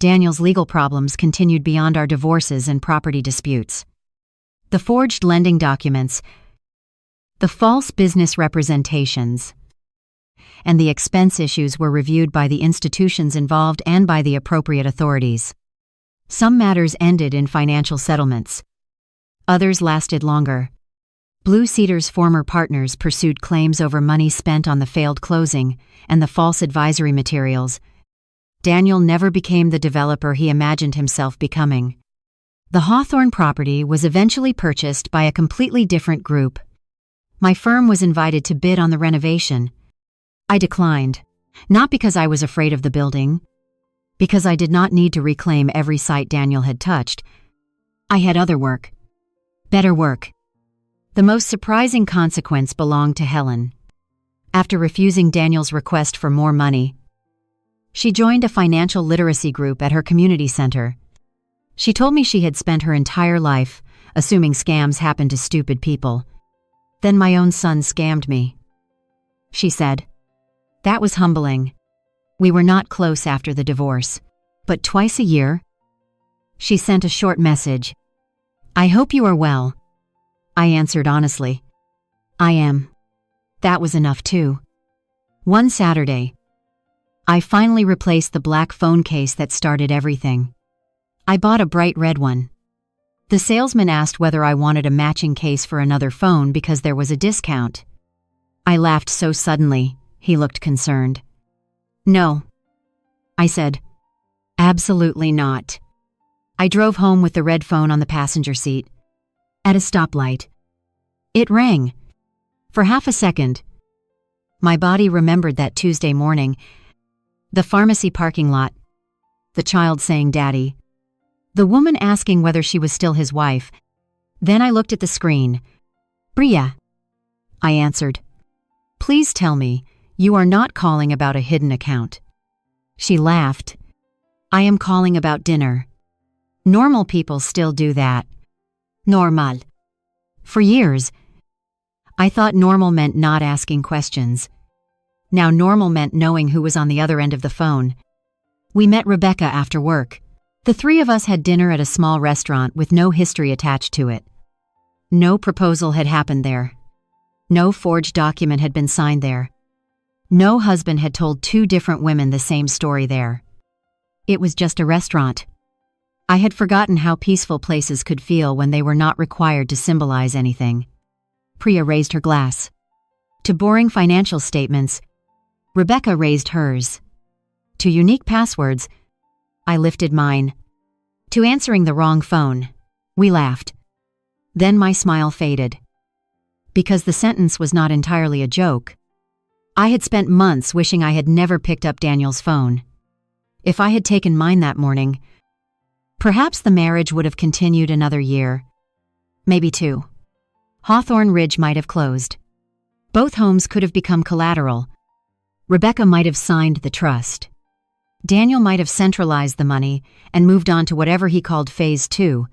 Daniel's legal problems continued beyond our divorces and property disputes. The forged lending documents, the false business representations, and the expense issues were reviewed by the institutions involved and by the appropriate authorities. Some matters ended in financial settlements. Others lasted longer. Blue Cedar's former partners pursued claims over money spent on the failed closing and the false advisory materials. Daniel never became the developer he imagined himself becoming. The Hawthorne property was eventually purchased by a completely different group. My firm was invited to bid on the renovation. I declined, not because I was afraid of the building, because I did not need to reclaim every site Daniel had touched. I had other work. Better work. The most surprising consequence belonged to Helen. After refusing Daniel's request for more money, she joined a financial literacy group at her community center. She told me she had spent her entire life assuming scams happened to stupid people. Then my own son scammed me. She said, "That was humbling. We were not close after the divorce, but twice a year." She sent a short message. "I hope you are well." I answered honestly, "I am." That was enough too. One Saturday, I finally replaced the black phone case that started everything. I bought a bright red one. The salesman asked whether I wanted a matching case for another phone because there was a discount. I laughed so suddenly, he looked concerned. "No," I said. "Absolutely not." I drove home with the red phone on the passenger seat. At a stoplight, it rang. For half a second, my body remembered that Tuesday morning, the pharmacy parking lot, the child saying "Daddy," the woman asking whether she was still his wife. Then I looked at the screen. "Bria," I answered. "Please tell me you are not calling about a hidden account." She laughed. "I am calling about dinner. Normal people still do that." Normal. For years, I thought normal meant not asking questions. Now normal meant knowing who was on the other end of the phone. We met Rebecca after work. The three of us had dinner at a small restaurant with no history attached to it. No proposal had happened there. No forged document had been signed there. No husband had told two different women the same story there. It was just a restaurant. I had forgotten how peaceful places could feel when they were not required to symbolize anything. Priya raised her glass. To boring financial statements, Rebecca raised hers. To unique passwords, I lifted mine. To answering the wrong phone, we laughed. Then my smile faded. Because the sentence was not entirely a joke. I had spent months wishing I had never picked up Daniel's phone. If I had taken mine that morning, perhaps the marriage would have continued another year. Maybe two. Hawthorne Ridge might have closed. Both homes could have become collateral. Rebecca might have signed the trust. Daniel might have centralized the money and moved on to whatever he called Phase 2.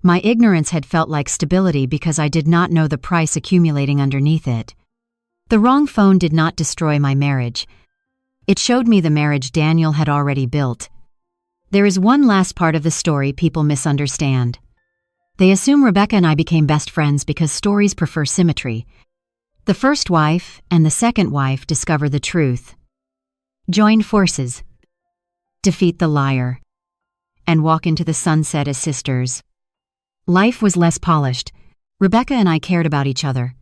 My ignorance had felt like stability because I did not know the price accumulating underneath it. The wrong phone did not destroy my marriage. It showed me the marriage Daniel had already built. There is one last part of the story people misunderstand. They assume Rebecca and I became best friends because stories prefer symmetry. The first wife and the second wife discover the truth. Join forces, defeat the liar, and walk into the sunset as sisters. Life was less polished. Rebecca and I cared about each other.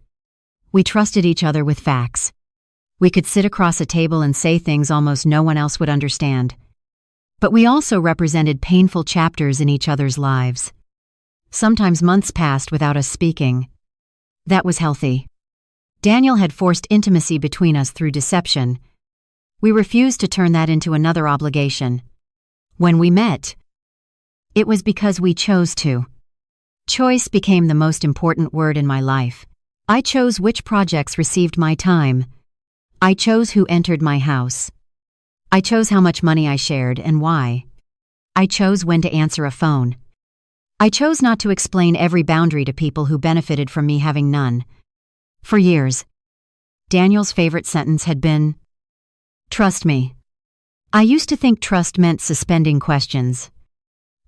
We trusted each other with facts. We could sit across a table and say things almost no one else would understand. But we also represented painful chapters in each other's lives. Sometimes months passed without us speaking. That was healthy. Daniel had forced intimacy between us through deception. We refused to turn that into another obligation. When we met, it was because we chose to. Choice became the most important word in my life. I chose which projects received my time. I chose who entered my house. I chose how much money I shared and why. I chose when to answer a phone. I chose not to explain every boundary to people who benefited from me having none. For years, Daniel's favorite sentence had been, "Trust me." I used to think trust meant suspending questions.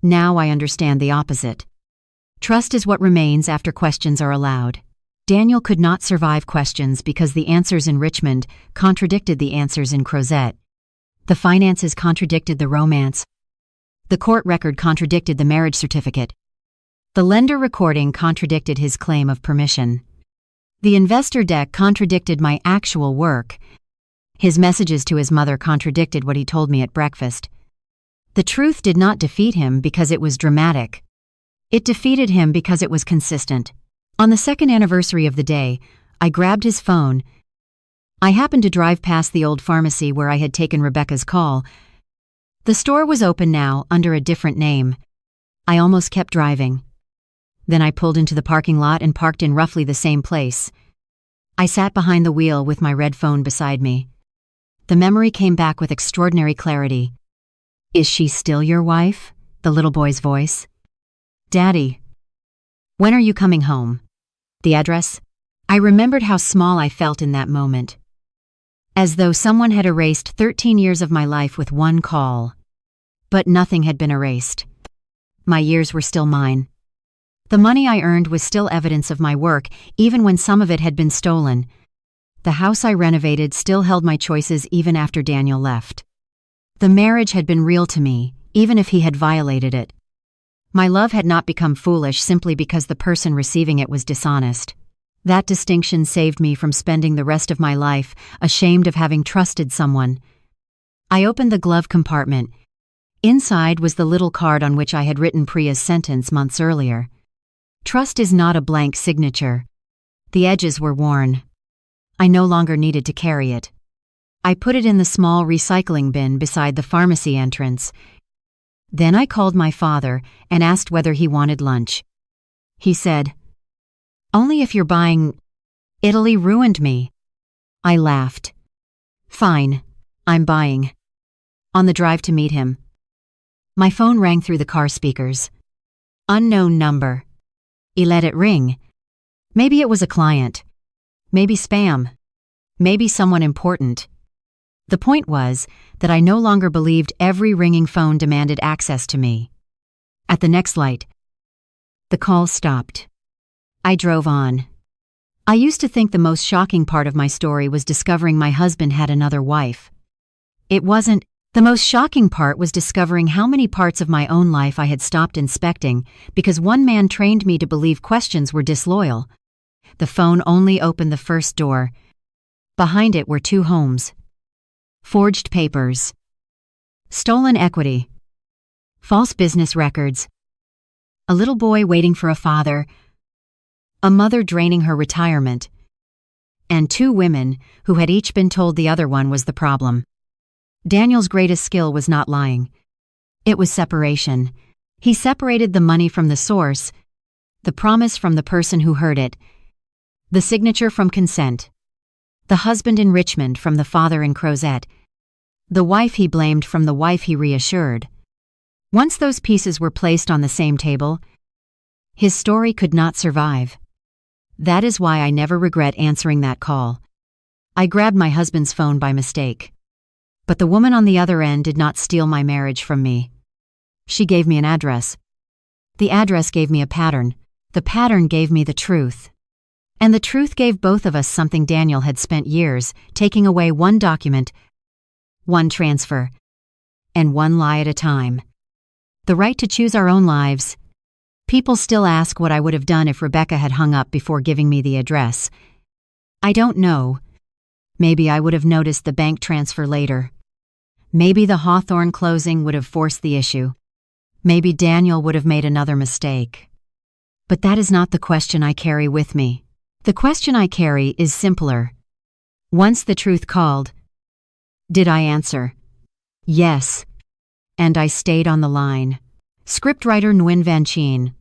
Now I understand the opposite. Trust is what remains after questions are allowed. Daniel could not survive questions because the answers in Richmond contradicted the answers in Crozet. The finances contradicted the romance. The court record contradicted the marriage certificate. The lender recording contradicted his claim of permission. The investor deck contradicted my actual work. His messages to his mother contradicted what he told me at breakfast. The truth did not defeat him because it was dramatic. It defeated him because it was consistent. On the second anniversary of the day, I grabbed his phone. I happened to drive past the old pharmacy where I had taken Rebecca's call. The store was open now under a different name. I almost kept driving. Then I pulled into the parking lot and parked in roughly the same place. I sat behind the wheel with my red phone beside me. The memory came back with extraordinary clarity. "Is she still your wife?" The little boy's voice. "Daddy, when are you coming home?" The address? I remembered how small I felt in that moment. As though someone had erased 13 years of my life with one call. But nothing had been erased. My years were still mine. The money I earned was still evidence of my work, even when some of it had been stolen. The house I renovated still held my choices even after Daniel left. The marriage had been real to me, even if he had violated it. My love had not become foolish simply because the person receiving it was dishonest. That distinction saved me from spending the rest of my life ashamed of having trusted someone. I opened the glove compartment. Inside was the little card on which I had written Priya's sentence months earlier. Trust is not a blank signature. The edges were worn. I no longer needed to carry it. I put it in the small recycling bin beside the pharmacy entrance. Then I called my father and asked whether he wanted lunch. He said, "Only if you're buying." Italy ruined me. I laughed. "Fine, I'm buying." On the drive to meet him, my phone rang through the car speakers. Unknown number. He let it ring. Maybe it was a client. Maybe spam. Maybe someone important. The point was that I no longer believed every ringing phone demanded access to me. At the next light, the call stopped. I drove on. I used to think the most shocking part of my story was discovering my husband had another wife. It wasn't. The most shocking part was discovering how many parts of my own life I had stopped inspecting because one man trained me to believe questions were disloyal. The phone only opened the first door. Behind it were 2 homes. Forged papers. Stolen equity. False business records. A little boy waiting for a father. A mother draining her retirement. And 2 women who had each been told the other one was the problem. Daniel's greatest skill was not lying. It was separation. He separated the money from the source, the promise from the person who heard it, the signature from consent, the husband in Richmond from the father in Crozet, the wife he blamed from the wife he reassured. Once those pieces were placed on the same table, his story could not survive. That is why I never regret answering that call. I grabbed my husband's phone by mistake. But the woman on the other end did not steal my marriage from me. She gave me an address. The address gave me a pattern. The pattern gave me the truth. And the truth gave both of us something Daniel had spent years taking away: one document, one transfer, and one lie at a time. The right to choose our own lives. People still ask what I would have done if Rebecca had hung up before giving me the address. I don't know. Maybe I would have noticed the bank transfer later. Maybe the Hawthorne closing would have forced the issue. Maybe Daniel would have made another mistake. But that is not the question I carry with me. The question I carry is simpler. Once the truth called, did I answer? Yes. And I stayed on the line. Scriptwriter Nguyen Van Chien.